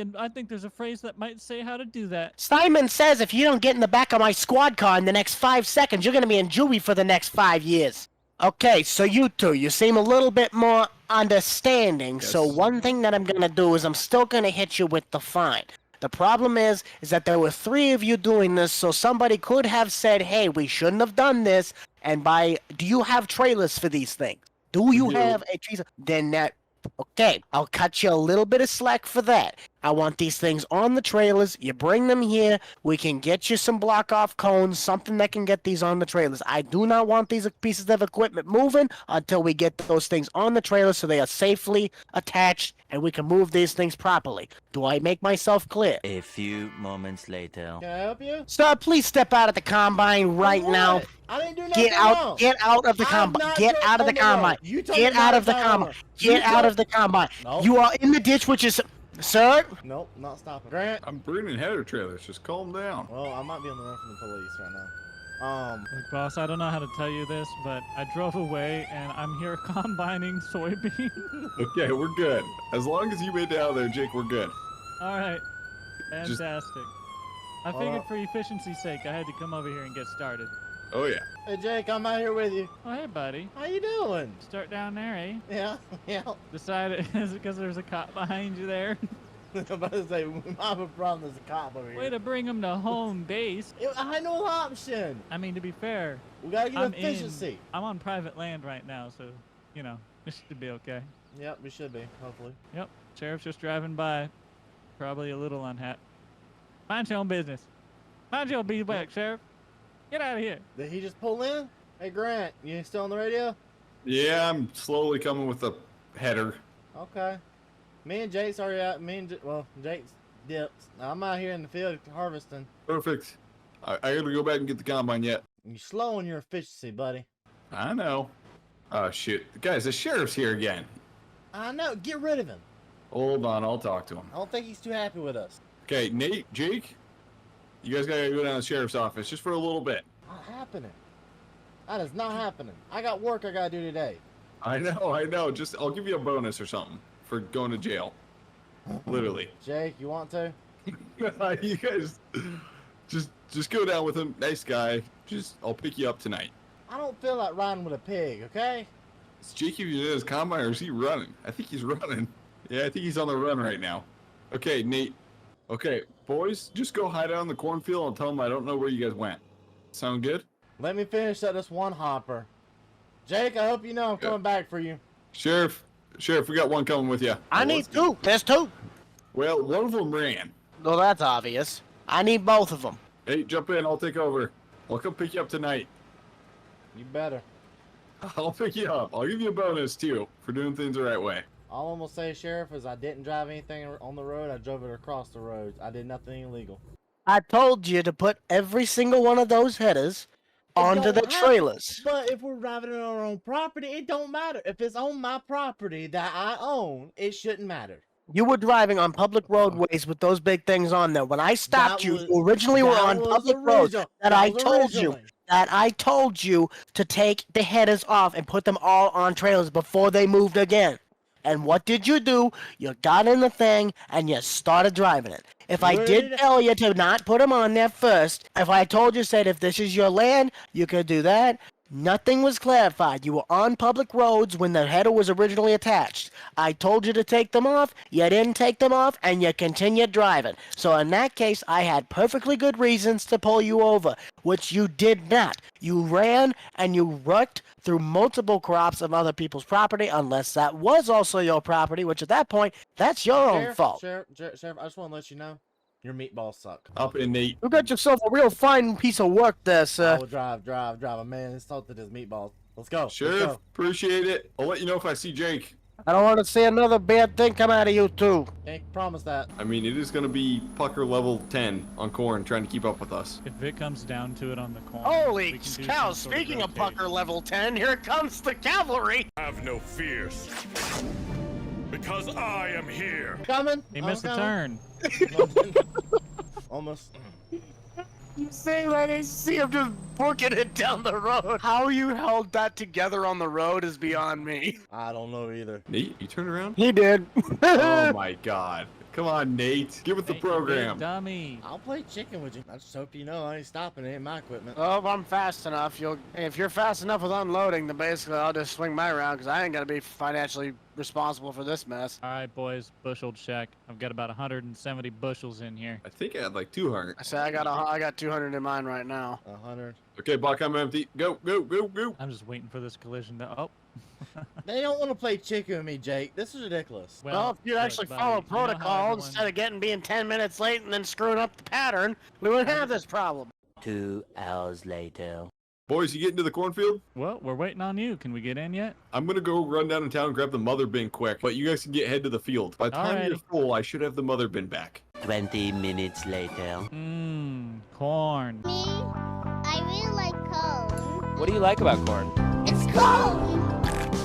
there's a phrase that might say how to do that. Simon says if you don't get in the back of my squad car in the next 5 seconds, you're gonna be in juvie for the next 5 years. Okay, so you two, you seem a little bit more understanding. So Yes. one thing that I'm gonna do is I'm still gonna hit you with the fine. The problem is that there were 3 of you doing this, so somebody could have said, "Hey, we shouldn't have done this." And do you have trailers for these things? Do you do. have a trailer? Then okay, I'll cut you a little bit of slack for that. I want these things on the trailers. You bring them here. We can get you some block-off cones, something that can get these on the trailers. I do not want these pieces of equipment moving until we get those things on the trailer so they are safely attached and we can move these things properly. Do I make myself clear? A few moments later. Can I help you? Sir, please step out of the combine right For now. what? I didn't do nothing Get out! wrong. Get out of the I'm combine! not Get doing- out of the no, no, no. combine! You told me Get not out to of the stop combine! over. You Get out told- of the combine! No. You are in the ditch, which is, sir. Nope, not stopping. Grant. I'm bringing header trailers. Just calm down. Well, I might be on the run from the police right now. Look, boss, I don't know how to tell you this, but I drove away and I'm here combining soybean. Okay, we're good. As long as you made it out of there, Jake, we're good. All right, Just- fantastic. I figured for efficiency's sake, I had to come over here and get started. Oh yeah. Hey, Jake, I'm out here with you. Oh, hey, buddy. How you doing? Start down there, eh? Yeah, yeah. Decided, is it because there's a cop behind you there? I'm about to say, we might have a problem. There's a cop over here. Way to bring him to home base. I had no option. I mean, to be fair, We gotta get I'm efficiency. I'm on private land right now, so, you know, this should be okay. Yep, we should be, hopefully. Yep, sheriff's just driving by. Probably a little unhappy. Mind your own business. Mind your own beeswax, Sheriff. Get out of here. Did he just pull in? Hey, Grant, you still on the radio? Yeah, I'm slowly coming with the header. Okay. Me and Jake's already out. Jake's dipped. I'm out here in the field harvesting. Perfect. I gotta go back and get the combine yet. You're slow on your efficiency, buddy. I know. Oh shoot, guys, the sheriff's here again. I know. Get rid of him. Hold on, I'll talk to him. I don't think he's too happy with us. Okay, Nate, Jake, you guys gotta go down to the sheriff's office just for a little bit. Not happening. That is not happening. I got work I gotta do today. I know. Just I'll give you a bonus or something for going to jail. Literally. Jake, you want to? You guys just go down with him. Nice guy. I'll pick you up tonight. I don't feel like riding with a pig, okay? Is Jake even in his combine or is he running? I think he's running. Yeah, I think he's on the run right now. Okay, Nate. Okay, boys, just go hide out in the cornfield and tell them I don't know where you guys went. Sound good? Let me finish at this one hopper. Jake, I hope you know I'm coming back for you. Sheriff, we got one coming with you. I need two. There's two. Well, one of them ran. Well, that's obvious. I need both of them. Hey, jump in. I'll take over. I'll come pick you up tonight. You better. I'll pick you up. I'll give you a bonus, too, for doing things the right way. All I'm gonna say, Sheriff, is I didn't drive anything on the road. I drove it across the road. I did nothing illegal. I told you to put every single one of those headers onto the trailers. But if we're driving it on our own property, it don't matter. If it's on my property that I own, it shouldn't matter. You were driving on public roadways with those big things on there. When I stopped you, you originally were on public roads that I told you to take the headers off and put them all on trailers before they moved again. And what did you do? You got in the thing and you started driving it. If I did tell you to not put them on there first, if I told you, said, if this is your land, you could do that, nothing was clarified. You were on public roads when the header was originally attached. I told you to take them off, you didn't take them off, and you continued driving. So in that case, I had perfectly good reasons to pull you over, which you did not. You ran and you worked through multiple crops of other people's property, unless that was also your property, which at that point, that's your own fault. Sheriff, I just want to let you know, your meatballs suck. Up in Nate. You got yourself a real fine piece of work there, sir. I will drive. A man insulted his meatballs. Let's go. Sheriff, appreciate it. I'll let you know if I see Jake. I don't want to see another bad thing come out of you, too. Can't promise that. I mean, it is going to be pucker level 10 on corn trying to keep up with us. If it comes down to it on the corn. Holy we can do cow, some sort of speaking of rotation. pucker level 10, here comes the cavalry. Have no fears, because I am here. Coming. He missed a turn. Almost. You say I didn't see him just booking it down the road. How you held that together on the road is beyond me. I don't know either. Nate, you turn around? He did. Oh my god. Come on, Nate. Get with the Thank you, program. big dummy. I'll play chicken with you. I just hope you know I ain't stopping. It ain't my equipment. Oh, if I'm fast enough, if you're fast enough with unloading, then basically I'll just swing my round because I ain't gonna be financially responsible for this mess. All right, boys, bushel check. I've got about 170 bushels in here. I think I had like 200. I say I got 200 in mine right now. 100. Okay, Buck, I'm empty. Go. I'm just waiting for this collision to. Oh. They don't want to play chicken with me, Jake. This is ridiculous. Well, if you look, actually buddy, follow you know how protocol everyone- instead of being 10 minutes late and then screwing up the pattern, we wouldn't have this problem. 2 hours later. Boys, you get into the cornfield? Well, we're waiting on you. Can we get in yet? I'm gonna go run down in town and grab the mother bin quick, but you guys can get head to the field. By the time you're Alrighty. full, I should have the mother bin back. 20 minutes later. Corn. Me, I really like corn. What do you like about corn? It's corn!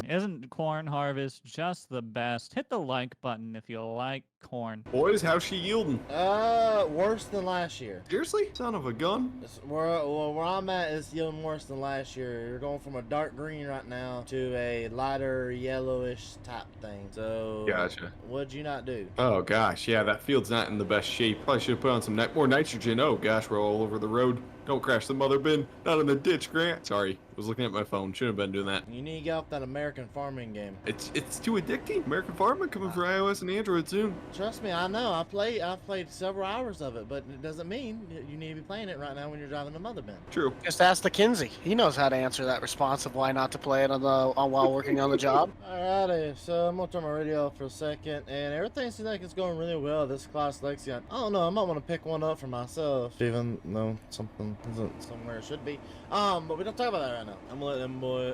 Isn't corn harvest just the best? Hit the like button if you like corn. Boys, how's she yielding? Worse than last year. Seriously? Son of a gun? Where I'm at is yielding worse than last year. You're going from a dark green right now to a lighter yellowish type thing. So, Gotcha. what'd you not do? Oh gosh, yeah, that field's not in the best shape. Probably should have put on some more nitrogen. Oh gosh, we're all over the road. Don't crash the mother bin. Not in the ditch, Grant. Sorry, I was looking at my phone. Shouldn't have been doing that. You need to get off that American farming game. It's too addicting. American Farming coming for iOS and Android soon. Trust me, I know. I've played several hours of it, but it doesn't mean you need to be playing it right now when you're driving the mother bin. True. Just ask the Kinsey. He knows how to answer that response of why not to play it while working on the job. Alrighty, so I'm gonna turn my radio off for a second, and everything seems like it's going really well. This class Lexion. I don't know. I might want to pick one up for myself, even though something isn't somewhere it should be. But we don't talk about that right now. I'm gonna let them boy.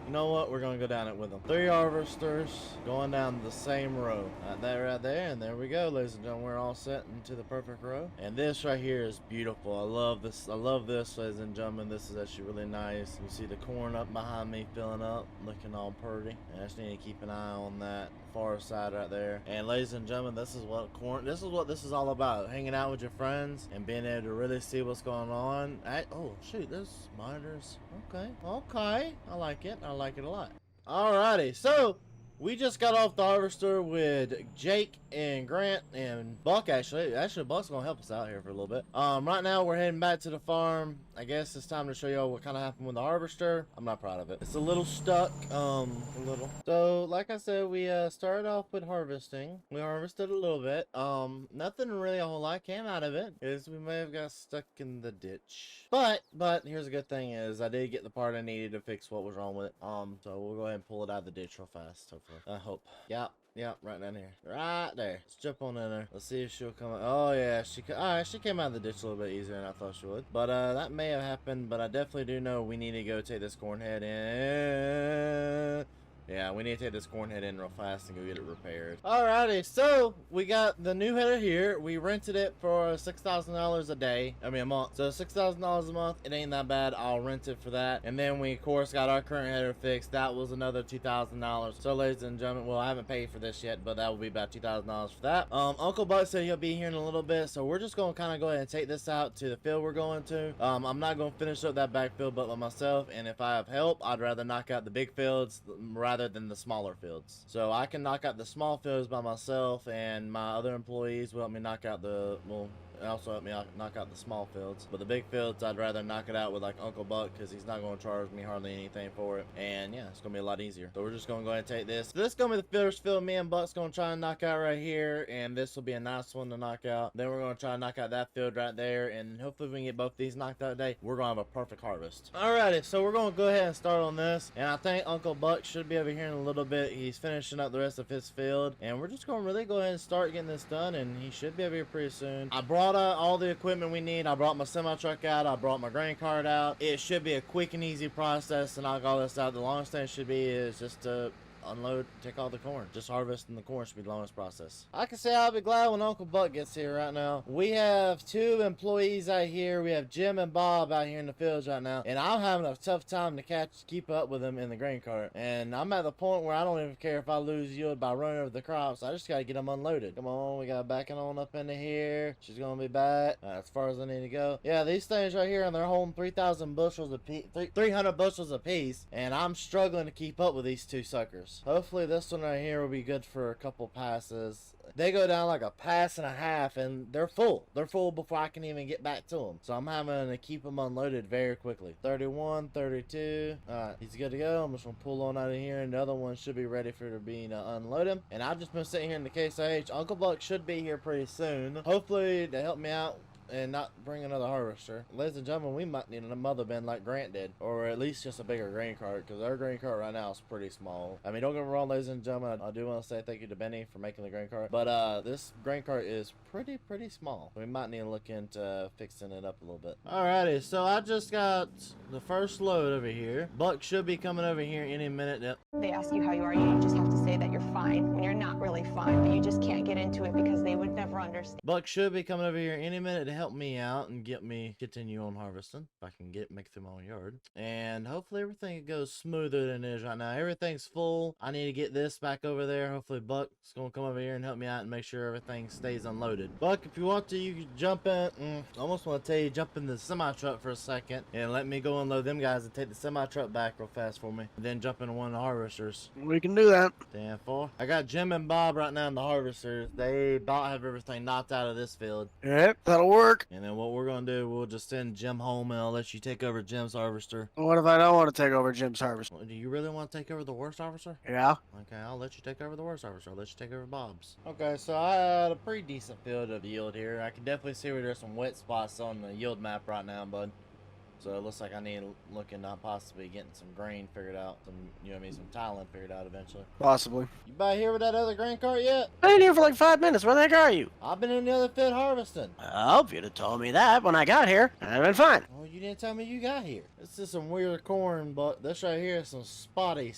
You know what? We're gonna go down it with them. 3 harvesters going down the same row. That right there, and there we go, ladies and gentlemen. We're all set into the perfect row. And this right here is beautiful. I love this. I love this, ladies and gentlemen. This is actually really nice. You see the corn up behind me filling up, looking all pretty. And I just need to keep an eye on that far side right there. And ladies and gentlemen, this is what this is all about. Hanging out with your friends and being able to really see what's going on. Oh shoot, there's monitors. Okay, I like it. I like it a lot. Alrighty, so we just got off the harvester with Jake and Grant and Buck. Actually, Buck's gonna help us out here for a little bit. Right now we're heading back to the farm. I guess it's time to show y'all what kind of happened with the harvester. I'm not proud of it. It's a little stuck, a little. So, like I said, we started off with harvesting. We harvested a little bit. Nothing really a whole lot came out of it, is we may have got stuck in the ditch. But here's a good thing is I did get the part I needed to fix what was wrong with it. So we'll go ahead and pull it out of the ditch real fast. Hopefully, I hope. Yep, right down here. Right there. Let's jump on in there. Let's see if she'll come out. Oh, yeah. She came out of the ditch a little bit easier than I thought she would. But that may have happened, but I definitely do know we need to go take this corn head in. Yeah, we need to take this corn head in real fast and go get it repaired. Alrighty, so we got the new header here. We rented it for $6,000 a day. I mean, a month. So $6,000 a month. It ain't that bad. I'll rent it for that. And then we, of course, got our current header fixed. That was another $2,000. So, ladies and gentlemen, well, I haven't paid for this yet, but that will be about $2,000 for that. Uncle Buck said he'll be here in a little bit, so we're just going to kind of go ahead and take this out to the field we're going to. I'm not going to finish up that backfield but by myself, and if I have help, I'd rather knock out the big fields rather than the smaller fields. So I can knock out the small fields by myself, and my other employees will help me knock out the, well, also help me knock out the small fields. But the big fields, I'd rather knock it out with like Uncle Buck, because he's not going to charge me hardly anything for it. And yeah, it's going to be a lot easier. So we're just going to go ahead and take this. So this is going to be the first field me and Buck's going to try and knock out right here. And this will be a nice one to knock out. Then we're going to try and knock out that field right there. And hopefully we can get both these knocked out today. We're going to have a perfect harvest. Alrighty, so we're going to go ahead and start on this. And I think Uncle Buck should be over here in a little bit. He's finishing up the rest of his field. And we're just going to really go ahead and start getting this done. And he should be over here pretty soon. I brought out all the equipment we need. I brought my semi truck out. I brought my grain cart out. It should be a quick and easy process to knock all this out. The longest thing it should be is just to unload, take all the corn. Just harvesting the corn should be the longest process. I can say I'll be glad when Uncle Buck gets here right now. We have 2 employees out here. We have Jim and Bob out here in the fields right now. And I'm having a tough time to keep up with them in the grain cart. And I'm at the point where I don't even care if I lose yield by running over the crops. I just got to get them unloaded. Come on, we got to back it on up into here. She's going to be back as far as I need to go. Yeah, these things right here, and they're holding 3,000 bushels a piece, 300 bushels a piece. And I'm struggling to keep up with these 2 suckers. Hopefully this one right here will be good for a couple passes. They go down like a pass and a half, and they're full. They're full before I can even get back to them. So I'm having to keep them unloaded very quickly. 31, 32. Alright, he's good to go. I'm just going to pull on out of here, and the other one should be ready for me to unload him. And I've just been sitting here in the Case IH. Uncle Buck should be here pretty soon. Hopefully to help me out and not bring another harvester. Ladies and gentlemen, we might need a mother bin like Grant did, or at least just a bigger grain cart, because our grain cart right now is pretty small. I mean, don't get me wrong, ladies and gentlemen, I do want to say thank you to Benny for making the grain cart, but this grain cart is pretty small. We might need to look into fixing it up a little bit. Alrighty, so I just got the first load over here. Buck should be coming over here any minute. Yep. They ask you how you are, you just have to say that you're fine when you're not really fine, but you just can't get into it because they would never understand. Buck should be coming over here any minute to help me out and get me continue on harvesting if I can make it through my own yard. And hopefully everything goes smoother than it is right now. Everything's full. I need to get this back over there. Hopefully Buck's gonna come over here and help me out and make sure everything stays unloaded. Buck, if you want to, you can jump in. I almost want to tell you jump in the semi truck for a second and let me go unload them guys and take the semi truck back real fast for me, and then jump into one of the harvesters. We can do that. 10-4. I got Jim and Bob right now in the harvesters. They about have everything knocked out of this field. Yep, that'll work. And then what we're gonna do, we'll just send Jim home and I'll let you take over Jim's harvester. What if I don't want to take over Jim's harvest? Well, do you really want to take over the worst harvester? Yeah. Okay, I'll let you take over the worst harvester. I'll let you take over Bob's. Okay, so I had a pretty decent field of yield here. I can definitely see where there's some wet spots on the yield map right now, bud. So it looks like I need to look into possibly getting some grain figured out, some tiling figured out eventually. Possibly. You back here with that other grain cart yet? I've been here for like 5 minutes. Where the heck are you? I've been in the other field harvesting. Well, if you'd have told me that when I got here, I'd have been fine. Well, you didn't tell me you got here. This is some weird corn, but this right here is some spotty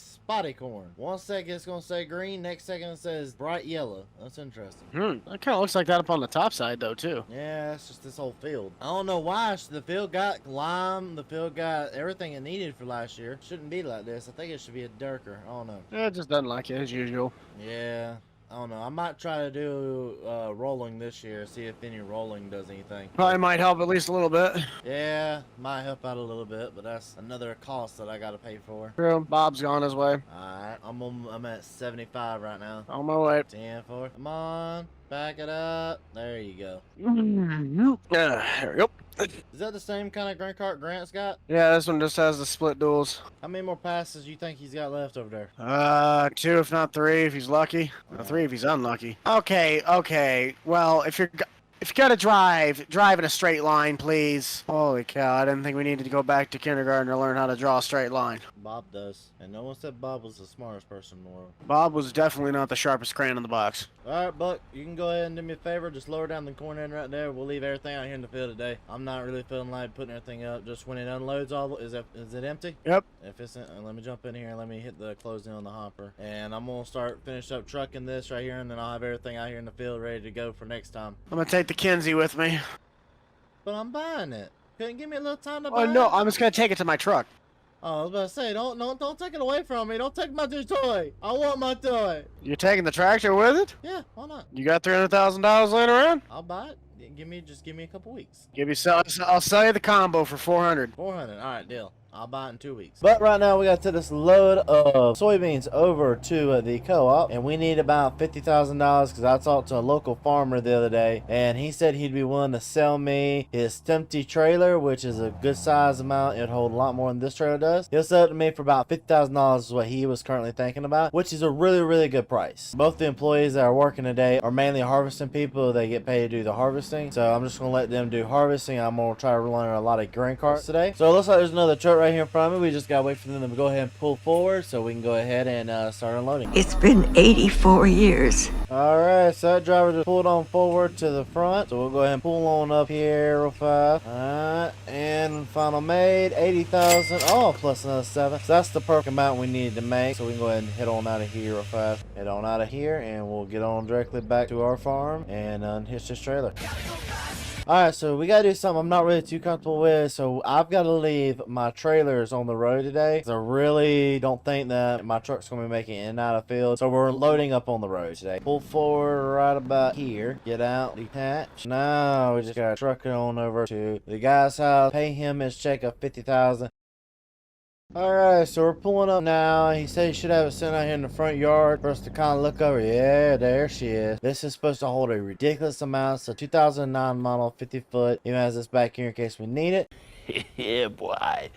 corn. One second it's gonna say green, next second it says bright yellow. That's interesting. That kind of looks like that up on the top side, though, too. Yeah, it's just this whole field. I don't know why. The field got lime. The field got everything it needed for last year. Shouldn't be like this. I think it should be a darker. I don't know. Yeah, it just doesn't like it, as usual. Yeah. I don't know. I might try to do rolling this year, see if any rolling does anything. Probably might help at least a little bit. Yeah, might help out a little bit, but that's another cost that I gotta pay for. True. Bob's gone his way. Alright, I'm at 75 right now. On my way. 10-4. Come on, back it up. There you go. There we go. Is that the same kind of grain cart Grant's got? Yeah, this one just has the split duals. How many more passes you think he's got left over there? 2 if not 3 if he's lucky. 3 if he's unlucky. Okay. Well, if you gotta drive in a straight line, please. Holy cow, I didn't think we needed to go back to kindergarten to learn how to draw a straight line. Bob does. And no one said Bob was the smartest person in the world. Bob was definitely not the sharpest crayon in the box. Alright, Buck, you can go ahead and do me a favor. Just lower down the corn end right there. We'll leave everything out here in the field today. I'm not really feeling like putting everything up. Just when it unloads all, is it empty? Yep. If it's let me jump in here and let me hit the closing on the hopper. And I'm going to finish up trucking this right here, and then I'll have everything out here in the field ready to go for next time. I'm gonna take the Kinsey with me. But I'm buying it. Couldn't give me a little time to buy Oh no, it? I'm just gonna take it to my truck. Oh, I was about to say, don't take it away from me. Don't take my toy. I want my toy. You're taking the tractor with it? Yeah, why not? You got $300,000 laying around? I'll buy it. Just give me a couple weeks. I'll sell you the combo for 400. 400. All right, deal. I'll buy it in 2 weeks. But right now we got to this load of soybeans over to the co-op, and we need about $50,000 because I talked to a local farmer the other day, and he said he'd be willing to sell me his empty trailer, which is a good size amount. It'd hold a lot more than this trailer does. He'll sell it to me for about $50,000 is what he was currently thinking about, which is a really, really good price. Both the employees that are working today are mainly harvesting people. They get paid to do the harvesting, so I'm just gonna let them do harvesting. I'm gonna try to run a lot of grain carts today. So it looks like there's another truck right here in front of me. We just gotta wait for them to go ahead and pull forward so we can go ahead and start unloading. It's been 84 years. Alright, so that driver just pulled on forward to the front, so we'll go ahead and pull on up here real fast. Alright, and final made 80,000. Oh, plus another 7. So that's the perfect amount we needed to make, so we can go ahead and head on out of here real fast. Head on out of here, and we'll get on directly back to our farm and unhitch this trailer. Alright, so we gotta do something I'm not really too comfortable with, so I've got to leave my trailers on the road today, because I really don't think that my truck's going to be making it in and out of field, so we're loading up on the road today. Pull forward right about here, get out, detach. Now we just gotta truck it on over to the guy's house, pay him his check of $50,000. Alright, so we're pulling up now. He said he should have it sitting out here in the front yard for us to kind of look over. Yeah, there she is. This is supposed to hold a ridiculous amount. So 2009 model, 50 foot. Even has this back here in case we need it. Yeah, boy.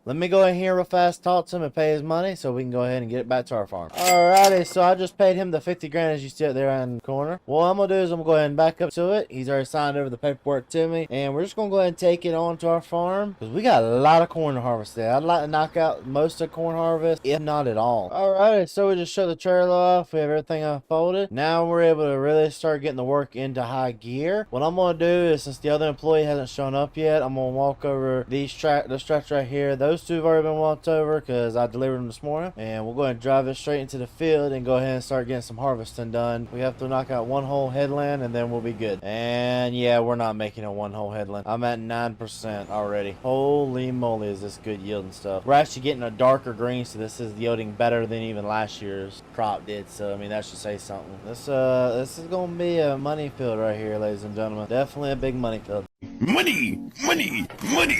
Let me go in here real fast, talk to him, and pay his money so we can go ahead and get it back to our farm. Alrighty, so I just paid him the 50 grand as you see up there in the corner. What I'm going to do is I'm going to go ahead and back up to it. He's already signed over the paperwork to me. And we're just going to go ahead and take it on to our farm, because we got a lot of corn to harvest today. I'd like to knock out most of the corn harvest, if not at all. Alrighty, so we just shut the trailer off. We have everything unfolded. Now we're able to really start getting the work into high gear. What I'm going to do is, since the other employee hasn't shown up yet, I'm going to walk over this tracks right here. Those two have already been walked over because I delivered them this morning, and we'll go ahead and drive it straight into the field and go ahead and start getting some harvesting done. We have to knock out one whole headland and then we'll be good. And yeah, we're not making a one whole headland. I'm at 9% already. Holy moly, is this good yielding stuff. We're actually getting a darker green, so this is yielding better than even last year's crop did, so I mean that should say something. This is gonna be a money field right here, ladies and gentlemen. Definitely a big money field. Money! Money! Money!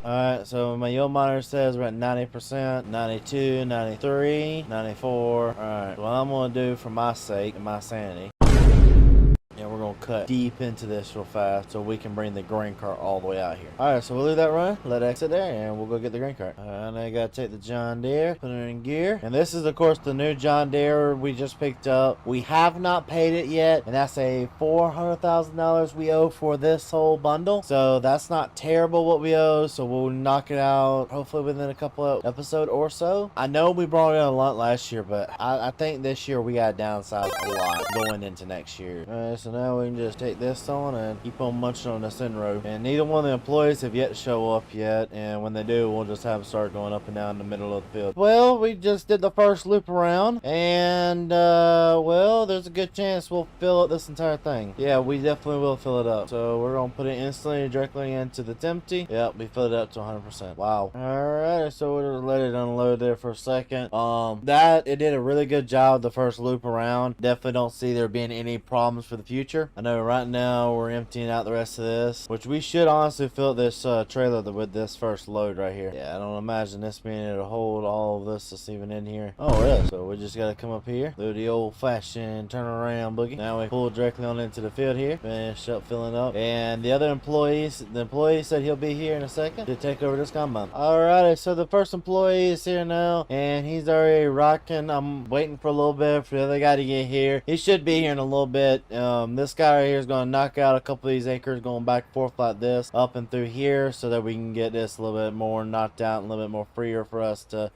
Alright, so my yield monitor says we're at 90%, 92, 93, 94. Alright, what I'm going to do for my sake and my sanity, and we're going to cut deep into this real fast so we can bring the grain cart all the way out here. Alright, so we'll leave that run, let it exit there, and we'll go get the grain cart. Alright, now I got to take the John Deere, put it in gear. And this is, of course, the new John Deere we just picked up. We have not paid it yet, and that's a $400,000 we owe for this whole bundle. So that's not terrible what we owe, so we'll knock it out hopefully within a couple of episodes or so. I know we brought in a lot last year, but I think this year we got to downsize a lot going into next year. Alright, so now we can just take this on and keep on munching on this end road. And neither one of the employees have yet show up yet, and when they do, we'll just have them start going up and down the middle of the field. Well, we just did the first loop around, and well, there's a good chance we'll fill up this entire thing. Yeah, we definitely will fill it up. So we're gonna put it instantly directly into the empty. Yep, we filled it up to 100%. Wow. Alright, so we'll let it unload there for a second. It did a really good job the first loop around. Definitely don't see there being any problems for the future. I know right now we're emptying out the rest of this, which we should honestly fill this trailer with this first load right here. Yeah, I don't imagine this being able to hold all of this that's even in here. Oh, it is. So we just gotta come up here, do the old fashioned turn around boogie. Now we pull directly on into the field here, finish up filling up. And the other employees, the employee said he'll be here in a second to take over this combine. Alrighty, so the first employee is here now, and he's already rocking. I'm waiting for a little bit for the other guy to get here. He should be here in a little bit. This guy right here is going to knock out a couple of these acres going back and forth like this up and through here, so that we can get this a little bit more knocked out and a little bit more freer for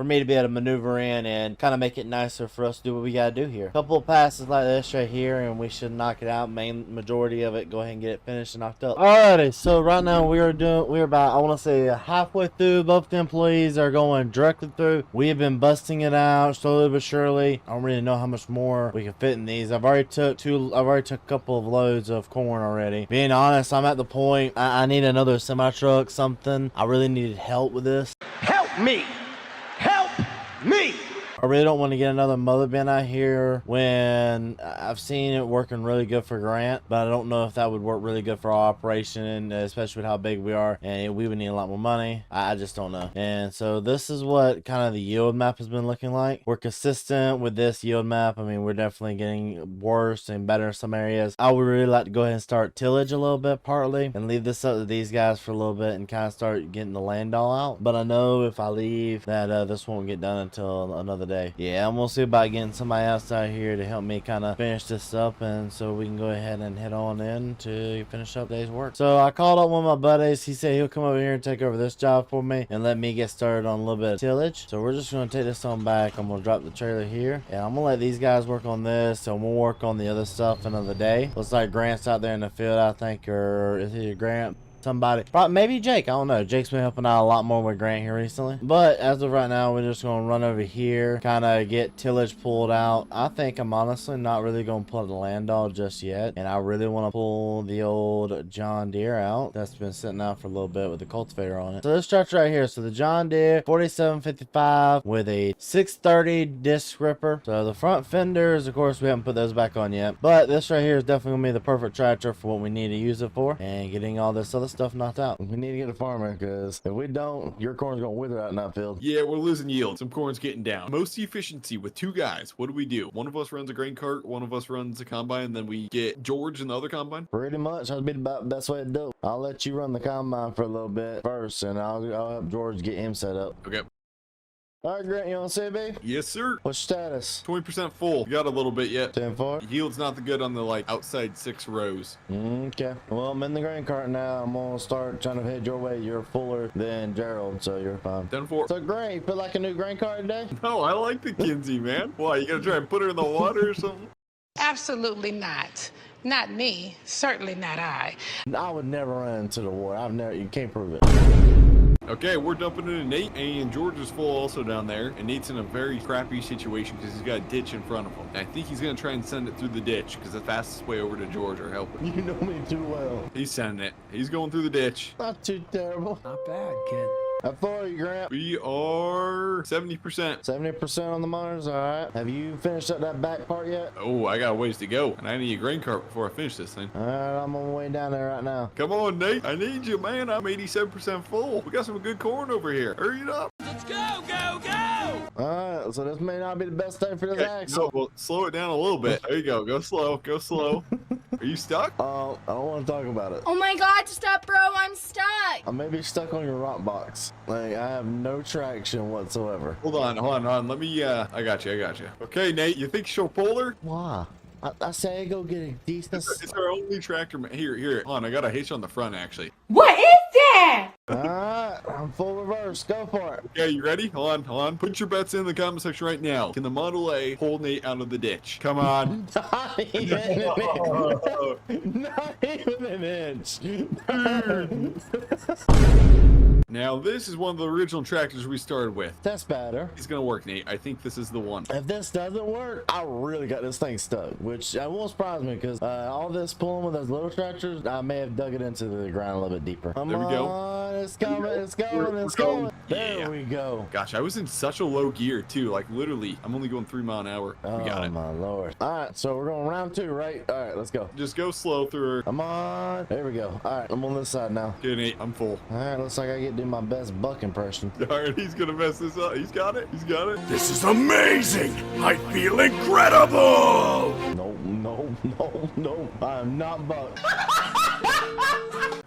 me to be able to maneuver in and kind of make it nicer for us to do what we got to do here. A couple of passes like this right here, and we should knock it out. Main majority of it, go ahead and get it finished and knocked up. Alrighty, so right now we're about, I want to say, halfway through. Both the employees are going directly through. We have been busting it out slowly but surely. I don't really know how much more we can fit in these. I've already took a couple of loads of corn already. Being honest, I'm at the point I need another semi truck, something. I really needed help with this. Help me! Help me! I really don't want to get another mother bin out here when I've seen it working really good for Grant, but I don't know if that would work really good for our operation, especially with how big we are, and we would need a lot more money. I just don't know. And so this is what kind of the yield map has been looking like. We're consistent with this yield map. I mean, we're definitely getting worse and better in some areas. I would really like to go ahead and start tillage a little bit partly and leave this up to these guys for a little bit and kind of start getting the land all out. But I know if I leave that this won't get done until another day. Yeah, I'm gonna see about getting somebody else out here to help me kind of finish this up, and so we can go ahead and head on in to finish up day's work. So I called up one of my buddies. He said he'll come over here and take over this job for me and let me get started on a little bit of tillage. So we're just gonna take this on back. I'm gonna drop the trailer here, and I'm gonna let these guys work on this, and we'll work on the other stuff another day. Looks like Grant's out there in the field, I think, or is he Grant? Somebody, probably, maybe Jake. I don't know. Jake's been helping out a lot more with Grant here recently. But as of right now, we're just going to run over here, kind of get tillage pulled out. I think I'm honestly not really going to pull the land all just yet. And I really want to pull the old John Deere out. That's been sitting out for a little bit with the cultivator on it. So this tractor right here. So the John Deere 4755 with a 630 disc ripper. So the front fenders, of course, we haven't put those back on yet. But this right here is definitely going to be the perfect tractor for what we need to use it for. And getting all this other stuff knocked out. We need to get a farmer, because if we don't, your corn's gonna wither out in that field. Yeah, we're losing yield. Some corn's getting down. Most efficiency with two guys. What do? One of us runs a grain cart, one of us runs a combine, and then we get George in the other combine? Pretty much. That'd be the best way to do it. I'll let you run the combine for a little bit first, and I'll help George get him set up. Okay. All right, Grant, you want to say, babe? Yes, sir. What's status? 20% full. We got a little bit yet. 10-4. Yield's not the good on the like outside 6 rows. Okay. Well, I'm in the grain cart now. I'm gonna start trying to head your way. You're fuller than Gerald, so you're fine. 10-4. So, Grant, you feel like a new grain cart today? No, I like the Kinsey, man. Why, you gonna try and put her in the water or something? Absolutely not. Not me. Certainly not I. I would never run into the water. You can't prove it. Okay, we're dumping it in Nate, and George is full also down there, and Nate's in a very crappy situation because he's got a ditch in front of him. And I think he's going to try and send it through the ditch because the fastest way over to George are helping. You know me too well. He's sending it. He's going through the ditch. Not too terrible. Not bad, kid. How far are you, Grant? We are 70%. 70% on the monitors, all right. Have you finished up that back part yet? Oh, I got a ways to go, and I need a grain cart before I finish this thing. All right, I'm on my way down there right now. Come on, Nate. I need you, man. I'm 87% full. We got some good corn over here. Hurry it up. Let's go, go, go! All right, so this may not be the best day for this Okay, axle. no, well, slow it down a little bit. There you go. Go slow. Go slow. Are you stuck? I don't want to talk about it. Oh my god, stop, bro. I'm stuck. I may be stuck on your rock box. Like, I have no traction whatsoever. Hold on. Let me, I got you. Okay, Nate, you think she'll pull her? Why? I say go get a decent... It's our only tractor. Here. Hold on, I got a hitch on the front, actually. What is that? Alright, I'm full reverse. Go for it. Okay, you ready? Hold on. Put your bets in the comment section right now. Can the Model A pull Nate out of the ditch? Come on. Not even an inch. Now, this is one of the original tractors we started with. That's better. It's gonna work, Nate. I think this is the one. If this doesn't work, I really got this thing stuck, which won't surprise me because all this pulling with those little tractors, I may have dug it into the ground a little bit deeper. There we go. On, it's coming, it's going, it's going. There we go. Gosh, I was in such a low gear too. Like literally, I'm only going 3 miles an hour. We got it. Oh my lord. All right, so we're going round 2, right? All right, let's go. Just go slow through her. Come on. There we go. All right, I'm on this side now. Okay, Nate, I'm full. All right, looks like I get to do my best buck impression. All right, he's gonna mess this up. He's got it. He's got it. This is amazing! I feel incredible! No. I'm not buck.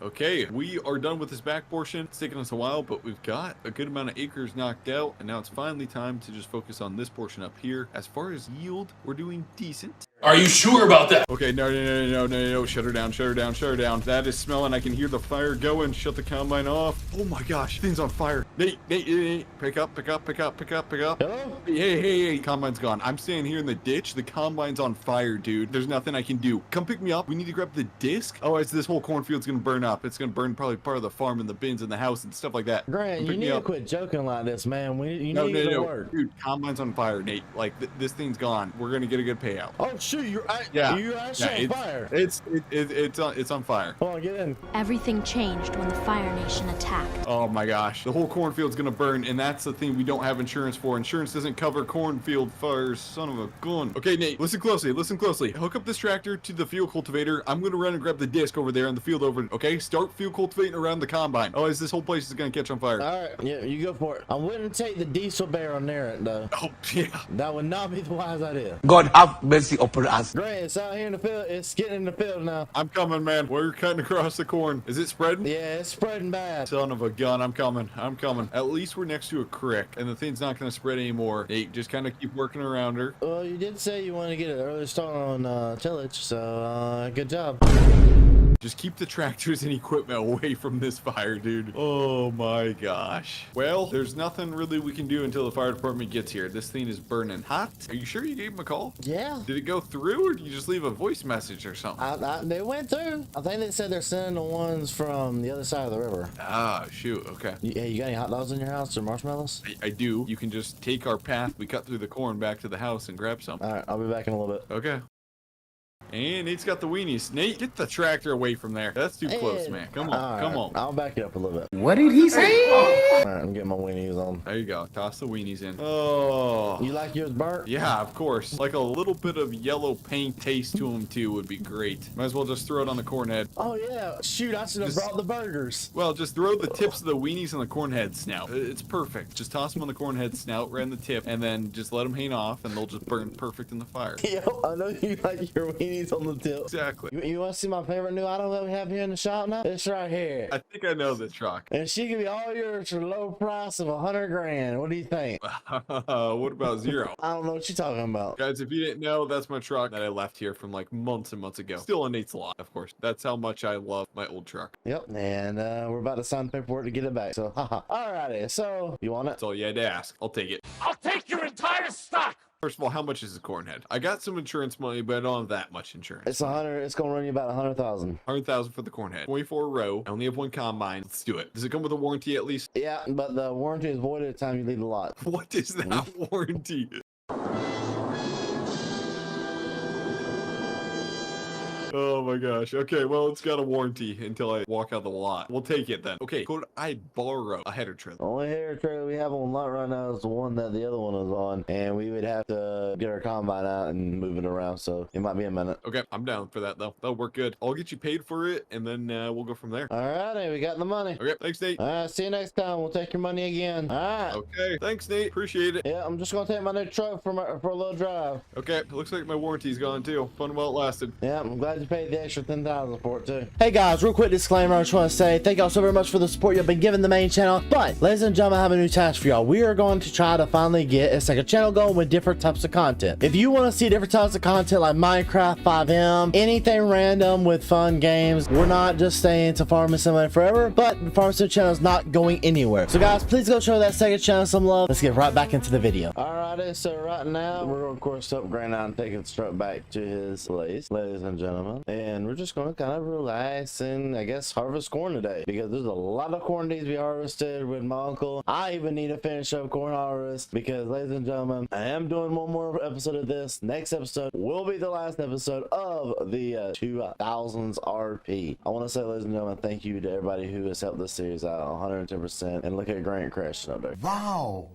Okay, we are done with this back portion. It's taken us a while, but we've got a good amount of acres knocked out, and now it's finally time to just focus on this portion up here. As far as yield, we're doing decent. Are you sure about that? Okay, no. Shut her down. That is smelling. I can hear the fire going. Shut the combine off. Oh my gosh, thing's on fire. Nate. Pick up. Hello? Hey. Combine's gone. I'm standing here in the ditch. The combine's on fire, dude. There's nothing I can do. Come pick me up. We need to grab the disc. Otherwise, this whole cornfield's gonna burn up. It's gonna burn probably part of the farm and the bins and the house and stuff like that. Grant, you need to quit joking like this, man. You need to work. Dude, combine's on fire, Nate. Like, this thing's gone. We're gonna get a good payout. Oh, shoot, you're actually on fire. It's on fire. Hold on, get in. Everything changed when the Fire Nation attacked. Oh my gosh, the whole cornfield's gonna burn, and that's the thing we don't have insurance for. Insurance doesn't cover cornfield fires, son of a gun. Okay, Nate, listen closely. Hook up this tractor to the field cultivator. I'm gonna run and grab the disc over there in the field over, okay? Start field cultivating around the combine. Otherwise, this whole place is gonna catch on fire. All right, yeah, you go for it. I wouldn't take the diesel barrel near it, though. Oh, yeah. That would not be the wise idea. God have mercy upon us. Grant, it's out here in the field. It's getting in the field now. I'm coming, man. We're cutting across the corn. Is it spreading? Yeah, it's spreading bad. Son of a gun, I'm coming. At least we're next to a creek, and the thing's not gonna spread anymore. Nate, just kind of keep working around her. Well, you did say you want to get an early start on tillage, so good job. Just keep the tractors and equipment away from this fire, dude. Oh my gosh. Well, there's nothing really we can do until the fire department gets here. This thing is burning hot. Are you sure you gave him a call? Yeah. Did it go through, or did you just leave a voice message or something? They went through. I think they said they're sending the ones from the other side of the river. Ah, shoot. Okay. Hey, you got any hot dogs in your house or marshmallows? I do. You can just take our path we cut through the corn back to the house and grab some. All right, I'll be back in a little bit. Okay. And Nate's got the weenies. Nate, get the tractor away from there. That's too close, man. Come on. I'll back it up a little bit. What did he say? All right, I'm getting my weenies on. There you go. Toss the weenies in. Oh. You like yours burnt? Yeah, of course. Like a little bit of yellow paint taste to them, too, would be great. Might as well just throw it on the corn head. Oh, yeah. Shoot, I should have brought the burgers. Well, just throw the tips of the weenies on the corn head snout. It's perfect. Just toss them on the corn head snout right in the tip, and then just let them hang off, and they'll just burn perfect in the fire. Yo, I know you like your weenies on the tip. Exactly. You want to see my favorite new item that we have here in the shop now? It's right here. I think I know the truck. And she can be all yours for the low price of $100 grand. What do you think? What about 0? I don't know what you're talking about. Guys, if you didn't know, that's my truck that I left here from like months and months ago. Still in Nate's lot, of course. That's how much I love my old truck. Yep, and we're about to sign the paperwork to get it back. So, haha. Alrighty, so you want it? That's all you had to ask. I'll take it. I'll take your entire stock! First of all, how much is the corn head? I got some insurance money, but I don't have that much insurance. It's 100. It's gonna run you about 100,000. 100,000 for the corn head. 24 row. I only have 1 combine. Let's do it. Does it come with a warranty at least? Yeah, but the warranty is voided at the time you leave the lot. What is that warranty? Oh my gosh. Okay, well, it's got a warranty until I walk out the lot. We'll take it then. Okay, could I borrow a header trailer? The only header trailer we have on lot right now is the one that the other one is on, and we would have to get our combine out and move it around, so it might be a minute. Okay, I'm down for that though. That'll work good. I'll get you paid for it, and then we'll go from there. Alrighty, we got the money. Okay, thanks, Nate. Alright, see you next time. We'll take your money again. Alright. Okay, thanks, Nate. Appreciate it. Yeah, I'm just gonna take my new truck for a little drive. Okay, looks like my warranty's gone too. Fun while it lasted. Yeah, I'm glad to pay the extra 10,000 for it too. Hey guys, real quick disclaimer. I just want to say thank y'all so very much for the support you've been giving the main channel. But ladies and gentlemen, I have a new task for y'all. We are going to try to finally get a second channel going with different types of content. If you want to see different types of content like Minecraft, 5M, anything random with fun games, we're not just staying to Farming Simulator forever, but the Farming Simulator channel is not going anywhere. So guys, please go show that second channel some love. Let's get right back into the video. Alrighty, so right now we're going to of course up Grand and take it straight back to his place, ladies and gentlemen, and we're just going to kind of relax and I guess harvest corn today because there's a lot of corn needs to be harvested with my uncle. I even need to finish up corn harvest because, ladies and gentlemen, I am doing one more episode of this. Next episode will be the last episode of the 2000's RP. I want to say, ladies and gentlemen, thank you to everybody who has helped this series out 110%. And look at Grant crashing up there. Wow.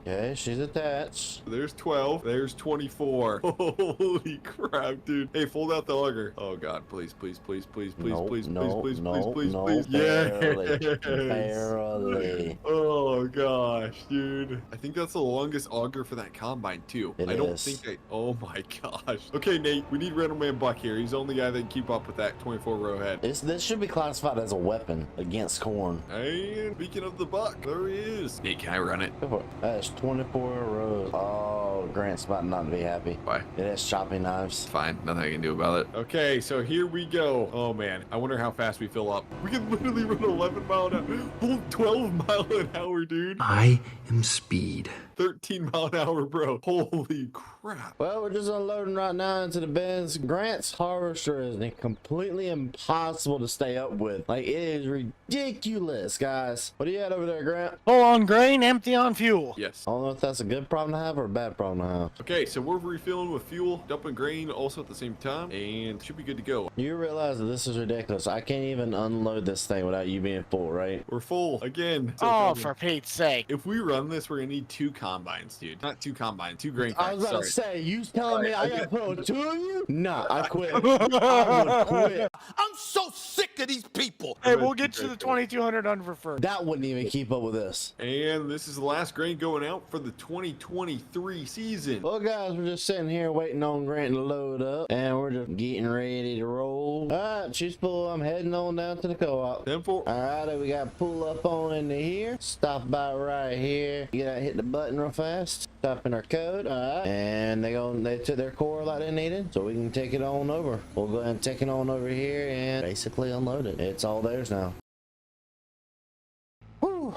Okay, she's attached. There's 12. There's 24. Holy crap, dude. Hey, fold out the auger. Oh god, please, please, please, please, please, Nope, please, no, please, no, please, please, no, please. barely, Yes. barely. Oh gosh, dude. I think that's the longest auger for that combine too. It I don't is. think I. Oh my gosh. Okay, Nate, we need Random Man Buck here. He's the only guy that can keep up with that 24 row head. This should be classified as a weapon against corn. And speaking of the buck, there he is. Nate, can I run it? Go for it. That's 24 rows. Oh, Grant's about not to be happy. Why? It has chopping knives. Fine, nothing I can do about it. Okay, so here we go. Oh man, I wonder how fast we fill up. We can literally run 11 mile an hour, 12 mile an hour, dude. I am speed. 13 mile an hour, bro. Holy crap. Well, we're just unloading right now into the bins. Grant's harvester is completely impossible to stay up with. Like, it is ridiculous, guys. What do you got over there, Grant? Full on grain, empty on fuel. Yes. I don't know if that's a good problem to have or a bad problem to have. Okay, so we're refilling with fuel, dumping grain also at the same time, and should be good to go. You realize that this is ridiculous. I can't even unload this thing without you being full, right? We're full again. Oh, for Pete's sake. If we run this, we're gonna need 2 combines, dude. Not 2 combines, 2 grain I was carts. about to say, you telling me I gotta put on 2 of you? Nah, I quit. I would quit. I'm so sick of these people. Hey, we'll get you the 2200 under first. That wouldn't even keep up with this. And this is the last grain going out for the 2023 season. Well, guys, we're just sitting here waiting on Grant to load up, and we're just getting ready to roll. All right, she's full. I'm heading on down to the co-op. 10-4. All right, we got to pull up on into here. Stop about right here. You gotta hit the button real fast. Stop in our code. All right, and they took their core like they needed, so we can take it on over. We'll go ahead and take it on over here and basically unload it. It's all theirs now.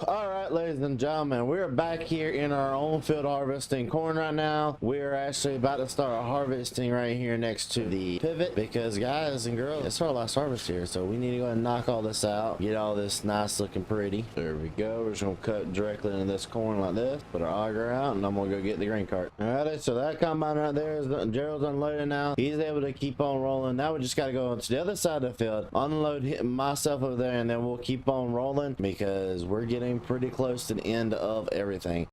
All right, ladies and gentlemen, we're back here in our own field harvesting corn right now. We're actually about to start harvesting right here next to the pivot because, guys and girls, it's our last harvest here, so we need to go ahead and knock all this out, get all this nice looking pretty. There we go. We're just gonna cut directly into this corn like this, put our auger out, and I'm gonna go get the grain cart. All right, so that combine right there is Gerald's unloading now. He's able to keep on rolling. Now we just got to go to the other side of the field, unload myself over there, and then we'll keep on rolling because we're getting pretty close to the end of everything.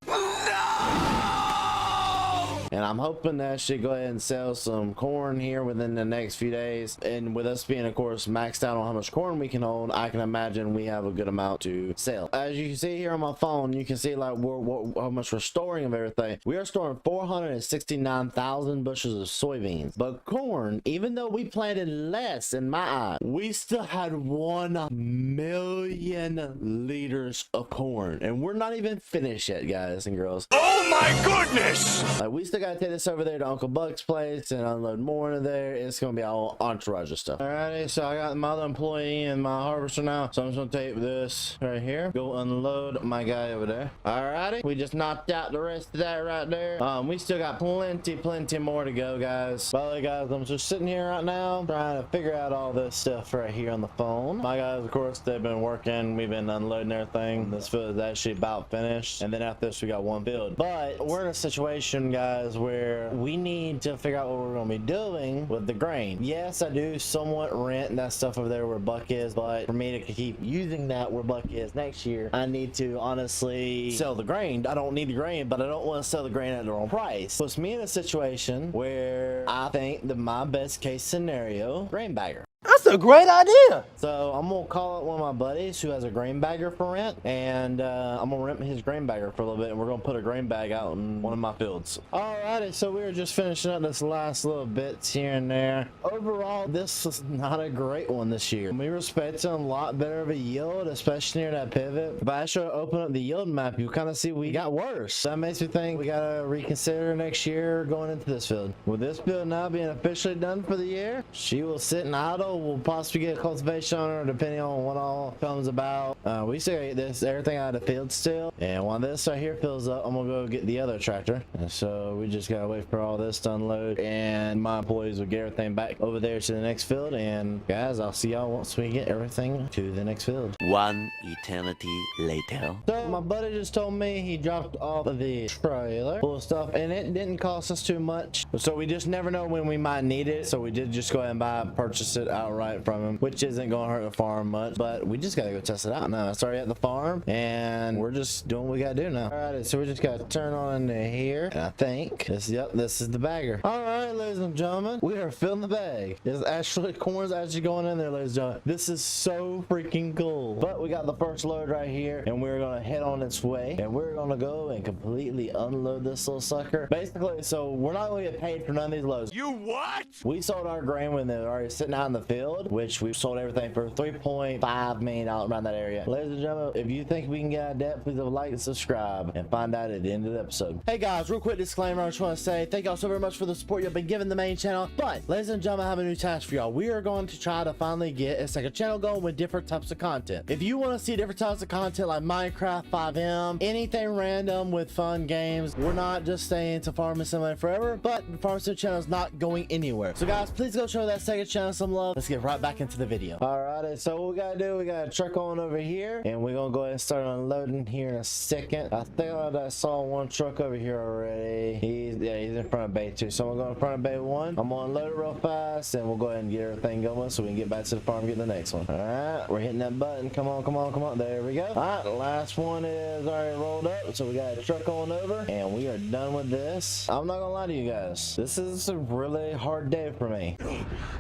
And I'm hoping that I should go ahead and sell some corn here within the next few days. And with us being, of course, maxed out on how much corn we can hold, I can imagine we have a good amount to sell. As you can see here on my phone, you can see like how much we're storing of everything. We are storing 469,000 bushels of soybeans. But corn, even though we planted less in my eye, we still had 1 million liters of corn. And we're not even finished yet, guys and girls. Oh my goodness! Like, we still gotta take this over there to Uncle Buck's place and unload more into there. It's gonna be all entourage of stuff. Alrighty, so I got my other employee and my harvester now, so I'm just gonna take this right here, go unload my guy over there. Alrighty, we just knocked out the rest of that right there. We still got plenty more to go, guys. By the way, guys, I'm just sitting here right now trying to figure out all this stuff right here on the phone. My guys, of course, they've been working. We've been unloading everything. This field is actually about finished, and then after this we got 1 field. But we're in a situation, guys, where we need to figure out what we're going to be doing with the grain. Yes, I do somewhat rent that stuff over there where Buck is, but for me to keep using that where Buck is next year, I need to honestly sell the grain. I don't need the grain, but I don't want to sell the grain at the wrong price. Puts me in a situation where I think that my best case scenario, grain bagger. I a great idea. So I'm gonna call up one of my buddies who has a grain bagger for rent, and I'm gonna rent his grain bagger for a little bit, and we're gonna put a grain bag out in one of my fields. Alrighty, so we were just finishing up this last little bits here and there. Overall, this was not a great one this year. We were expecting a lot better of a yield, especially near that pivot. But I should open up the yield map, you kind of see we got worse. That makes me think we gotta reconsider next year going into this field. With this field now being officially done for the year, she will sit and idle. We'll possibly get a cultivation on her depending on what all comes about. We still gotta get this everything out of the field still, and while this right here fills up, I'm gonna go get the other tractor. And so we just gotta wait for all this to unload, and my employees will get everything back over there to the next field. And guys, I'll see y'all once we get everything to the next field. One eternity later. So my buddy just told me he dropped off the trailer full of stuff, and it didn't cost us too much. So we just never know when we might need it. So we did just go ahead and purchase it outright from him, which isn't gonna hurt the farm much. But we just gotta go test it out now. It's already at the farm, and we're just doing what we gotta do now. Alright, so we just gotta turn on into here, and I think this is the bagger. Alright, ladies and gentlemen, we are filling the bag. There's actually corn's actually going in there, ladies and gentlemen. This is so freaking cool. But we got the first load right here, and we're gonna head on its way, and we're gonna go and completely unload this little sucker. Basically, so we're not gonna get paid for none of these loads. You what? We sold our grain when they were already sitting out in the field, which we sold everything for $3.5 million around that area. Ladies and gentlemen, if you think we can get out of debt, please leave a like and subscribe, and find out at the end of the episode. Hey guys, real quick disclaimer, I just want to say thank y'all so very much for the support you've been giving the main channel. But ladies and gentlemen, I have a new task for y'all. We are going to try to finally get a second channel going with different types of content. If you want to see different types of content like Minecraft, 5M, anything random with fun games, we're not just staying to Farming Simulator forever, but the Farming Simulator channel is not going anywhere. So guys, please go show that second channel some love. Let's get right back into the video. Alrighty, so what we gotta do, we gotta truck on over here, and we're gonna go ahead and start unloading here in a second. I think I saw one truck over here already. He's in front of bay 2, so I'm gonna go in front of bay 1. I'm gonna unload it real fast, and we'll go ahead and get everything going so we can get back to the farm and get the next one. Alright, we're hitting that button. Come on, come on, come on. There we go. Alright, the last one is already rolled up, so we got a truck on over, and we are done with this. I'm not gonna lie to you guys, this is a really hard day for me.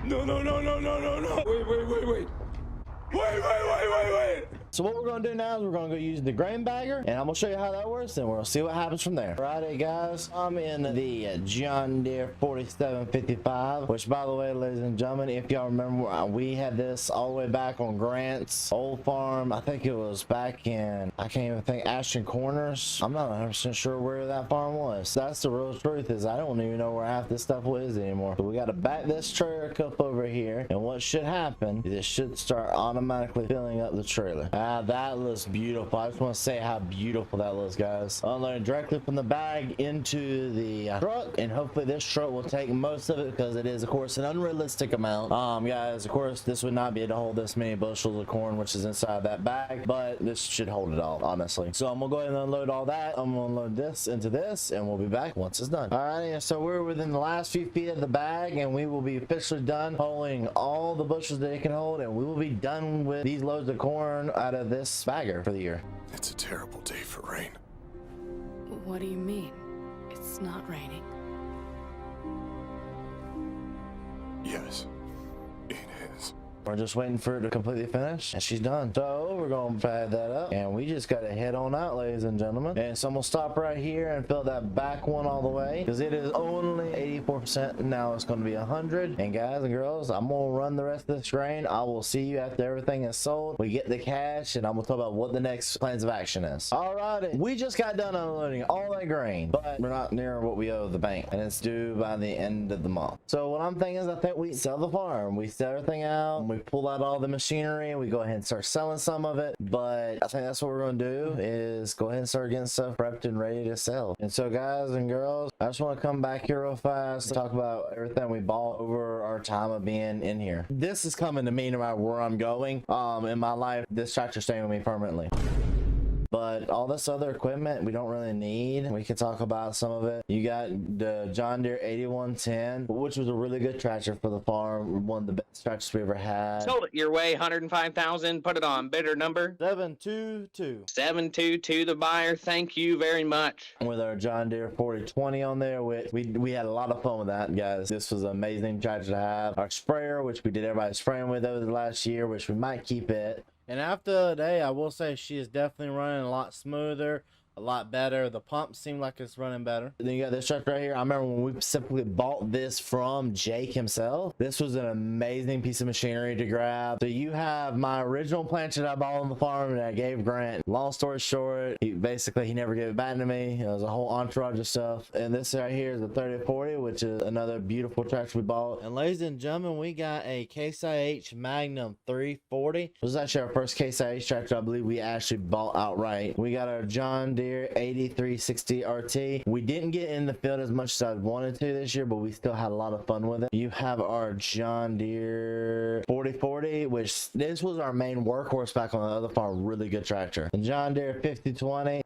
No, no, no, no, no, no, no. Wait. Wait. So what we're going to do now is we're going to go use the grain bagger, and I'm going to show you how that works, and we'll see what happens from there. Alrighty guys, I'm in the John Deere 4755, which by the way, ladies and gentlemen, if y'all remember, we had this all the way back on Grant's old farm. I think it was back in, I can't even think, Ashton Corners. I'm not 100% sure where that farm was. That's the real truth, is I don't even know where half this stuff is anymore. So we got to back this trailer cup over here, and what should happen is it should start automatically filling up the trailer. That looks beautiful. I just want to say how beautiful that looks, guys. Unloading directly from the bag into the truck, and hopefully this truck will take most of it, because it is, of course, an unrealistic amount. Guys, of course, this would not be able to hold this many bushels of corn, which is inside that bag, but this should hold it all, honestly. So I'm gonna go ahead and unload all that. I'm gonna unload this into this, and we'll be back once it's done. Alrighty, so we're within the last few feet of the bag, and we will be officially done holding all the bushels that it can hold, and we will be done with these loads of corn out of this bagger for the year. It's a terrible day for rain. What do you mean? It's not raining. Yes, it is. We're just waiting for it to completely finish, and she's done. So we're gonna pad that up, and we just gotta head on out, ladies and gentlemen. And so I'm gonna stop right here and fill that back one all the way, because it is only 84%. Now it's gonna be 100. And guys and girls, I'm gonna run the rest of this grain. I will see you after everything is sold. We get the cash, and I'm gonna talk about what the next plans of action is. Alrighty, we just got done unloading all that grain, but we're not near what we owe the bank, and it's due by the end of the month. So what I'm thinking is, I think we sell the farm, we sell everything out, and we pull out all the machinery, and we go ahead and start selling some of it. But I think that's what we're going to do, is go ahead and start getting stuff prepped and ready to sell. And so guys and girls, I just want to come back here real fast and talk about everything we bought over our time of being in here. This is coming to me no matter where I'm going in my life. This tractor's staying with me permanently. But all this other equipment we don't really need. We can talk about some of it. You got the John Deere 8110, which was a really good tractor for the farm. One of the best tractors we ever had. Sold it your way, 105,000. Put it on bidder number 722. 722. The buyer. Thank you very much. With our John Deere 4020 on there, which we had a lot of fun with that, guys. This was an amazing tractor to have. Our sprayer, which we did everybody spraying with over the last year, which we might keep it. And after the day, I will say she is definitely running a lot smoother, a lot better. The pump seemed like it's running better. Then you got this tractor right here. I remember when we simply bought this from Jake himself. This was an amazing piece of machinery to grab. So you have my original planter that I bought on the farm that I gave Grant. Long story short, he never gave it back to me. It was a whole entourage of stuff. And this right here is a 3040, which is another beautiful tractor we bought. And ladies and gentlemen, we got a Case IH Magnum 340. This is actually our first Case IH tractor I believe we actually bought outright. We got our John Deere 8360 RT. We didn't get in the field as much as I wanted to this year, but we still had a lot of fun with it. You have our John Deere 4040, which this was our main workhorse back on the other farm. Really good tractor. The John Deere 5020.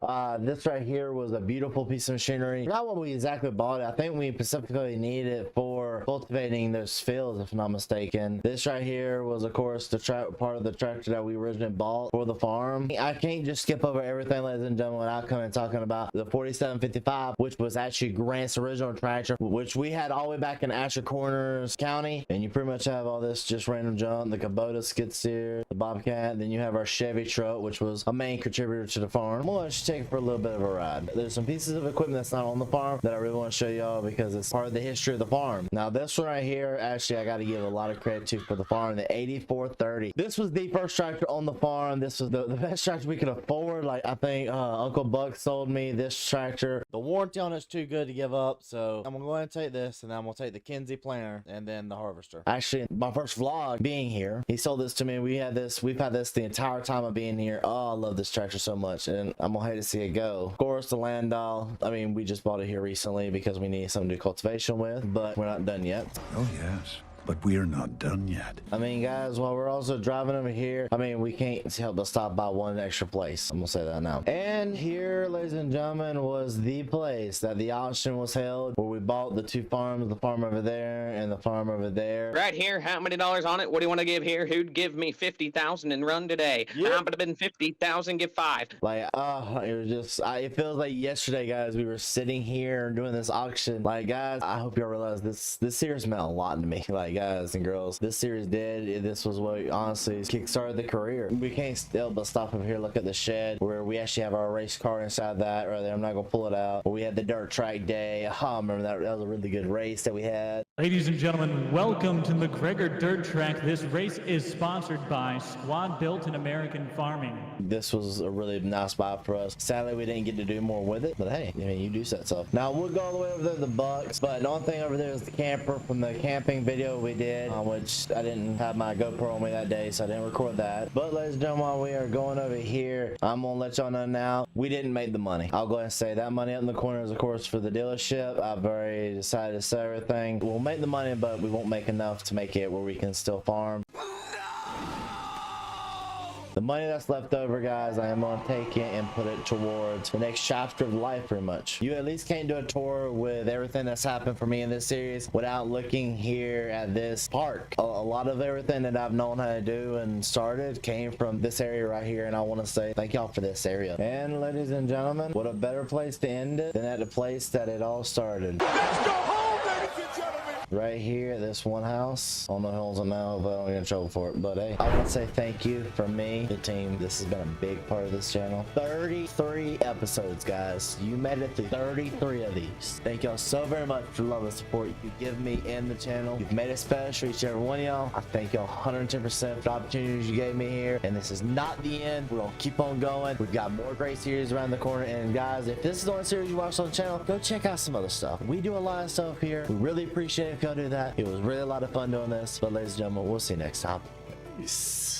This right here was a beautiful piece of machinery. I forgot what we exactly bought it. I think we specifically needed it for cultivating those fields, if I'm not mistaken. This right here was, of course, the part of the tractor that we originally bought for the farm. I can't just skip over everything, ladies and gentlemen, without coming and talking about the 4755, which was actually Grant's original tractor, which we had all the way back in Asher Corners County. And you pretty much have all this just random junk, the Kubota skid steer, the Bobcat. Then you have our Chevy truck, which was a main contributor to the farm. I'm gonna take it for a little bit of a ride. There's some pieces of equipment that's not on the farm that I really want to show y'all because it's part of the history of the farm. Now this one right here, actually I got to give a lot of credit to for the farm, the 8430. This was the first tractor on the farm. This was the best tractor we could afford. Like, I think Uncle Buck sold me this tractor. The warranty on it's too good to give up, so I'm gonna go ahead and take this, and then I'm gonna take the Kinsey planter and then the harvester. Actually, my first vlog being here, he sold this to me. We've had this the entire time of being here. Oh, I love this tractor so much, and I'm gonna hate to see it go. Of course, the Landau, I mean, we just bought it here recently because we need something to do cultivation with, but we're not done yet. Oh yes, but we are not done yet. I mean, guys, while we're also driving over here, I mean, we can't help but stop by one extra place. I'm gonna say that now. And here, ladies and gentlemen, was the place that the auction was held, where we bought the two farms, the farm over there and the farm over there. Right here. How many dollars on it? What do you want to give here? Who'd give me 50,000 and run today? Yep. I'm gonna been 50,000. Give 5. Like, it was just, it feels like yesterday, guys, we were sitting here doing this auction. Like, guys, I hope y'all realize this series meant a lot to me. Like, guys and girls, this series did. This was what honestly kickstarted the career. We can't still but stop over here, look at the shed where we actually have our race car inside that right there. I'm not gonna pull it out, but we had the dirt track day. I remember that was a really good race that we had. Ladies and gentlemen, welcome to McGregor Dirt Track. This race is sponsored by Squad Built in American Farming. This was a really nice spot for us. Sadly, we didn't get to do more with it, but hey, I mean, you do set stuff. Now we'll go all the way over there to the Bucks, but the only thing over there is the camper from the camping video we did, which I didn't have my GoPro on me that day, so I didn't record that. But ladies and gentlemen, while we are going over here, I'm gonna let y'all know now, we didn't make the money. I'll go ahead and say that money up in the corner is, of course, for the dealership. I've already decided to sell everything. We'll make the money, but we won't make enough to make it where we can still farm. The money that's left over, guys, I am going to take it and put it towards the next chapter of life, pretty much. You at least can't do a tour with everything that's happened for me in this series without looking here at this park. A lot of everything that I've known how to do and started came from this area right here, and I want to say thank y'all for this area. And ladies and gentlemen, what a better place to end it than at the place that it all started. Let's go home, ladies and gentlemen. Right here at this one house. I don't know who owns it now, but I don't get in trouble for it. But hey, I want to say thank you from me, the team. This has been a big part of this channel. 33 episodes, guys. You made it through 33 of these. Thank y'all so very much for the love and support you give me and the channel. You've made it special, each and every one of y'all. I thank y'all 110% for the opportunities you gave me here. And this is not the end. We're gonna keep on going. We've got more great series around the corner. And guys, if this is the only series you watch on the channel, go check out some other stuff. We do a lot of stuff here. We really appreciate it if y'all do that. It was really a lot of fun doing this. But ladies and gentlemen, we'll see you next time. Peace.